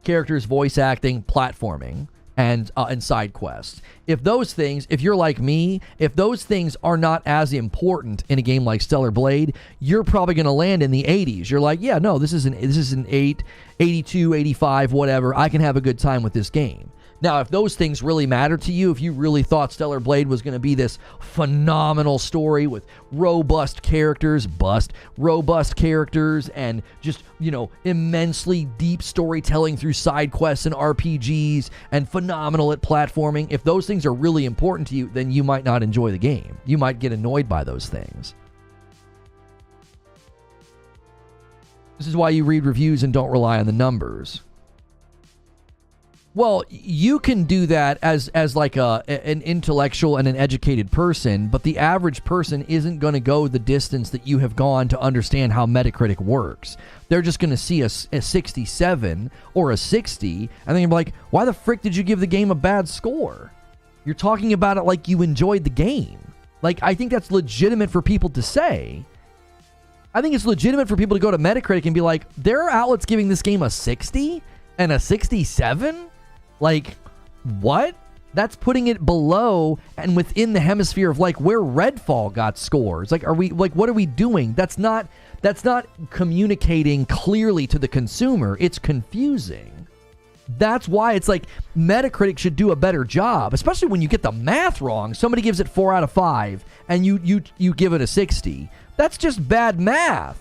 characters, voice acting, platforming, and side quests. If those things, if you're like me, if those things are not as important in a game like Stellar Blade, you're probably going to land in the 80s. You're like, yeah, no, this is an 8, 82, 85, whatever. I can have a good time with this game. Now, if those things really matter to you, if you really thought Stellar Blade was going to be this phenomenal story with robust characters, and just, immensely deep storytelling through side quests and RPGs and phenomenal at platforming, if those things are really important to you, then you might not enjoy the game. You might get annoyed by those things. This is why you read reviews and don't rely on the numbers. Well, you can do that as like an intellectual and an educated person, but the average person isn't going to go the distance that you have gone to understand how Metacritic works. They're just going to see a 67 or a 60, and then you're like, why the frick did you give the game a bad score? You're talking about it like you enjoyed the game. Like, I think that's legitimate for people to say. I think it's legitimate for people to go to Metacritic and be like, there are outlets giving this game a 60 and a 67? Like, what? That's putting it below and within the hemisphere of like where Redfall got scores. Like, are we like, what are we doing? That's not communicating clearly to the consumer. It's confusing. That's why it's like Metacritic should do a better job, especially when you get the math wrong. Somebody gives it 4 out of 5 and you give it a 60. That's just bad math.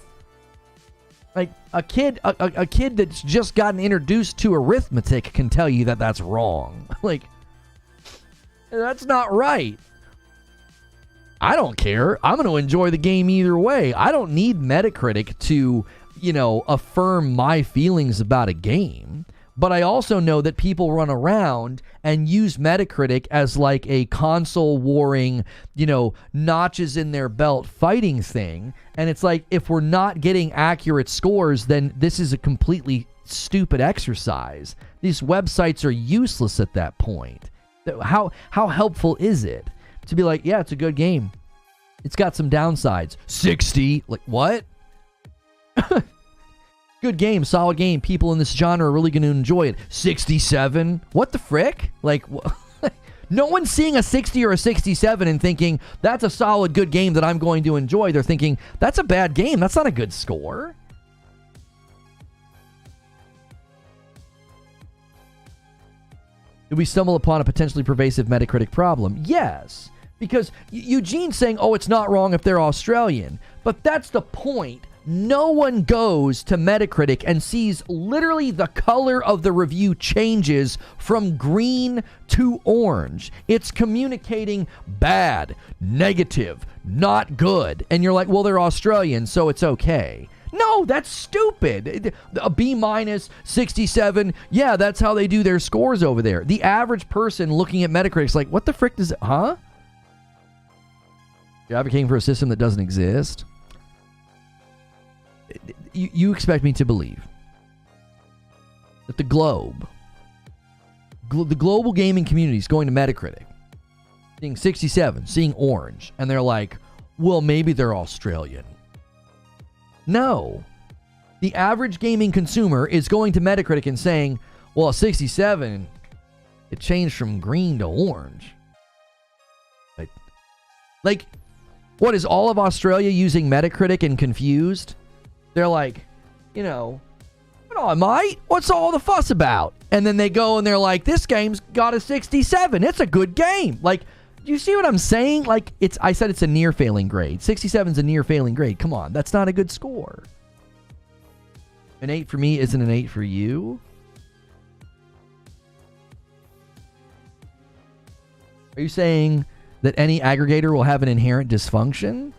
Like a kid that's just gotten introduced to arithmetic can tell you that that's wrong. Like, that's not right. I don't care. I'm going to enjoy the game either way. I don't need Metacritic to, affirm my feelings about a game. But I also know that people run around and use Metacritic as like a console warring, notches in their belt fighting thing. And it's like, if we're not getting accurate scores, then this is a completely stupid exercise. These websites are useless at that point. How helpful is it to be like, yeah, it's a good game. It's got some downsides. 60. Like, what? Good game, solid game. People in this genre are really going to enjoy it. 67? What the frick? Like, no one's seeing a 60 or a 67 and thinking, that's a solid, good game that I'm going to enjoy. They're thinking, that's a bad game. That's not a good score. Did we stumble upon a potentially pervasive Metacritic problem? Yes. Because Eugene's saying, oh, it's not wrong if they're Australian. But that's the point. No one goes to Metacritic and sees literally the color of the review changes from green to orange. It's communicating bad, negative, not good. And you're like, well, they're Australian, so it's okay. No, that's stupid. A B minus, 67. Yeah, that's how they do their scores over there. The average person looking at Metacritic's like, what the frick does it, huh? You're advocating for a system that doesn't exist? You expect me to believe that the global gaming community is going to Metacritic, seeing 67, seeing orange, and they're like, well, maybe they're Australian. No. The average gaming consumer is going to Metacritic and saying, well, 67, it changed from green to orange. Like, what, is all of Australia using Metacritic and confused? They're like, what on, mate? What's all the fuss about? And then they go and they're like, this game's got a 67. It's a good game. Like, do you see what I'm saying? Like, I said it's a near failing grade. 67's a near failing grade. Come on, that's not a good score. An 8 for me isn't an 8 for you. Are you saying that any aggregator will have an inherent dysfunction?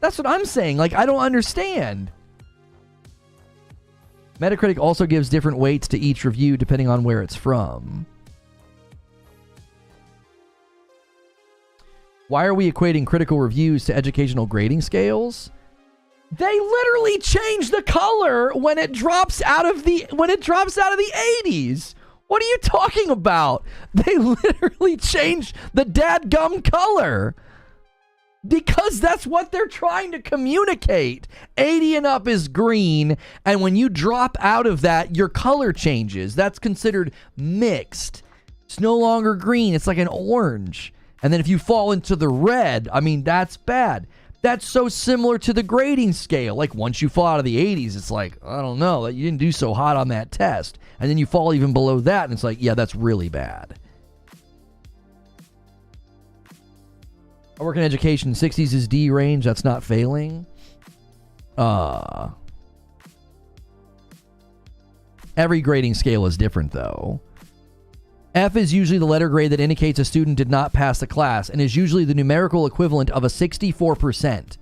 That's what I'm saying. Like, I don't understand. Metacritic also gives different weights to each review depending on where it's from. Why are we equating critical reviews to educational grading scales? They literally change the color when it drops out of the 80s. What are you talking about? They literally change the dadgum color. Because that's what they're trying to communicate. 80 and up is green, and when you drop out of that, your color changes. That's considered mixed. It's no longer green. It's like an orange. And then if you fall into the red, I mean, that's bad. That's so similar to the grading scale. Like, once you fall out of the 80s, it's like, I don't know, you didn't do so hot on that test. And then you fall even below that, and it's like, yeah, that's really bad. I work in education. 60s is D range. That's not failing. Every grading scale is different, though. F is usually the letter grade that indicates a student did not pass the class and is usually the numerical equivalent of a 64%.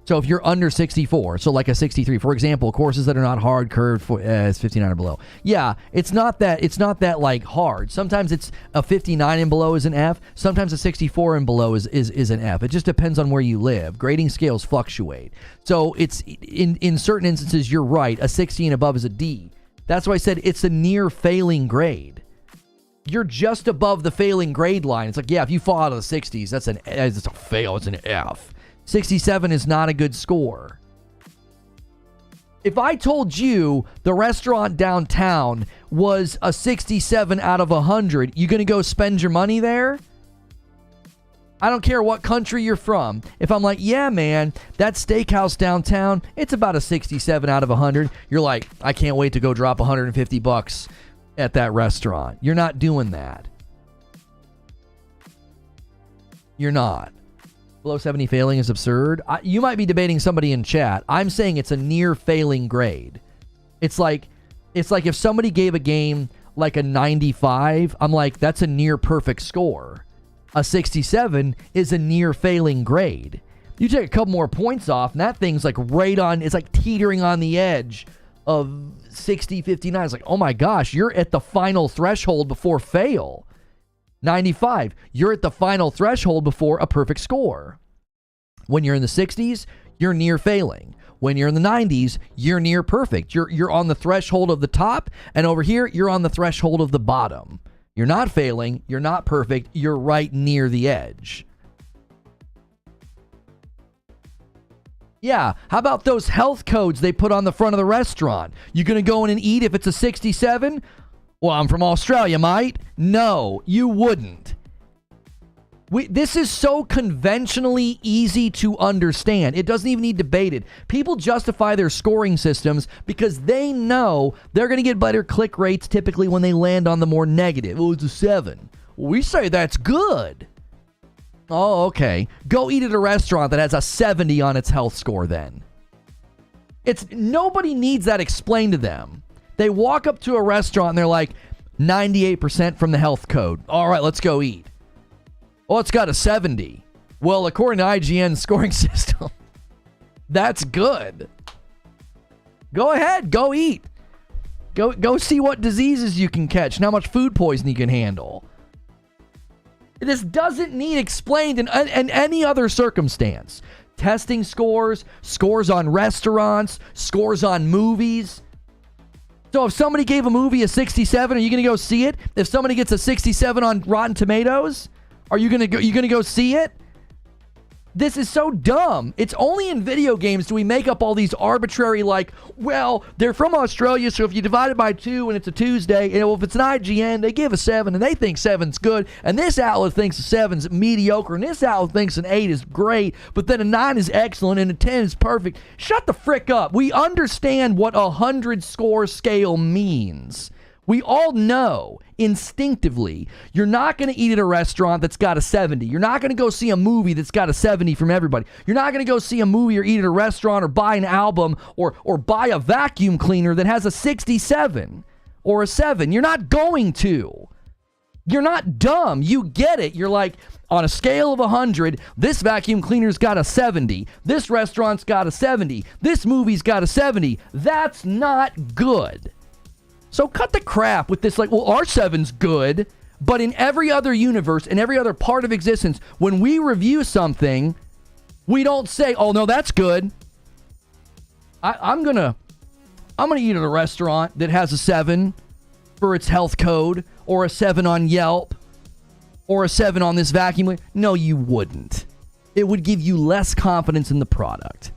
So if you're under 64, so like a 63, for example, courses that are not hard curved for is 59 or below. Yeah, it's not that like hard. Sometimes it's a 59 and below is an F. Sometimes a 64 and below is an F. It just depends on where you live. Grading scales fluctuate. So it's in certain instances, you're right. A 60 and above is a D. That's why I said it's a near failing grade. You're just above the failing grade line. It's like, yeah, if you fall out of the 60s, that's a fail. It's an F. 67 is not a good score. If I told you the restaurant downtown was a 67 out of 100, you going to go spend your money there? I don't care what country you're from. If I'm like, yeah, man, that steakhouse downtown, it's about a 67 out of 100. You're like, I can't wait to go drop $150 at that restaurant. You're not doing that. You're not. Below 70 failing is absurd. You might be debating somebody in chat. I'm saying it's a near failing grade. It's like if somebody gave a game like a 95, I'm like, that's a near perfect score. A 67 is a near failing grade. You take a couple more points off, and that thing's like right on, it's like teetering on the edge of 60, 59. It's like, oh my gosh, you're at the final threshold before fail. 95, you're at the final threshold before a perfect score. When you're in the 60s, you're near failing. When you're in the 90s, you're near perfect. You're on the threshold of the top, and over here, you're on the threshold of the bottom. You're not failing, you're not perfect, you're right near the edge. Yeah, how about those health codes they put on the front of the restaurant? You gonna go in and eat if it's a 67? Well, I'm from Australia, mate. No, you wouldn't. This is so conventionally easy to understand. It doesn't even need debated. People justify their scoring systems because they know they're going to get better click rates typically when they land on the more negative. Oh, it's a 7. Well, we say that's good. Oh, okay. Go eat at a restaurant that has a 70 on its health score then. Nobody needs that explained to them. They walk up to a restaurant and they're like, 98% from the health code. All right, let's go eat. Oh, it's got a 70. Well, according to IGN's scoring system, that's good. Go ahead, go eat. Go see what diseases you can catch and how much food poisoning you can handle. This doesn't need explained in any other circumstance. Testing scores, scores on restaurants, scores on movies. So if somebody gave a movie a 67, are you going to go see it? If somebody gets a 67 on Rotten Tomatoes, are you going to go see it? This is so dumb. It's only in video games do we make up all these arbitrary, like, well, they're from Australia, so if you divide it by 2 and it's a Tuesday, and if it's an IGN, they give a 7, and they think 7's good, and this outlet thinks a 7's mediocre, and this outlet thinks an 8 is great, but then a 9 is excellent, and a 10 is perfect. Shut the frick up. We understand what a 100 score scale means. We all know instinctively you're not going to eat at a restaurant that's got a 70. You're not going to go see a movie that's got a 70 from everybody. You're not going to go see a movie or eat at a restaurant or buy an album or buy a vacuum cleaner that has a 67 or a 7. You're not going to. You're not dumb. You get it. You're like, on a scale of 100, this vacuum cleaner's got a 70. This restaurant's got a 70. This movie's got a 70. That's not good. So cut the crap with this, like, well, our 7's good, but in every other universe, in every other part of existence, when we review something, we don't say, oh, no, that's good. I'm gonna eat at a restaurant that has a 7 for its health code, or a 7 on Yelp, or a 7 on this vacuum. No, you wouldn't. It would give you less confidence in the product.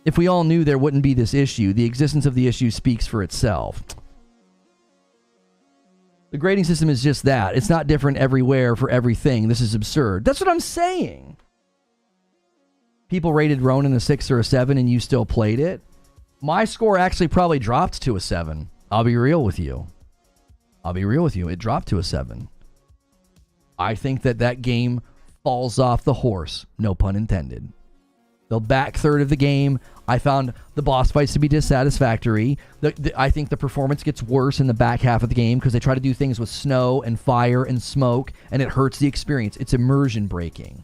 If we all knew there wouldn't be this issue, the existence of the issue speaks for itself. The grading system is just that. It's not different everywhere for everything. This is absurd. That's what I'm saying. People rated Ronin a 6 or a 7 and you still played it. My score actually probably dropped to a 7. I'll be real with you. It dropped to a 7. I think that game falls off the horse. No pun intended. The back third of the game, I found the boss fights to be dissatisfactory. I think the performance gets worse in the back half of the game because they try to do things with snow and fire and smoke, and it hurts the experience. It's immersion breaking.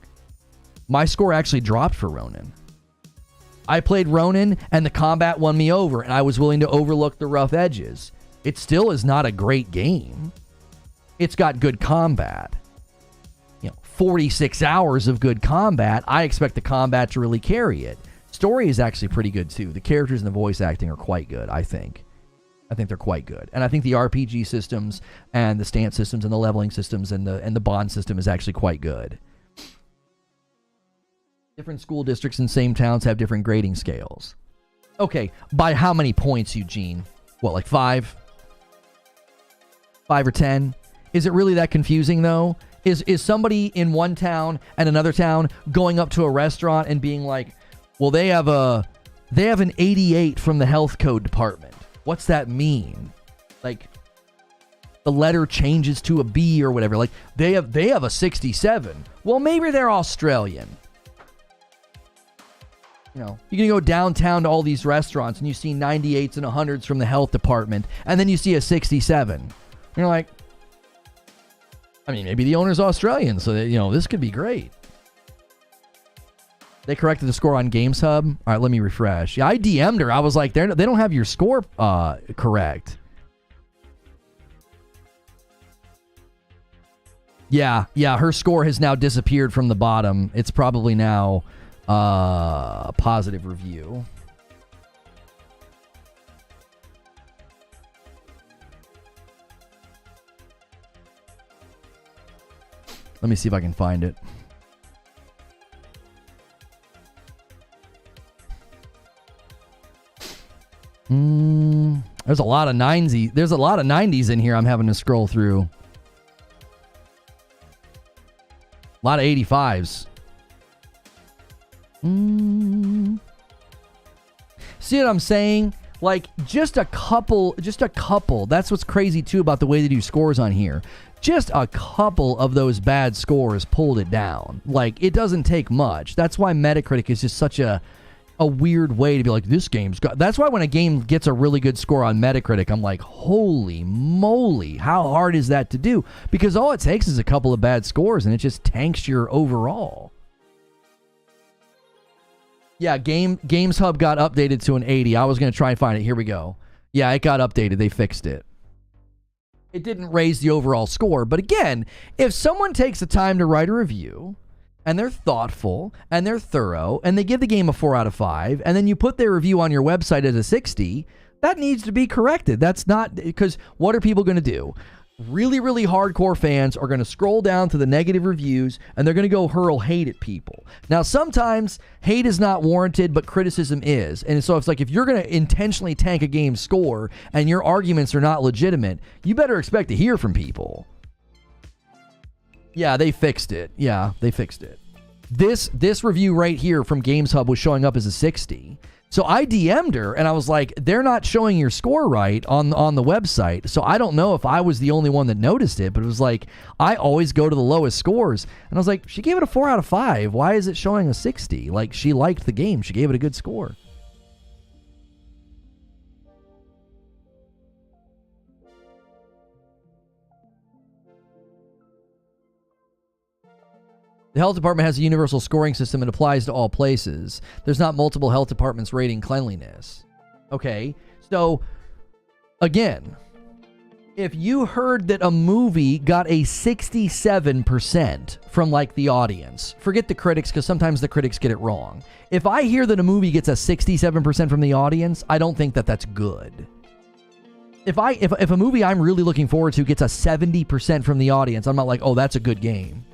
My score actually dropped for Ronin. I played Ronin, and the combat won me over, and I was willing to overlook the rough edges. It still is not a great game. It's got good combat. 46 hours of good combat. I expect the combat to really carry it. Story is actually pretty good too. The characters and the voice acting are quite good, I think. I think they're quite good. And I think the RPG systems and the stance systems and the leveling systems and the bond system is actually quite good. Different school districts in same towns have different grading scales. Okay, by how many points, Eugene? What, like 5? 5 or 10? Is it really that confusing though? Is somebody in one town and another town going up to a restaurant and being like, well, they have an 88 from the health code department. What's that mean? Like, the letter changes to a B or whatever. Like, they have a 67. Well, maybe they're Australian. You can go downtown to all these restaurants and you see 98s and 100s from the health department, and then you see a 67. And you're like, I mean, maybe the owner's Australian, so that, this could be great. They corrected the score on Games Hub. All right, let me refresh. Yeah, I DM'd her. I was like, they don't have your score correct. Yeah, her score has now disappeared from the bottom. It's probably now a positive review. Let me see if I can find it. There's a lot of 90s. There's a lot of 90s in here I'm having to scroll through. A lot of 85s. See what I'm saying? Like, just a couple. That's what's crazy, too, about the way they do scores on here. Just a couple of those bad scores pulled it down. Like, it doesn't take much. That's why Metacritic is just such a weird way to be like, this game's got... That's why when a game gets a really good score on Metacritic, I'm like, holy moly, how hard is that to do? Because all it takes is a couple of bad scores, and it just tanks your overall. Yeah, Games Hub got updated to an 80. I was going to try and find it. Here we go. Yeah, it got updated. They fixed it. It didn't raise the overall score. But again, if someone takes the time to write a review, and they're thoughtful, and they're thorough, and they give the game a 4 out of 5, and then you put their review on your website as a 60, that needs to be corrected. That's not... Because what are people going to do? Really, really hardcore fans are going to scroll down to the negative reviews, and they're going to go hurl hate at people. Now, sometimes hate is not warranted, but criticism is. And so it's like, if you're going to intentionally tank a game's score and your arguments are not legitimate, you better expect to hear from people. Yeah, they fixed it. This review right here from Games Hub was showing up as a 60. So I DM'd her, and I was like, they're not showing your score right on the website. So I don't know if I was the only one that noticed it, but it was like, I always go to the lowest scores. And I was like, she gave it a 4 out of 5. Why is it showing a 60? Like, she liked the game. She gave it a good score. The health department has a universal scoring system and applies to all places. There's not multiple health departments rating cleanliness. Okay, so again, if you heard that a movie got a 67% from like the audience, forget the critics, because sometimes the critics get it wrong. If I hear that a movie gets a 67% from the audience, I don't think that that's good. If a movie I'm really looking forward to gets a 70% from the audience, I'm not like, oh, that's a good game.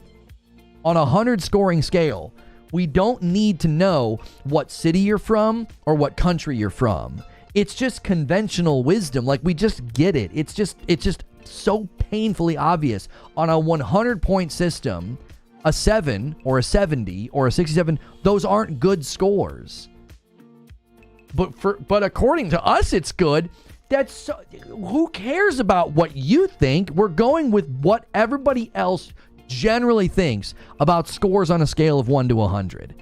On a 100 scoring scale, we don't need to know what city you're from or what country you're from. It's just conventional wisdom. Like, we just get it. It's just so painfully obvious. On a 100-point system, a 7 or a 70 or a 67, those aren't good scores. But according to us, it's good. Who cares about what you think? We're going with what everybody else generally thinks about scores on a scale of 1 to 100.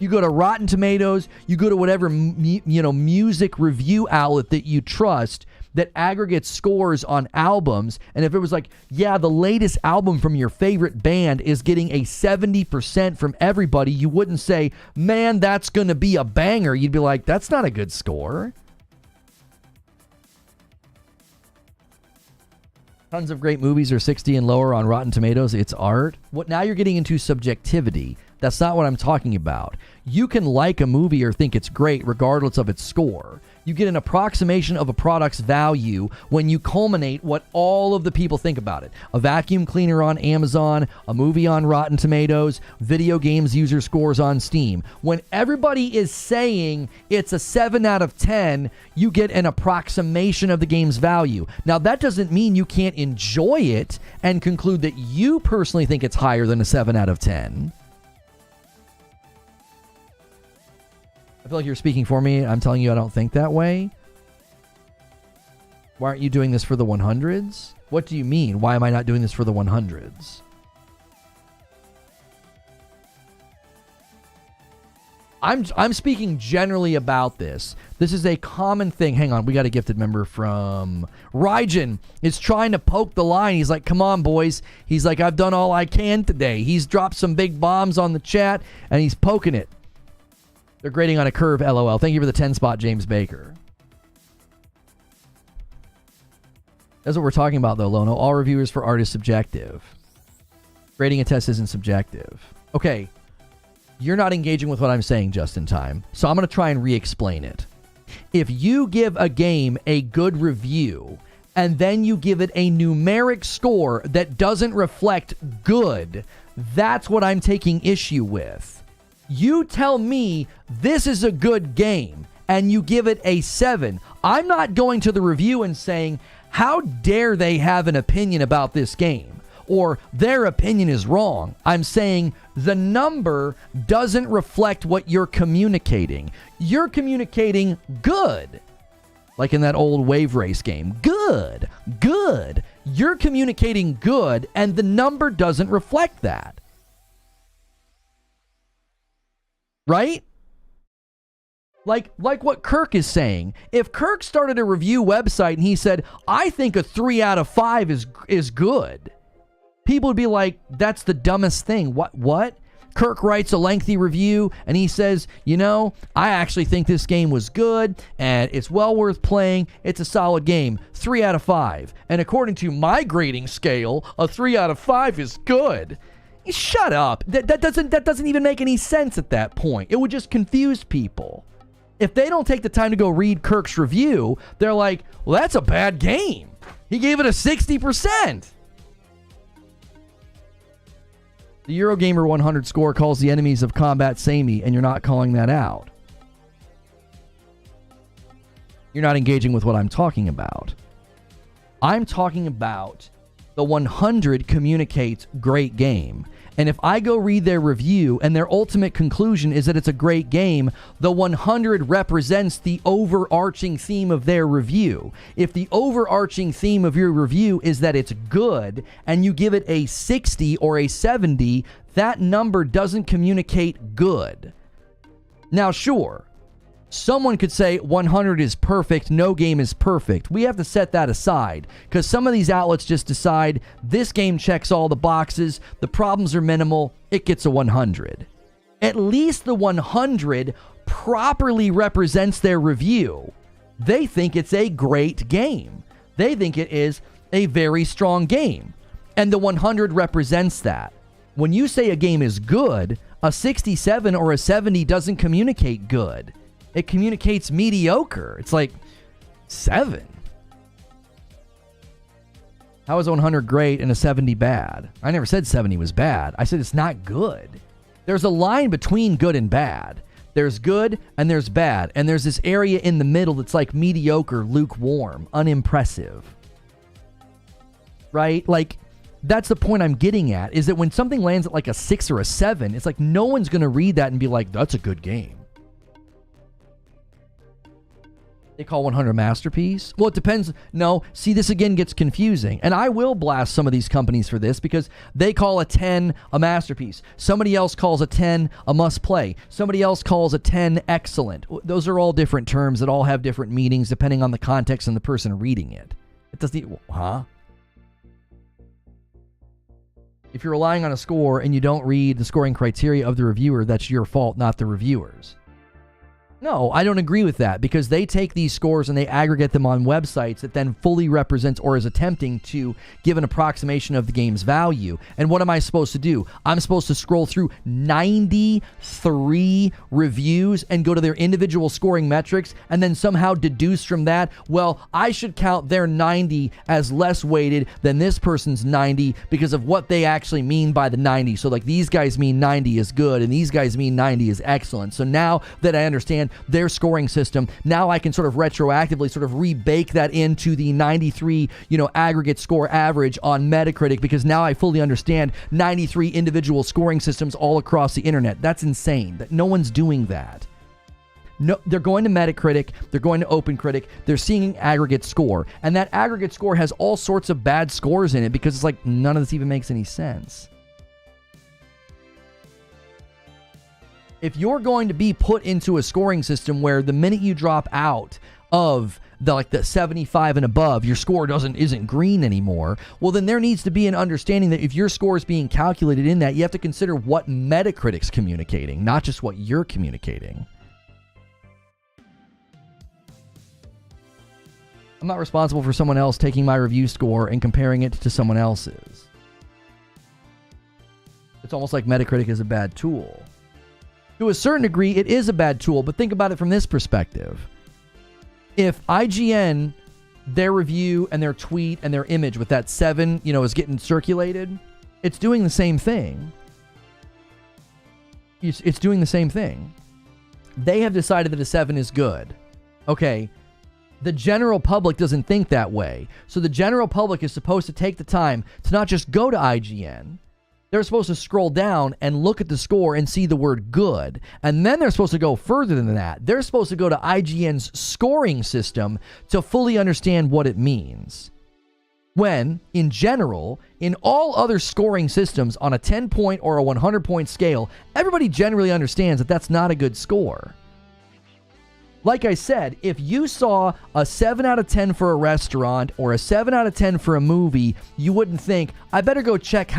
You go to Rotten Tomatoes, you go to whatever music review outlet that you trust that aggregates scores on albums, and if it was like, yeah, the latest album from your favorite band is getting a 70% from everybody, you wouldn't say, man, that's going to be a banger. You'd be like, that's not a good score. Tons of great movies are 60 and lower on Rotten Tomatoes. It's art. What now you're getting into subjectivity. That's not what I'm talking about. You can like a movie or think it's great regardless of its score. You get an approximation of a product's value when you culminate what all of the people think about it. A vacuum cleaner on Amazon, a movie on Rotten Tomatoes, video games user scores on Steam. When everybody is saying it's a 7 out of 10, you get an approximation of the game's value. Now, that doesn't mean you can't enjoy it and conclude that you personally think it's higher than a 7 out of 10. I feel like you're speaking for me. I'm telling you I don't think that way. Why aren't you doing this for the 100s? What do you mean? Why am I not doing this for the 100s? I'm speaking generally about this. This is a common thing. Hang on, we got a gifted member from Rygen. Is trying to poke the line. He's like, come on, boys. He's like, I've done all I can today. He's dropped some big bombs on the chat, and he's poking it. They're grading on a curve, LOL. Thank you for the 10 spot, James Baker. That's what we're talking about, though, Lono. All reviewers for art is subjective. Grading a test isn't subjective. Okay, you're not engaging with what I'm saying just in time, so I'm going to try and re-explain it. If you give a game a good review, and then you give it a numeric score that doesn't reflect good, that's what I'm taking issue with. You tell me this is a good game and you give it a 7. I'm not going to the review and saying, how dare they have an opinion about this game? Or their opinion is wrong. I'm saying the number doesn't reflect what you're communicating. You're communicating good. Like in that old wave race game. Good. Good. You're communicating good and the number doesn't reflect that. Right? Like what Kirk is saying. If Kirk started a review website and he said, I think a 3 out of 5 is good, people would be like, that's the dumbest thing. What? Kirk writes a lengthy review and he says, I actually think this game was good and it's well worth playing. It's a solid game. 3 out of 5. And according to my grading scale, a 3 out of 5 is good. Shut up. That doesn't even make any sense at that point. It would just confuse people. If they don't take the time to go read Kirk's review, they're like, well, that's a bad game. He gave it a 60%. The Eurogamer 100 score calls the enemies of combat samey, and you're not calling that out. You're not engaging with what I'm talking about. I'm talking about the 100 communicates great game. And if I go read their review and their ultimate conclusion is that it's a great game, the 100 represents the overarching theme of their review. If the overarching theme of your review is that it's good and you give it a 60 or a 70, that number doesn't communicate good. Now, sure, someone could say 100 is perfect, no game is perfect. We have to set that aside because some of these outlets just decide this game checks all the boxes, the problems are minimal, it gets a 100. At least the 100 properly represents their review. They think it's a great game. They think it is a very strong game. And the 100 represents that. When you say a game is good, a 67 or a 70 doesn't communicate good. It communicates mediocre. It's like 7. How is 100 great and a 70 bad? I never said 70 was bad. I said it's not good. There's a line between good and bad. There's good and there's bad. And there's this area in the middle that's like mediocre, lukewarm, unimpressive. Right? Like, that's the point I'm getting at, is that when something lands at like a 6 or a 7, it's like no one's going to read that and be like, that's a good game. They call 100 masterpiece? Well, it depends. No, see, this again gets confusing. And I will blast some of these companies for this because they call a 10 a masterpiece. Somebody else calls a 10 a must play. Somebody else calls a 10 excellent. Those are all different terms that all have different meanings depending on the context and the person reading it. It doesn't, huh? If you're relying on a score and you don't read the scoring criteria of the reviewer, that's your fault, not the reviewer's. No, I don't agree with that because they take these scores and they aggregate them on websites that then fully represents or is attempting to give an approximation of the game's value. And what am I supposed to do? I'm supposed to scroll through 93 reviews and go to their individual scoring metrics and then somehow deduce from that, well, I should count their 90 as less weighted than this person's 90 because of what they actually mean by the 90. So like these guys mean 90 is good and these guys mean 90 is excellent. So now that I understand their scoring system, now I can sort of retroactively sort of rebake that into the 93, aggregate score average on Metacritic because now I fully understand 93 individual scoring systems all across the internet. That's insane. That no one's doing that. No, they're going to Metacritic, they're going to OpenCritic, they're seeing an aggregate score, and that aggregate score has all sorts of bad scores in it because it's like none of this even makes any sense. If you're going to be put into a scoring system where the minute you drop out of the 75 and above, your score isn't green anymore, well, then there needs to be an understanding that if your score is being calculated in that, you have to consider what Metacritic's communicating, not just what you're communicating. I'm not responsible for someone else taking my review score and comparing it to someone else's. It's almost like Metacritic is a bad tool. To a certain degree, it is a bad tool, but think about it from this perspective. If IGN, their review and their tweet and their image with that 7, is getting circulated, it's doing the same thing. It's doing the same thing. They have decided that a 7 is good. Okay, the general public doesn't think that way. So the general public is supposed to take the time to not just go to IGN, they're supposed to scroll down and look at the score and see the word good. And then they're supposed to go further than that. They're supposed to go to IGN's scoring system to fully understand what it means. When, in general, in all other scoring systems on a 10-point or a 100-point scale, everybody generally understands that that's not a good score. Like I said, if you saw a 7 out of 10 for a restaurant or a 7 out of 10 for a movie, you wouldn't think, I better go check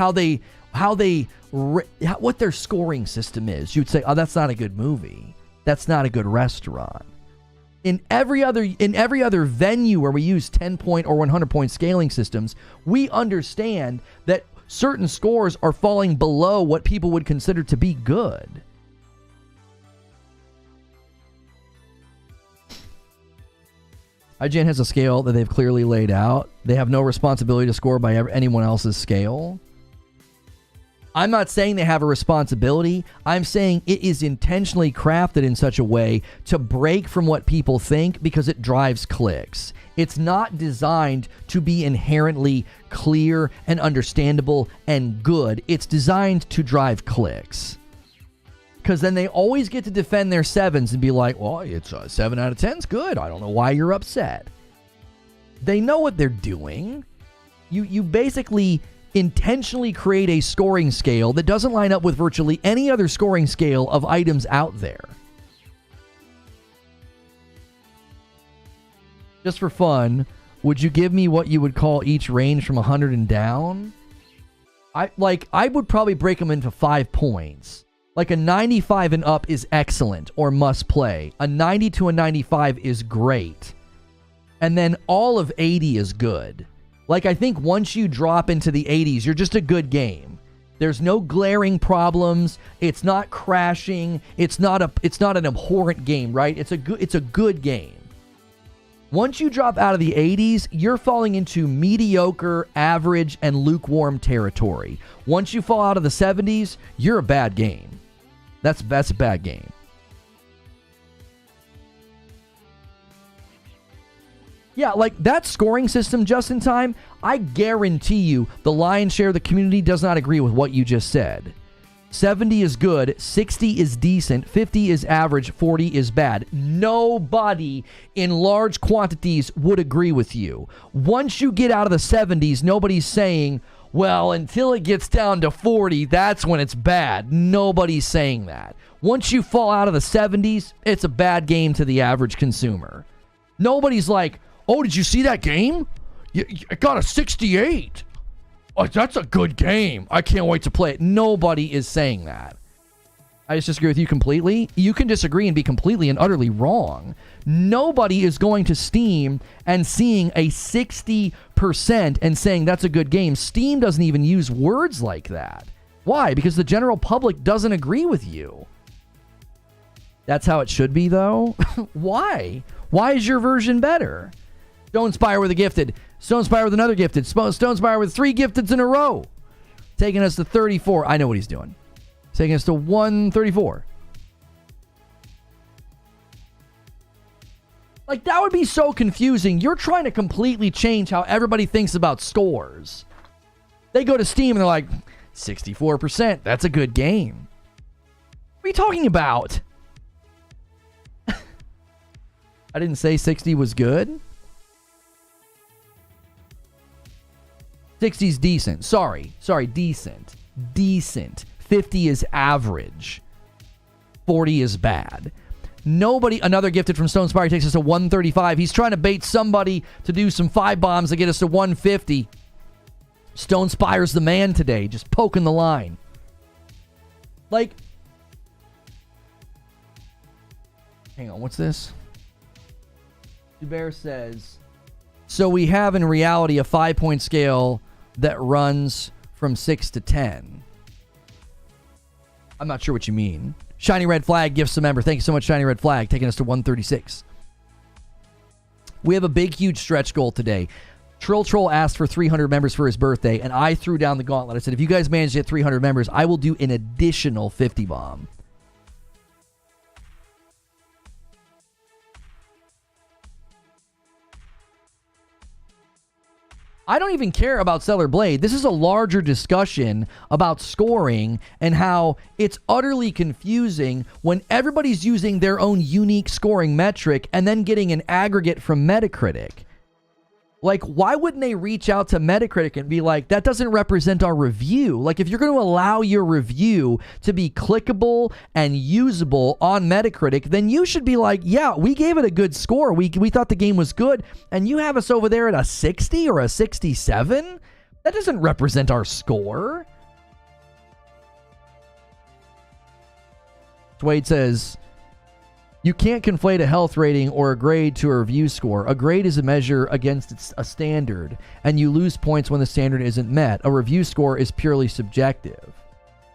what their scoring system is. You'd say, oh, that's not a good movie. That's not a good restaurant. In every other venue where we use 10-point or 100-point scaling systems, we understand that certain scores are falling below what people would consider to be good. IGN has a scale that they've clearly laid out. They have no responsibility to score by anyone else's scale. I'm not saying they have a responsibility. I'm saying it is intentionally crafted in such a way to break from what people think because it drives clicks. It's not designed to be inherently clear and understandable and good. It's designed to drive clicks. Because then they always get to defend their 7s and be like, well, it's a 7 out of 10's good. I don't know why you're upset. They know what they're doing. You basically intentionally create a scoring scale that doesn't line up with virtually any other scoring scale of items out there. Just for fun, would you give me what you would call each range from 100 and down? I would probably break them into 5 points. Like a 95 and up is excellent or must play. A 90 to a 95 is great. And then all of 80 is good. Like, I think once you drop into the 80s, you're just a good game. There's no glaring problems. It's not crashing. It's not an abhorrent game, right? It's a good game. Once you drop out of the 80s, you're falling into mediocre, average, and lukewarm territory. Once you fall out of the 70s, you're a bad game. That's a bad game. Yeah, like that scoring system just in time, I guarantee you the lion's share of the community does not agree with what you just said. 70 is good, 60 is decent, 50 is average, 40 is bad. Nobody in large quantities would agree with you. Once you get out of the 70s, nobody's saying, well, until it gets down to 40, that's when it's bad. Nobody's saying that. Once you fall out of the 70s, it's a bad game to the average consumer. Nobody's like, oh, did you see that game? It got a 68. Oh, that's a good game. I can't wait to play it. Nobody is saying that. I just disagree with you completely. You can disagree and be completely and utterly wrong. Nobody is going to Steam and seeing a 60% and saying that's a good game. Steam doesn't even use words like that. Why? Because the general public doesn't agree with you. That's how it should be, though. Why? Why is your version better? Stone Spire with a gifted. Stone Spire with another gifted. Stone Spire with 3 gifteds in a row. Taking us to 34. I know what he's doing. Taking us to 134. Like, that would be so confusing. You're trying to completely change how everybody thinks about scores. They go to Steam and they're like, 64%. That's a good game. What are you talking about? I didn't say 60 was good. 60's decent. Sorry, decent. Decent. 50 is average. 40 is bad. Nobody, another gifted from Stone Spire takes us to 135. He's trying to bait somebody to do some 5 bombs to get us to 150. Stone Spire's the man today, just poking the line. Like, hang on, what's this? Bear says, so we have in reality a 5-point scale that runs from 6 to 10. I'm not sure what you mean. Shiny Red Flag gifts a member. Thank you so much, Shiny Red Flag, taking us to 136. We have a big, huge stretch goal today. Trill Troll asked for 300 members for his birthday, and I threw down the gauntlet. I said, if you guys manage to get 300 members, I will do an additional 50 bomb. I don't even care about Stellar Blade. This is a larger discussion about scoring and how it's utterly confusing when everybody's using their own unique scoring metric and then getting an aggregate from Metacritic. Like, why wouldn't they reach out to Metacritic and be like, that doesn't represent our review? Like, if you're going to allow your review to be clickable and usable on Metacritic, then you should be like, yeah, we gave it a good score. We thought the game was good, and you have us over there at a 60 or a 67? That doesn't represent our score. Wade says, you can't conflate a health rating or a grade to a review score. A grade is a measure against a standard, and you lose points when the standard isn't met. A review score is purely subjective.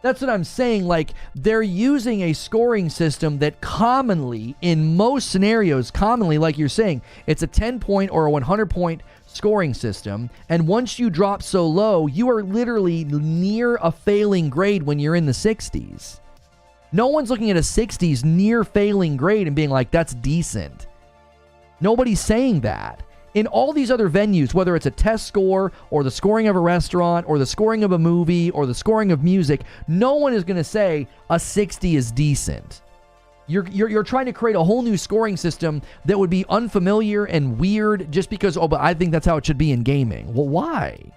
That's what I'm saying. Like, they're using a scoring system that commonly, in most scenarios, like you're saying, it's a 10-point or a 100-point scoring system, and once you drop so low, you are literally near a failing grade when you're in the 60s. No one's looking at a 60s near failing grade and being like, that's decent. Nobody's saying that. In all these other venues, whether it's a test score or the scoring of a restaurant or the scoring of a movie or the scoring of music, no one is going to say a 60 is decent. You're trying to create a whole new scoring system that would be unfamiliar and weird just because, oh, but I think that's how it should be in gaming. Well, why?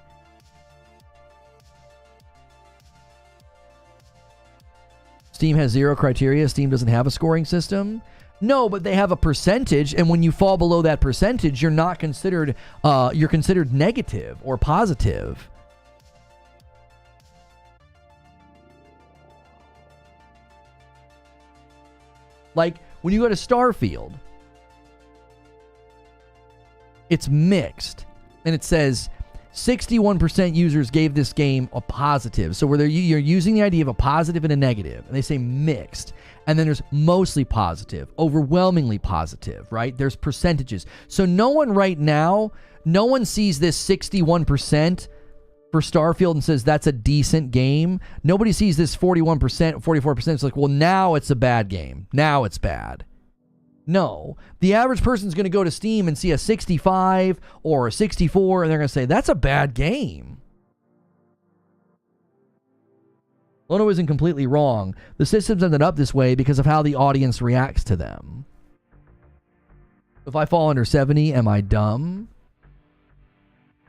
Steam has 0 criteria. Steam doesn't have a scoring system. No, but they have a percentage, and when you fall below that percentage, you're not considered. You're considered negative or positive. Like when you go to Starfield, it's mixed, and it says 61% users gave this game a positive. So where you're using the idea of a positive and a negative, and they say mixed. And then there's mostly positive, overwhelmingly positive, right? There's percentages. So no one sees this 61% for Starfield and says that's a decent game. Nobody sees this 41%, 44%. It's like, well, now it's a bad game. Now it's bad. No, the average person's going to go to Steam and see a 65 or a 64, and they're going to say, that's a bad game. Lono isn't completely wrong. The systems ended up this way because of how the audience reacts to them. If I fall under 70, am I dumb?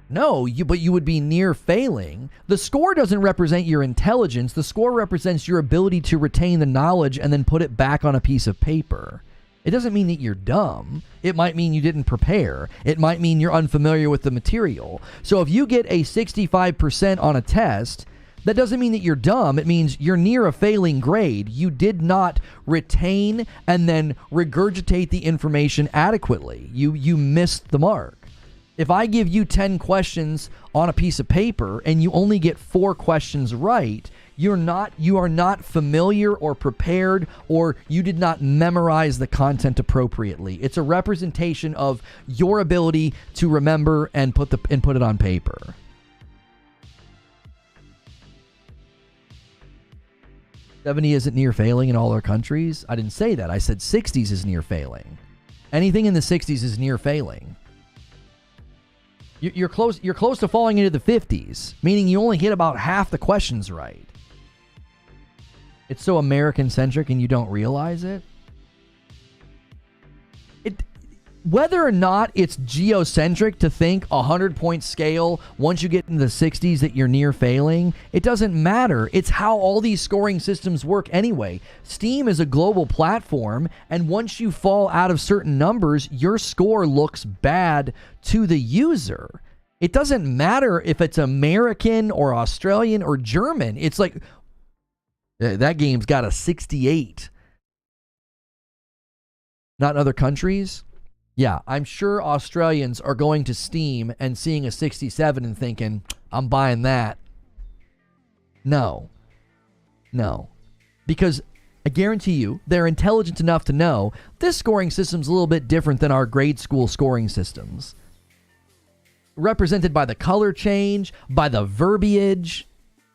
No, but you would be near failing. The score doesn't represent your intelligence. The score represents your ability to retain the knowledge and then put it back on a piece of paper. It doesn't mean that you're dumb. It might mean you didn't prepare. It might mean you're unfamiliar with the material. So if you get a 65% on a test, that doesn't mean that you're dumb. It means you're near a failing grade. You did not retain and then regurgitate the information adequately. You missed the mark. If I give you 10 questions on a piece of paper and you only get 4 questions right, you are not familiar or prepared, or you did not memorize the content appropriately. It's a representation of your ability to remember and put it on paper. '70 isn't near failing in all our countries. I didn't say that. I said 60s is near failing. Anything in the 60s is near failing. You're close to falling into the 50s, meaning you only hit about half the questions right. It's so American-centric and you don't realize it. Whether or not it's geocentric to think a 100-point scale, once you get into the 60s that you're near failing, it doesn't matter. It's how all these scoring systems work anyway. Steam is a global platform, and once you fall out of certain numbers, your score looks bad to the user. It doesn't matter if it's American or Australian or German. It's like, that game's got a 68. Not in other countries? Yeah, I'm sure Australians are going to Steam and seeing a 67 and thinking, I'm buying that. No. Because I guarantee you, they're intelligent enough to know this scoring system's a little bit different than our grade school scoring systems. Represented by the color change, by the verbiage,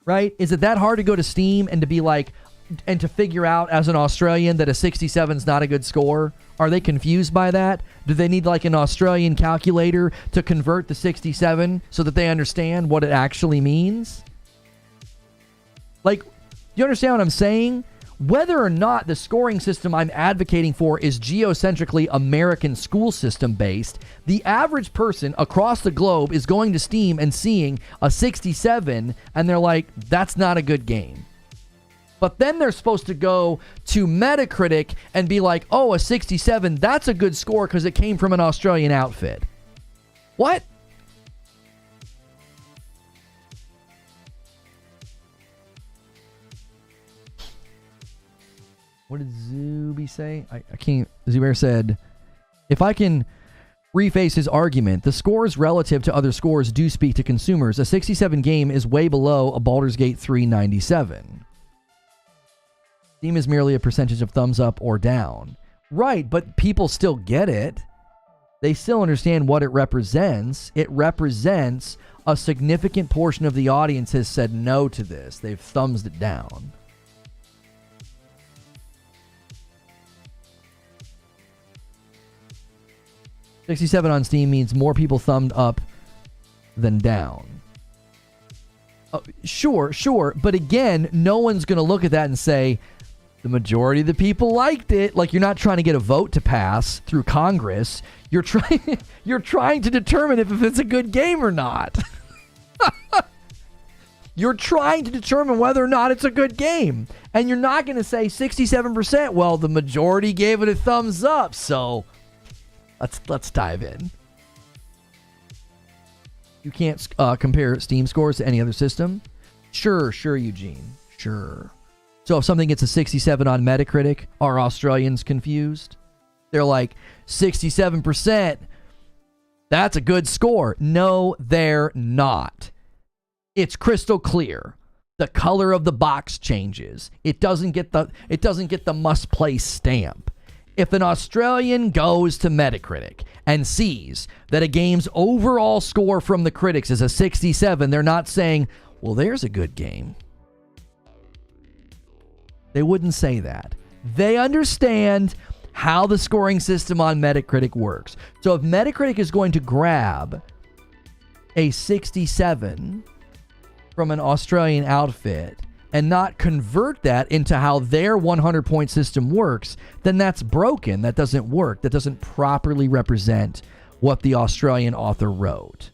right? Is it that hard to go to Steam and to be like, and to figure out as an Australian that a 67 is not a good score? Are they confused by that? Do they need like an Australian calculator to convert the 67 so that they understand what it actually means? Like, you understand what I'm saying? Whether or not the scoring system I'm advocating for is geocentrically American school system based, the average person across the globe is going to Steam and seeing a 67 and they're like, that's not a good game. But then they're supposed to go to Metacritic and be like, oh, a 67, that's a good score because it came from an Australian outfit. What? What did Zuby say? I can't. Zubair said, if I can reface his argument, the scores relative to other scores do speak to consumers. A 67 game is way below a Baldur's Gate 3 97. Steam is merely a percentage of thumbs up or down. Right, but people still get it. They still understand what it represents. It represents a significant portion of the audience has said no to this. They've thumbs it down. $67 on Steam means more people thumbed up than down. Sure. But again, no one's going to look at that and say, the majority of the people liked it. Like, you're not trying to get a vote to pass through Congress. You're trying to determine if it's a good game or not. You're trying to determine whether or not it's a good game. And you're not going to say 67%. Well, the majority gave it a thumbs up. So let's dive in. You can't compare Steam scores to any other system? Sure, Eugene. Sure. So if something gets a 67 on Metacritic, are Australians confused? They're like, 67%, that's a good score. No, they're not. It's crystal clear. The color of the box changes. It doesn't get the must play stamp. If an Australian goes to Metacritic and sees that a game's overall score from the critics is a 67, they're not saying, well, there's a good game. They wouldn't say that. They understand how the scoring system on Metacritic works. So if Metacritic is going to grab a 67 from an Australian outfit and not convert that into how their 100-point system works, then that's broken. That doesn't work. That doesn't properly represent what the Australian author wrote.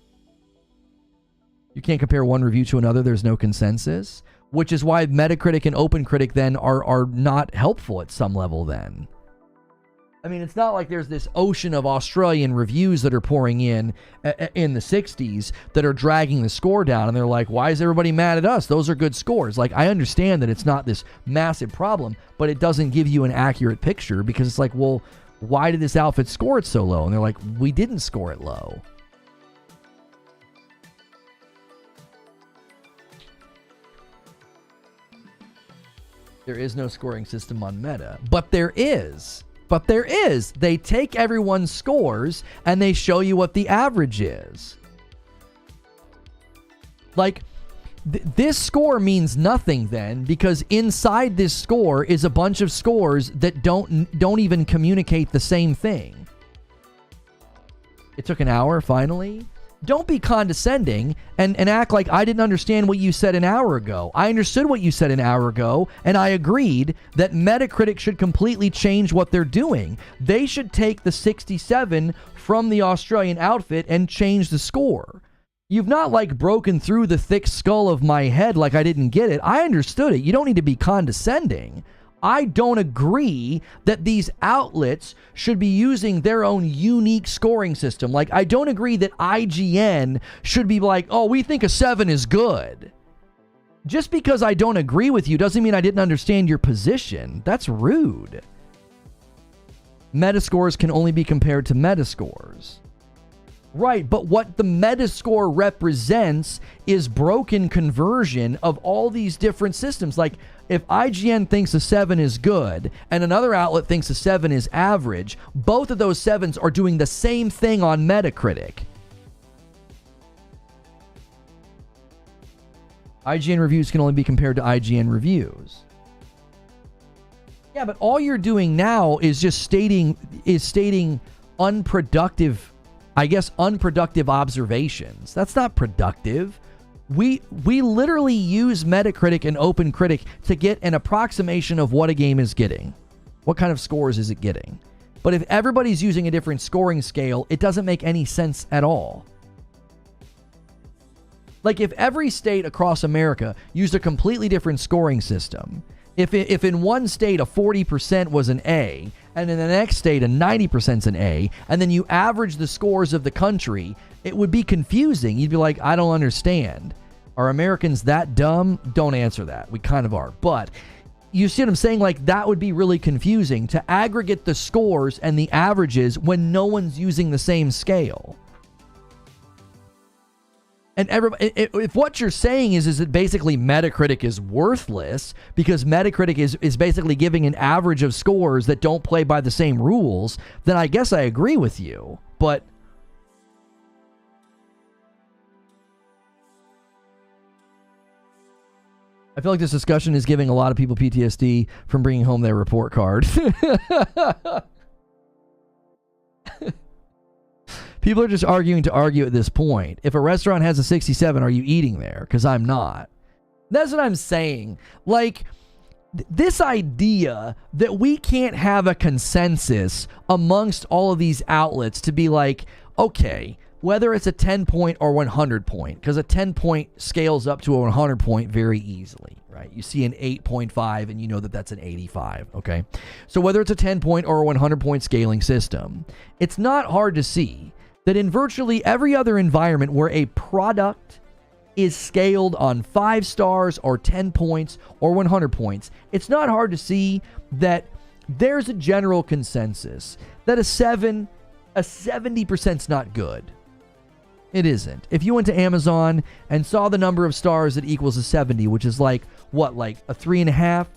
You can't compare one review to another. There's no consensus, which is why Metacritic and OpenCritic then are not helpful at some level then. I mean, it's not like there's this ocean of Australian reviews that are pouring in the 60s that are dragging the score down, and they're like, why is everybody mad at us? Those are good scores. Like, I understand that it's not this massive problem, but it doesn't give you an accurate picture, because it's like, well, why did this outfit score it so low? And they're like, we didn't score it low. There is no scoring system on Meta, but there is. But there is. They take everyone's scores and they show you what the average is. Like, this score means nothing then, because inside this score is a bunch of scores that don't even communicate the same thing. It took an hour, finally. Don't be condescending and act like I didn't understand what you said an hour ago. I understood what you said an hour ago, and I agreed that Metacritic should completely change what they're doing. They should take the 67 from the Australian outfit and change the score. You've not like broken through the thick skull of my head like I didn't get it. I understood it. You don't need to be condescending. I don't agree that these outlets should be using their own unique scoring system. Like, I don't agree that IGN should be like, oh, we think a 7 is good. Just because I don't agree with you doesn't mean I didn't understand your position. That's rude. Metascores can only be compared to Metascores. Right, but what the Metascore represents is broken conversion of all these different systems. Like, if IGN thinks a 7 is good and another outlet thinks a 7 is average, both of those 7s are doing the same thing on Metacritic. IGN reviews can only be compared to IGN reviews. Yeah, but all you're doing now is just stating unproductive observations. That's not productive. We literally use Metacritic and OpenCritic to get an approximation of what a game is getting. What kind of scores is it getting? But if everybody's using a different scoring scale, it doesn't make any sense at all. Like, if every state across America used a completely different scoring system, if in one state a 40% was an A, and in the next state a 90% is an A, and then you average the scores of the country, it would be confusing. You'd be like, I don't understand. Are Americans that dumb? Don't answer that. We kind of are. But you see what I'm saying? Like, that would be really confusing to aggregate the scores and the averages when no one's using the same scale. And if what you're saying is that basically Metacritic is worthless because Metacritic is basically giving an average of scores that don't play by the same rules, then I guess I agree with you. But I feel like this discussion is giving a lot of people PTSD from bringing home their report card. People are just arguing to argue at this point. If a restaurant has a 67, are you eating there? Because I'm not. That's what I'm saying. Like, this idea that we can't have a consensus amongst all of these outlets to be like, okay, whether it's a 10-point or 100-point, because a 10-point scales up to a 100-point very easily, right? You see an 8.5 and you know that that's an 85, okay? So whether it's a 10-point or a 100-point scaling system, it's not hard to see that in virtually every other environment where a product is scaled on 5 stars or 10 points or 100 points, it's not hard to see that there's a general consensus that a 70% is not good. It isn't. If you went to Amazon and saw the number of stars that equals a 70, which is like, what, like a 3.5?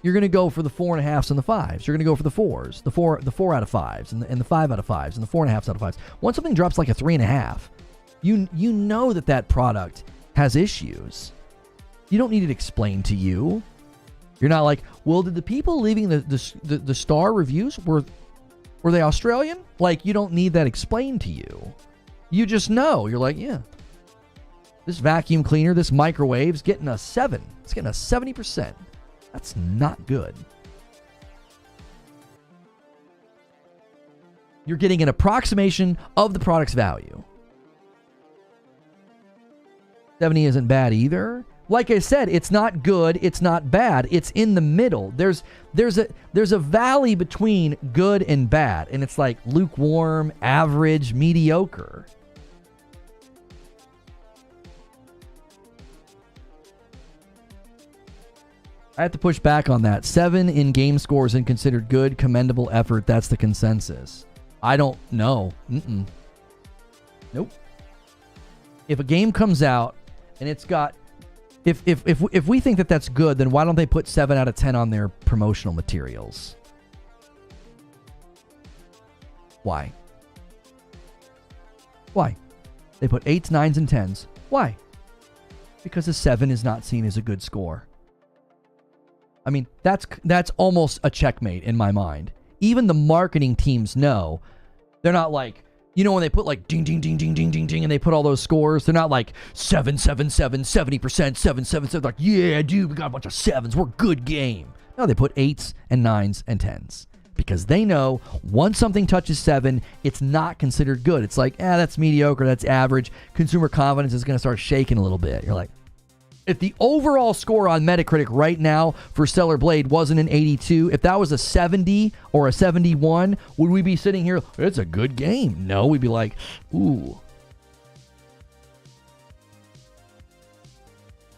You're going to go for the 4.5s and the 5s. You're going to go for the 4s, the 4 out of 5s, and the 5 out of 5s, and the 4.5s out of 5s. Once something drops like a 3.5, you know that product has issues. You don't need it explained to you. You're not like, well, did the people leaving the star reviews, were they Australian? Like, you don't need that explained to you. You just know. You're like, yeah, This vacuum cleaner, this microwave's getting a 7. It's getting a 70%. That's not good. You're getting an approximation of the product's value. 70 isn't bad either. Like I said, it's not good, it's not bad. It's in the middle. There's a valley between good and bad, and it's like lukewarm, average, mediocre. I have to push back on that. 7 in game scores and considered good, commendable effort. That's the consensus. I don't know. Nope. If a game comes out and it's got, if we think that that's good, then why don't they put 7 out of 10 on their promotional materials? Why? Why? They put 8s, 9s, and 10s. Why? Because a 7 is not seen as a good score. I mean, that's almost a checkmate in my mind. Even the marketing teams know. They're not like, you know, when they put like ding, ding, ding, ding, ding, ding, ding, and they put all those scores, they're not like 7, 7, 7, 70%, 7, 7, 7. Like, yeah, dude, we got a bunch of 7s. We're a good game. No, they put 8s and 9s and 10s. Because they know once something touches 7, it's not considered good. It's like, that's mediocre, that's average. Consumer confidence is going to start shaking a little bit. You're like, if the overall score on Metacritic right now for Stellar Blade wasn't an 82, if that was a 70 or a 71, would we be sitting here, it's a good game? No, we'd be like, ooh.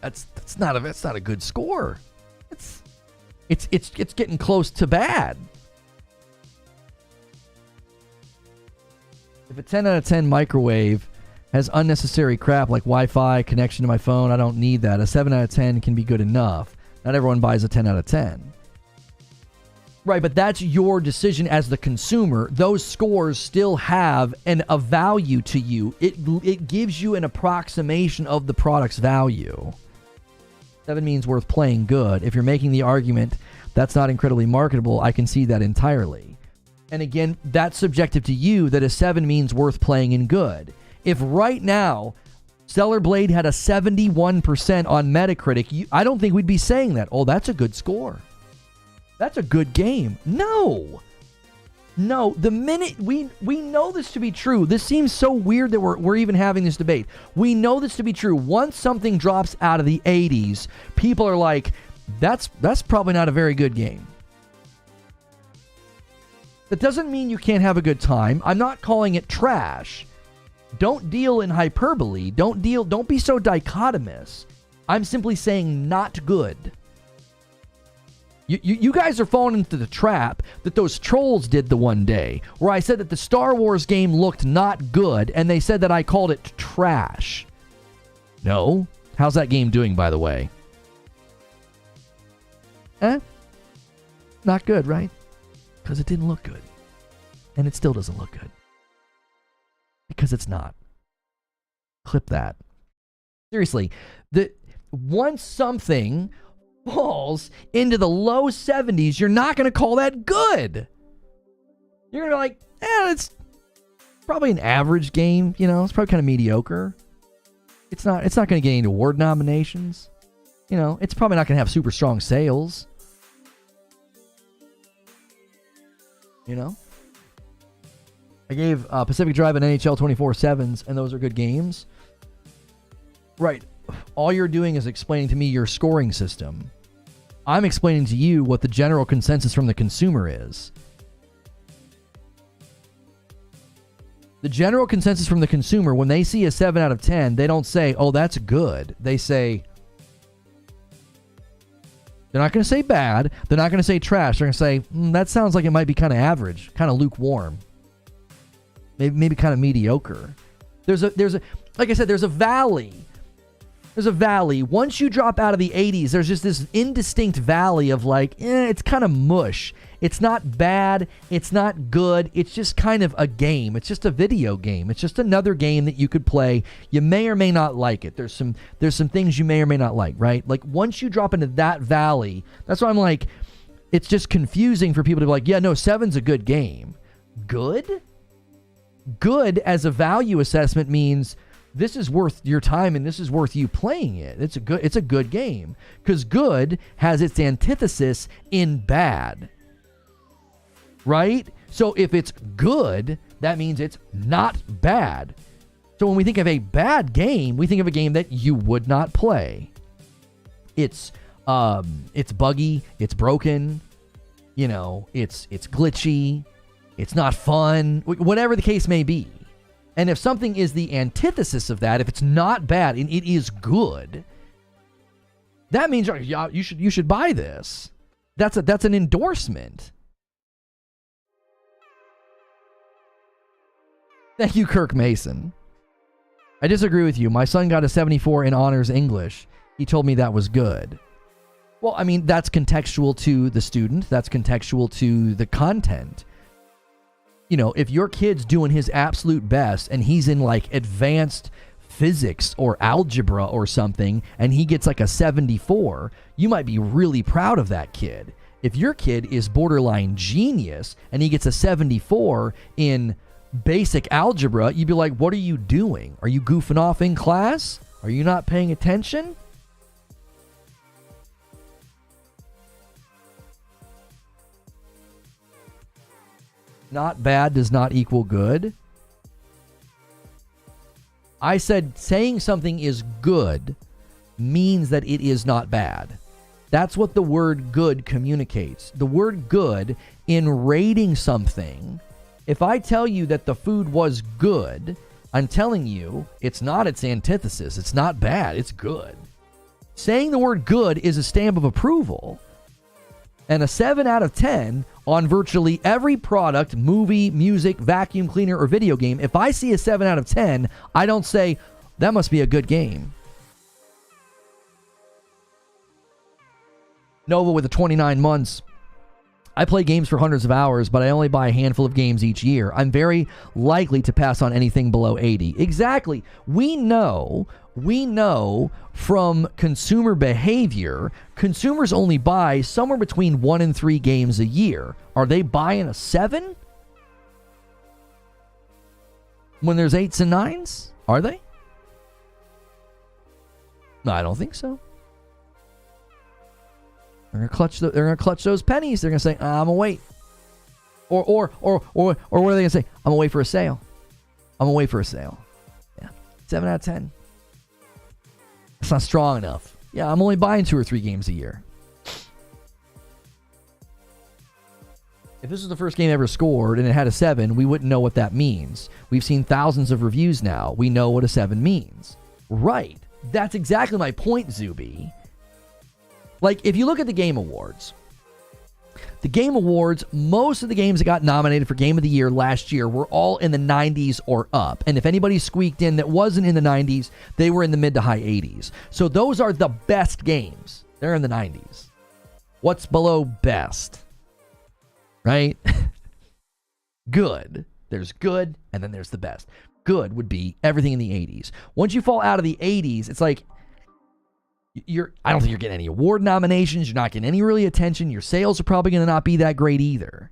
That's not a good score. It's getting close to bad. If a 10 out of 10 microwave has unnecessary crap like Wi-Fi, connection to my phone, I don't need that. A 7 out of 10 can be good enough. Not everyone buys a 10 out of 10. Right, but that's your decision as the consumer. Those scores still have a value to you. It gives you an approximation of the product's value. 7 means worth playing good. If you're making the argument that's not incredibly marketable, I can see that entirely. And again, that's subjective to you, that a 7 means worth playing and good. If right now Stellar Blade had a 71% on Metacritic, I don't think we'd be saying that. Oh, that's a good score. That's a good game. No. The minute we know this to be true, this seems so weird that we're even having this debate. We know this to be true. Once something drops out of the 80s, people are like, that's probably not a very good game. That doesn't mean you can't have a good time. I'm not calling it trash. Don't deal in hyperbole. Don't be so dichotomous. I'm simply saying not good. You guys are falling into the trap that those trolls did the one day, where I said that the Star Wars game looked not good, and they said that I called it trash. No. How's that game doing, by the way? Not good, right? Because it didn't look good. And it still doesn't look good. Because it's not. Clip that. Seriously, once something falls into the low 70s, you're not going to call that good. You're going to be like, it's probably an average game. You know, it's probably kind of mediocre. It's not going to get any award nominations. You know, it's probably not going to have super strong sales. You know? I gave Pacific Drive and NHL 24 7s, and those are good games. Right. All you're doing is explaining to me your scoring system. I'm explaining to you what the general consensus from the consumer is. The general consensus from the consumer, when they see a 7 out of 10, they don't say, oh, that's good. They say, they're not going to say bad. They're not going to say trash. They're going to say, that sounds like it might be kind of average, kind of lukewarm. Maybe kind of mediocre. There's a like I said, there's a valley. There's a valley. Once you drop out of the 80s, there's just this indistinct valley of like, it's kind of mush. It's not bad. It's not good. It's just kind of a game. It's just a video game. It's just another game that you could play. You may or may not like it. There's some things you may or may not like, right? Like once you drop into that valley, that's why I'm like, it's just confusing for people to be like, yeah, no, 7's a good game. Good? Good as a value assessment means this is worth your time and this is worth you playing it. It's a good game, because good has its antithesis in bad, right? So if it's good, that means it's not bad. So when we think of a bad game, we think of a game that you would not play. It's buggy, it's broken, you know, it's glitchy, it's not fun, whatever the case may be. And if something is the antithesis of that, if it's not bad and it is good, that means you should buy this. That's an endorsement. Thank you, Kirk Mason. I disagree with you. My son got a 74 in honors English. He told me that was good. Well, I mean, that's contextual to the student. That's contextual to the content. You know, if your kid's doing his absolute best and he's in like advanced physics or algebra or something and he gets like a 74, you might be really proud of that kid. If your kid is borderline genius and he gets a 74 in basic algebra, you'd be like, what are you doing? Are you goofing off in class? Are you not paying attention? Not bad does not equal good. I said saying something is good means that it is not bad. That's what the word good communicates. The word good in rating something, if I tell you that the food was good, I'm telling you it's not its antithesis. It's not bad. It's good. Saying the word good is a stamp of approval. And a 7 out of 10 on virtually every product, movie, music, vacuum cleaner, or video game, if I see a 7 out of 10, I don't say, that must be a good game. Nova with the 29 months. I play games for hundreds of hours, but I only buy a handful of games each year. I'm very likely to pass on anything below 80. Exactly. We know from consumer behavior, consumers only buy somewhere between 1 and 3 games a year. Are they buying a 7? When there's 8s and 9s? Are they? No, I don't think so. They're gonna clutch those pennies. They're gonna say, I'm gonna wait. Or what are they gonna say? I'm gonna wait for a sale. I'm gonna wait for a sale. Yeah. 7 out of 10. It's not strong enough. Yeah, I'm only buying 2 or 3 games a year. If this was the first game ever scored and it had a 7, we wouldn't know what that means. We've seen thousands of reviews now. We know what a 7 means. Right. That's exactly my point, Zuby. Like, if you look at the Game Awards, most of the games that got nominated for Game of the Year last year were all in the 90s or up. And if anybody squeaked in that wasn't in the 90s, they were in the mid to high 80s. So those are the best games. They're in the 90s. What's below best? Right? Good. There's good, and then there's the best. Good would be everything in the 80s. Once you fall out of the 80s, it's like, I don't think you're getting any award nominations. You're not getting any really attention. Your sales are probably going to not be that great either.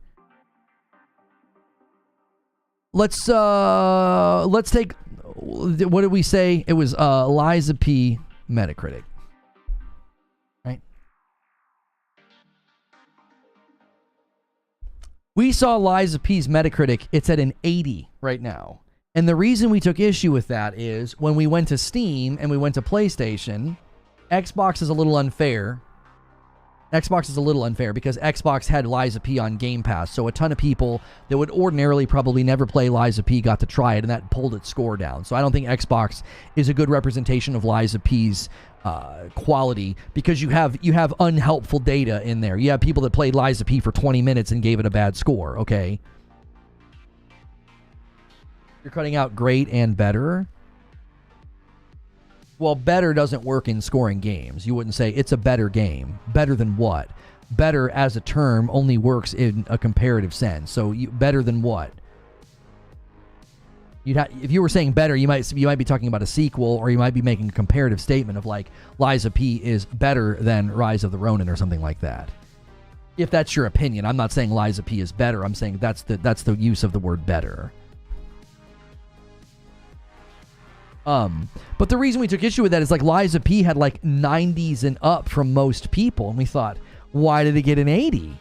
Let's take, what did we say? It was Liza P. Metacritic, right? We saw Liza P's Metacritic. It's at an 80 right now. And the reason we took issue with that is when we went to Steam and we went to PlayStation, Xbox is a little unfair. Xbox is a little unfair because Xbox had Liza P on Game Pass, so a ton of people that would ordinarily probably never play Liza P got to try it, and that pulled its score down. So I don't think Xbox is a good representation of Liza P's quality because you have unhelpful data in there. You have people that played Liza P for 20 minutes and gave it a bad score, okay? You're cutting out great and better. Well, better doesn't work in scoring games. You wouldn't say it's a better game. Better than what? Better as a term only works in a comparative sense. So better than what? If you were saying better, you might be talking about a sequel, or you might be making a comparative statement of like Liza P is better than Rise of the Ronin or something like that. If that's your opinion, I'm not saying Liza P is better. I'm saying that's the use of the word better. But the reason we took issue with that is like Liza P had like 90s and up from most people, and we thought, why did it get an 80?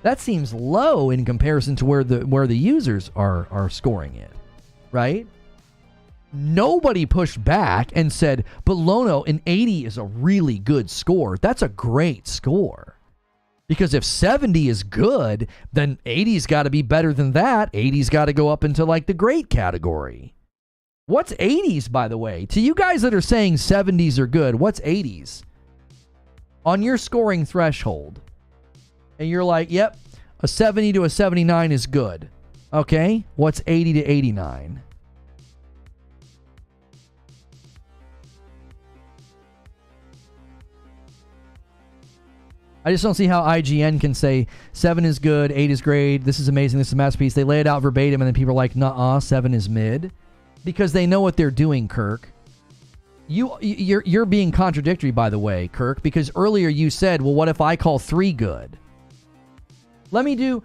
That seems low in comparison to where the users are scoring it, right? Nobody pushed back and said, but Lono, an 80 is a really good score. That's a great score. Because if 70 is good, then 80's got to be better than that. 80's got to go up into like the great category. What's 80s, by the way? To you guys that are saying 70s are good, what's 80s? On your scoring threshold. And you're like, yep, a 70 to a 79 is good. Okay, what's 80 to 89? I just don't see how IGN can say 7 is good, 8 is great, this is amazing, this is a masterpiece. They lay it out verbatim, and then people are like, nuh-uh, 7 is mid. Because they know what they're doing, Kirk. You're being contradictory, by the way, Kirk, because earlier you said, well, what if I call 3 good? Let me do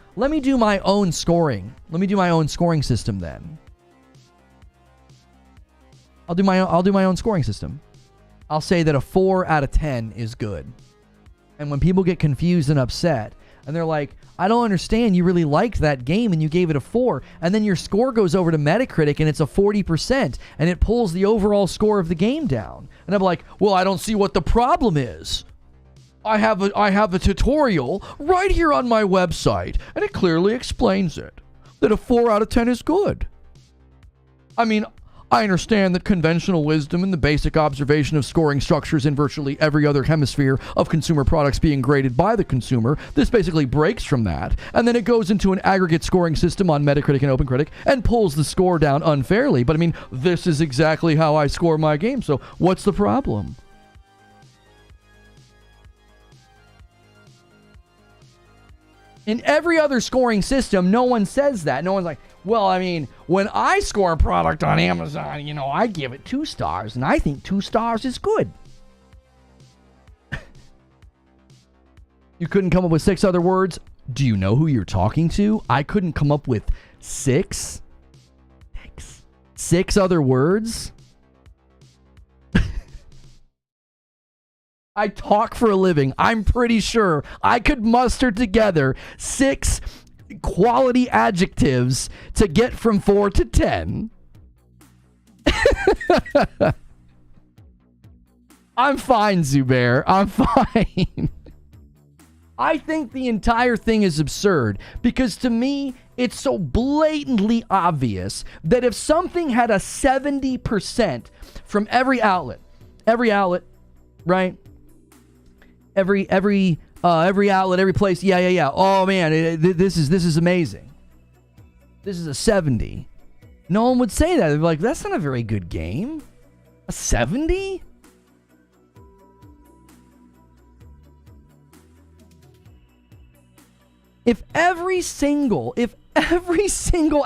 my own scoring. Let me do my own scoring system then. I'll do my own scoring system. I'll say that a 4 out of 10 is good. And when people get confused and upset, and they're like, I don't understand, you really liked that game and you gave it a 4, and then your score goes over to Metacritic and it's a 40%, and it pulls the overall score of the game down. And I'm like, well, I don't see what the problem is. I have a tutorial right here on my website, and it clearly explains it, that a 4 out of 10 is good. I mean, I understand that conventional wisdom and the basic observation of scoring structures in virtually every other hemisphere of consumer products being graded by the consumer, this basically breaks from that, and then it goes into an aggregate scoring system on Metacritic and OpenCritic and pulls the score down unfairly. But I mean, this is exactly how I score my game, so what's the problem? In every other scoring system, no one says that. No one's like, well, I mean, when I score a product on Amazon, you know, I give it 2 stars, and I think 2 stars is good. You couldn't come up with 6 other words? Do you know who you're talking to? I couldn't come up with 6 other words? I talk for a living. I'm pretty sure I could muster together 6 quality adjectives to get from 4 to 10. I'm fine, Zubair. I'm fine. I think the entire thing is absurd because to me, it's so blatantly obvious that if something had a 70% from every outlet, right? Every outlet, every place. Yeah. Oh man, this is amazing. This is a 70. No one would say that. They'd be like, that's not a very good game. A 70? If every single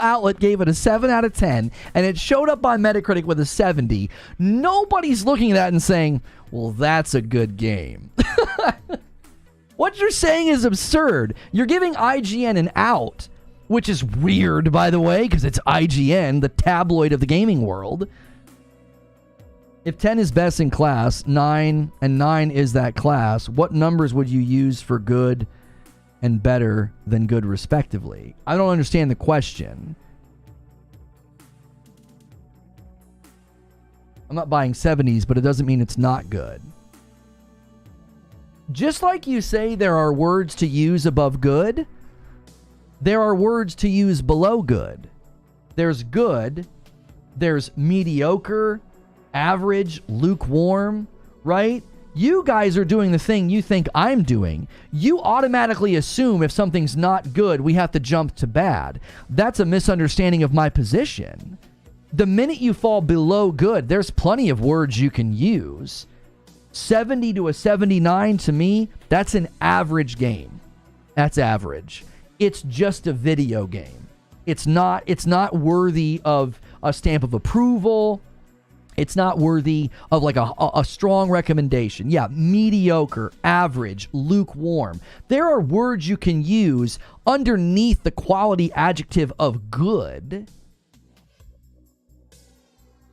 outlet gave it a 7 out of 10 and it showed up on Metacritic with a 70, nobody's looking at that and saying, well, that's a good game. What you're saying is absurd. You're giving IGN an out, which is weird, by the way, because it's IGN, the tabloid of the gaming world. If 10 is best in class, 9 is that class, what numbers would you use for good and better than good, respectively? I don't understand the question. I'm not buying 70s, but it doesn't mean it's not good. Just like you say there are words to use above good, there are words to use below good. There's good, there's mediocre, average, lukewarm, right? You guys are doing the thing you think I'm doing. You automatically assume if something's not good, we have to jump to bad. That's a misunderstanding of my position. The minute you fall below good, there's plenty of words you can use. 70 to a 79 to me, that's an average game. That's average. It's just a video game. It's not worthy of a stamp of approval. It's not worthy of like a strong recommendation. Yeah, mediocre, average, lukewarm. There are words you can use underneath the quality adjective of good.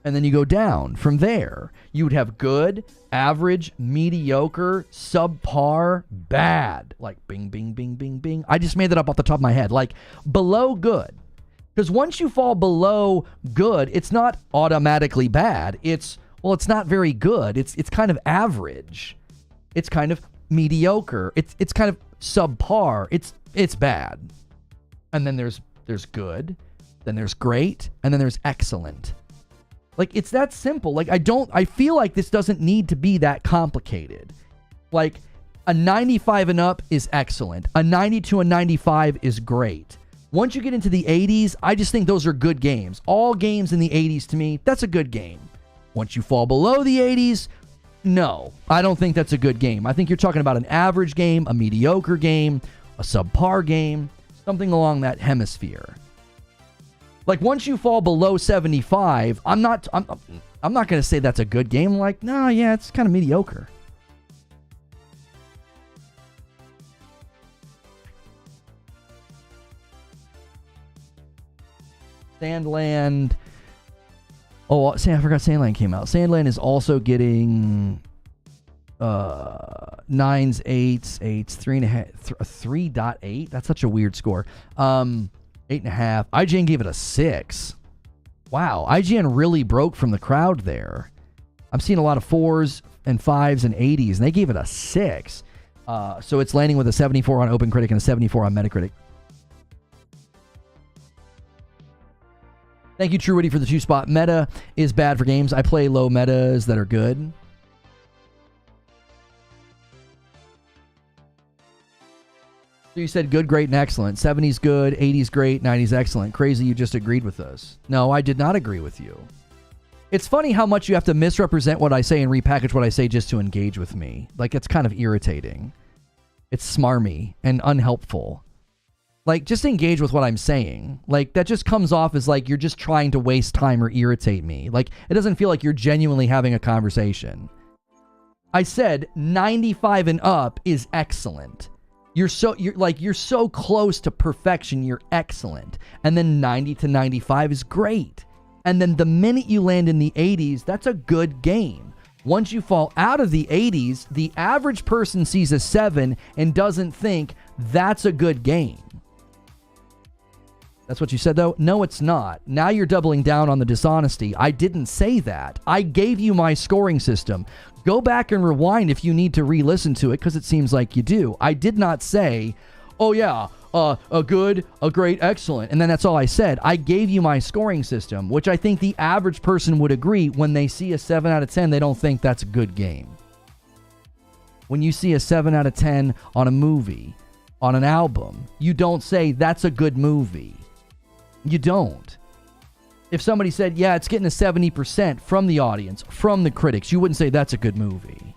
And then you go down from there. You would have good, average, mediocre, subpar, bad. Like bing, bing, bing, bing, bing. I just made that up off the top of my head. Like below good. Because once you fall below good, it's not automatically bad. It's not very good. It's kind of average. It's kind of mediocre. It's kind of subpar. It's bad. And then there's good. Then there's great. And then there's excellent. Like, it's that simple. Like, I feel like this doesn't need to be that complicated. Like, a 95 and up is excellent. A 90 to a 95 is great. Once you get into the 80s, I just think those are good games. All games in the 80s, to me, that's a good game. Once you fall below the 80s, no, I don't think that's a good game. I think you're talking about an average game, a mediocre game, a subpar game, something along that hemisphere. Like, once you fall below 75, I'm not going to say that's a good game. Like, no, yeah, it's kind of mediocre. Sandland. Oh, I forgot Sandland came out. Sandland is also getting 9s, 8s, 3.8. That's such a weird score. 8.5. IGN gave it a 6. Wow, IGN really broke from the crowd there. I'm seeing a lot of 4s and 5s and 80s, and they gave it a 6. So it's landing with a 74 on OpenCritic and a 74 on Metacritic. Thank you, True Witty, for the 2-spot. Meta is bad for games. I play low metas that are good. So you said good, great, and excellent. 70s good, 80s great, 90s excellent. Crazy you just agreed with us. No, I did not agree with you. It's funny how much you have to misrepresent what I say and repackage what I say just to engage with me. Like, it's kind of irritating. It's smarmy and unhelpful. Like, just engage with what I'm saying. Like, that just comes off as like you're just trying to waste time or irritate me. Like, it doesn't feel like you're genuinely having a conversation. I said 95 and up is excellent. You're so close to perfection, you're excellent. And then 90 to 95 is great. And then the minute you land in the 80s, that's a good game. Once you fall out of the 80s, the average person sees a 7 and doesn't think that's a good game. That's what you said, though? No, it's not. Now you're doubling down on the dishonesty. I didn't say that. I gave you my scoring system. Go back and rewind if you need to re-listen to it, because it seems like you do. I did not say, oh yeah, a good, a great, excellent, and then that's all I said. I gave you my scoring system, which I think the average person would agree. When they see a 7 out of 10, they don't think that's a good game. When you see a 7 out of 10 on a movie, on an album, you don't say that's a good movie. You don't. If somebody said, yeah, it's getting a 70% from the audience, from the critics, you wouldn't say that's a good movie.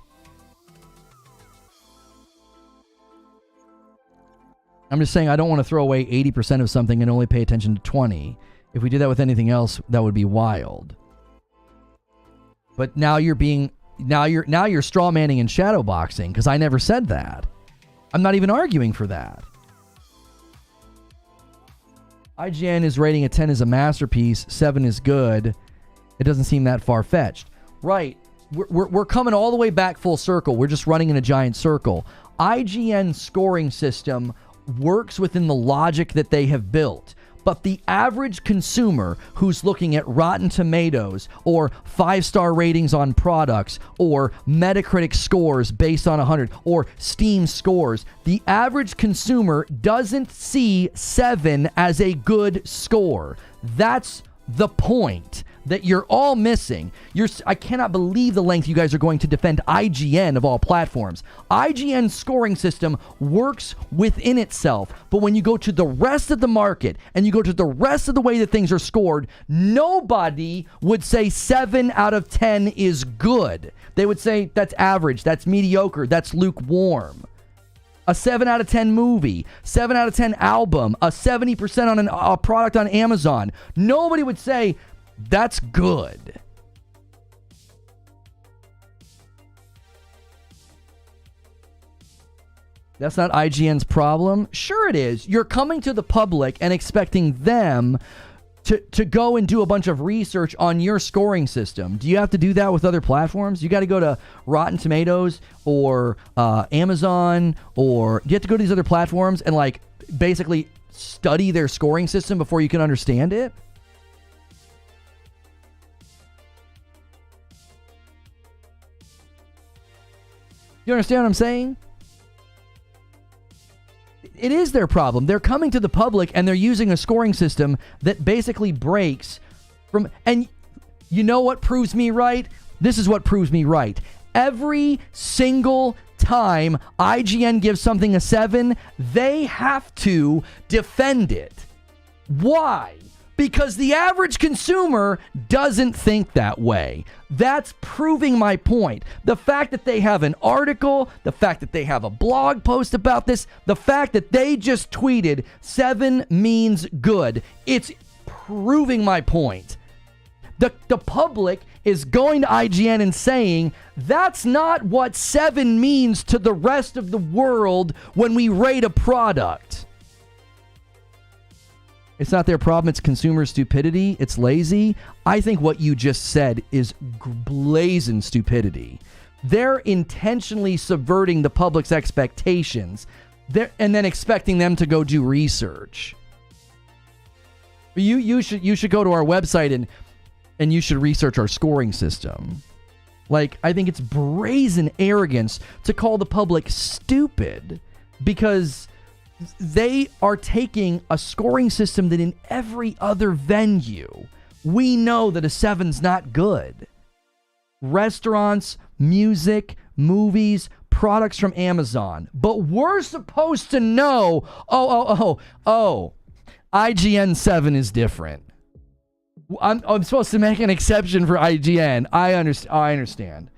I'm just saying I don't want to throw away 80% of something and only pay attention to 20. If we did that with anything else, that would be wild. But now you're straw manning and shadow boxing, because I never said that. I'm not even arguing for that. IGN is rating a 10 as a masterpiece, 7 is good. It doesn't seem that far-fetched. Right. We're coming all the way back full circle. We're just running in a giant circle. IGN's scoring system works within the logic that they have built. But the average consumer who's looking at Rotten Tomatoes or 5-star ratings on products or Metacritic scores based on 100 or Steam scores, the average consumer doesn't see 7 as a good score. That's the point that you're all missing. I cannot believe the length you guys are going to defend IGN of all platforms. IGN's scoring system works within itself, but when you go to the rest of the market and you go to the rest of the way that things are scored, nobody would say 7 out of 10 is good. They would say that's average, that's mediocre, that's lukewarm. A 7 out of 10 movie, 7 out of 10 album, a 70% on a product on Amazon. Nobody would say that's good. That's not IGN's problem? Sure it is. You're coming to the public and expecting them to go and do a bunch of research on your scoring system. Do you have to do that with other platforms? You got to go to Rotten Tomatoes or Amazon, or do you have to go to these other platforms and like basically study their scoring system before you can understand it? You understand what I'm saying? It is their problem. They're coming to the public and they're using a scoring system that basically breaks from... And you know what proves me right? This is what proves me right. Every single time IGN gives something a 7, they have to defend it. Why? Because the average consumer doesn't think that way. That's proving my point. The fact that they have an article, the fact that they have a blog post about this, the fact that they just tweeted 7 means good, it's proving my point. The public is going to IGN and saying, that's not what 7 means to the rest of the world when we rate a product. It's not their problem. It's consumer stupidity. It's lazy. I think what you just said is blazing stupidity. They're intentionally subverting the public's expectations and then expecting them to go do research. You should go to our website and you should research our scoring system. Like, I think it's brazen arrogance to call the public stupid because they are taking a scoring system that in every other venue, we know that a 7's not good. Restaurants, music, movies, products from Amazon. But we're supposed to know, IGN 7 is different. I'm supposed to make an exception for IGN. I understand.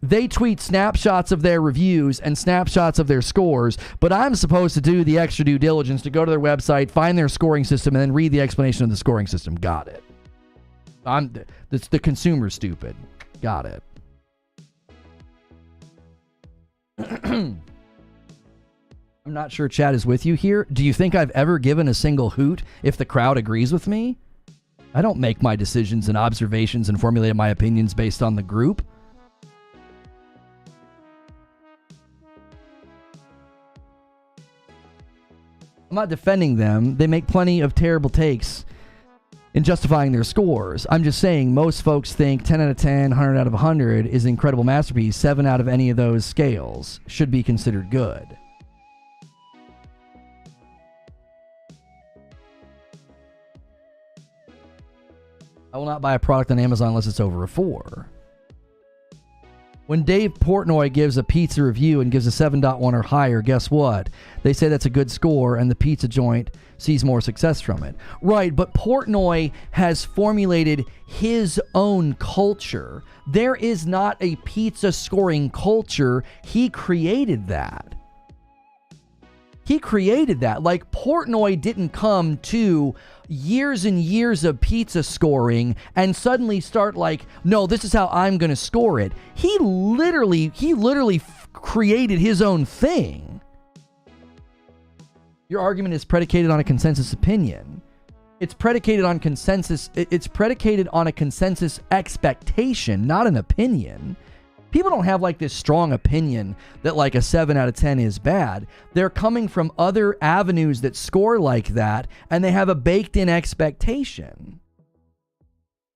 They tweet snapshots of their reviews and snapshots of their scores, but I'm supposed to do the extra due diligence to go to their website, find their scoring system, and then read the explanation of the scoring system. Got it. The consumer stupid. Got it. I'm not sure chat is with you here. Do you think I've ever given a single hoot if the crowd agrees with me? I don't make my decisions and observations and formulate my opinions based on the group. I'm not defending them. They make plenty of terrible takes in justifying their scores. I'm just saying most folks think 10 out of 10, 100 out of 100 is an incredible masterpiece. 7 out of any of those scales should be considered good. I will not buy a product on Amazon unless it's over a 4. When Dave Portnoy gives a pizza review and gives a 7.1 or higher, guess what? They say that's a good score and the pizza joint sees more success from it. Right, but Portnoy has formulated his own culture. There is not a pizza scoring culture. He created that. Like, Portnoy didn't come to years and years of pizza scoring and suddenly start like, no, this is how I'm going to score it. He literally created his own thing. Your argument is predicated on a consensus opinion. It's predicated on consensus. It's predicated on a consensus expectation, not an opinion. People don't have like this strong opinion that like a 7 out of 10 is bad. They're coming from other avenues that score like that, and they have a baked-in expectation.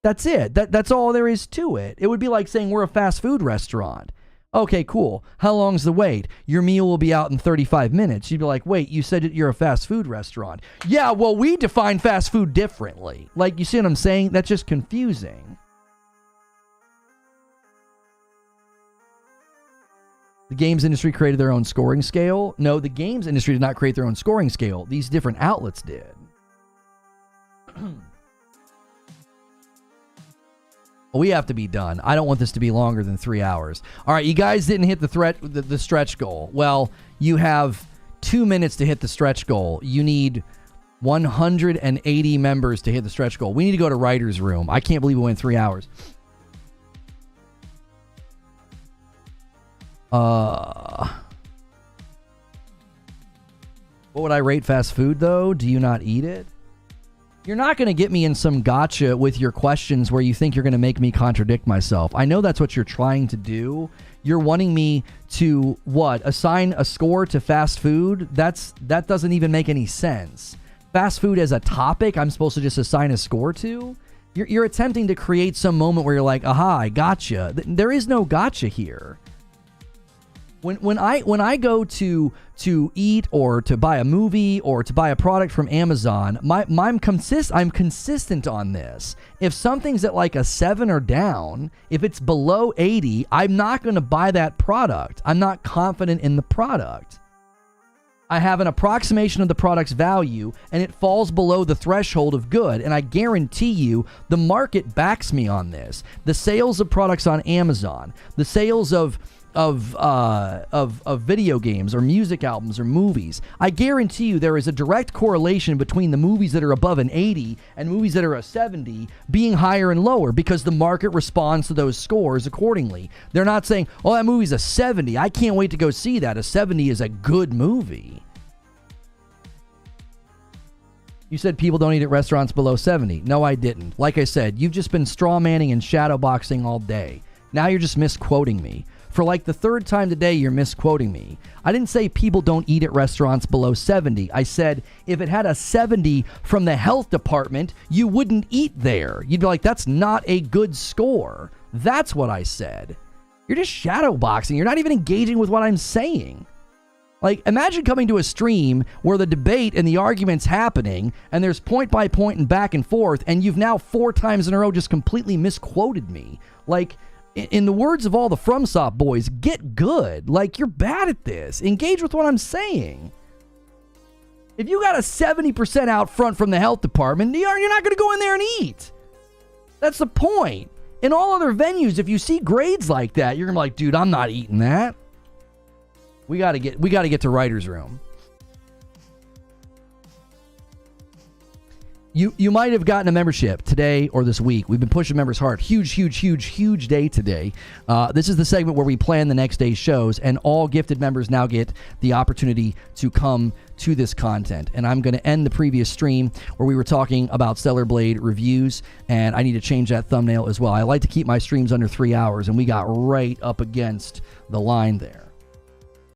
That's it. That's all there is to it. It would be like saying we're a fast food restaurant. Okay, cool. How long's the wait? Your meal will be out in 35 minutes. You'd be like, wait, you said that you're a fast food restaurant. Yeah, well, we define fast food differently. Like, you see what I'm saying? That's just confusing. The games industry created their own scoring scale. No, the games industry did not create their own scoring scale. These different outlets did. We have to be done. I don't want this to be longer than 3 hours. All right, you guys didn't hit the stretch goal. Well, you have 2 minutes to hit the stretch goal. You need 180 members to hit the stretch goal. We need to go to writer's room. I can't believe we went 3 hours. What would I rate fast food, though? Do you not eat it? You're not going to get me in some gotcha with your questions where you think you're going to make me contradict myself. I know that's what you're trying to do. You're wanting me to, what, assign a score to fast food? That doesn't even make any sense. Fast food as a topic, I'm supposed to just assign a score to? You're attempting to create some moment where you're like, aha, I gotcha. There is no gotcha here. When I go to eat or to buy a movie or to buy a product from Amazon, I'm consistent on this. If something's at like a 7 or down, if it's below 80, I'm not going to buy that product. I'm not confident in the product. I have an approximation of the product's value, and it falls below the threshold of good. And I guarantee you, the market backs me on this. The sales of products on Amazon, the sales of video games or music albums or movies. I guarantee you there is a direct correlation between the movies that are above an 80 and movies that are a 70 being higher and lower because the market responds to those scores accordingly. They're not saying, oh, that movie's a 70. I can't wait to go see that. A 70 is a good movie. You said people don't eat at restaurants below 70. No, I didn't. Like I said, you've just been straw manning and shadow boxing all day. Now you're just misquoting me. For like the third time today, you're misquoting me. I didn't say people don't eat at restaurants below 70. I said if it had a 70 from the health department, you wouldn't eat there. You'd be like, that's not a good score. That's what I said. You're just shadow boxing. You're not even engaging with what I'm saying. Like, imagine coming to a stream where the debate and the argument's happening, and there's point by point and back and forth, and you've now 4 times in a row just completely misquoted me. Like, in the words of all the FromSoft boys, get good. Like, you're bad at this. Engage with what I'm saying. If you got a 70% out front from the health department, you're not going to go in there and eat. That's the point. In all other venues, if you see grades like that, you're going to be like, dude, I'm not eating that. We got to get to writer's room. You might have gotten a membership today or this week. We've been pushing members hard. Huge day today. This is the segment where we plan the next day's shows, and all gifted members now get the opportunity to come to this content. And I'm going to end the previous stream where we were talking about Stellar Blade reviews, and I need to change that thumbnail as well. I like to keep my streams under 3 hours, and we got right up against the line there.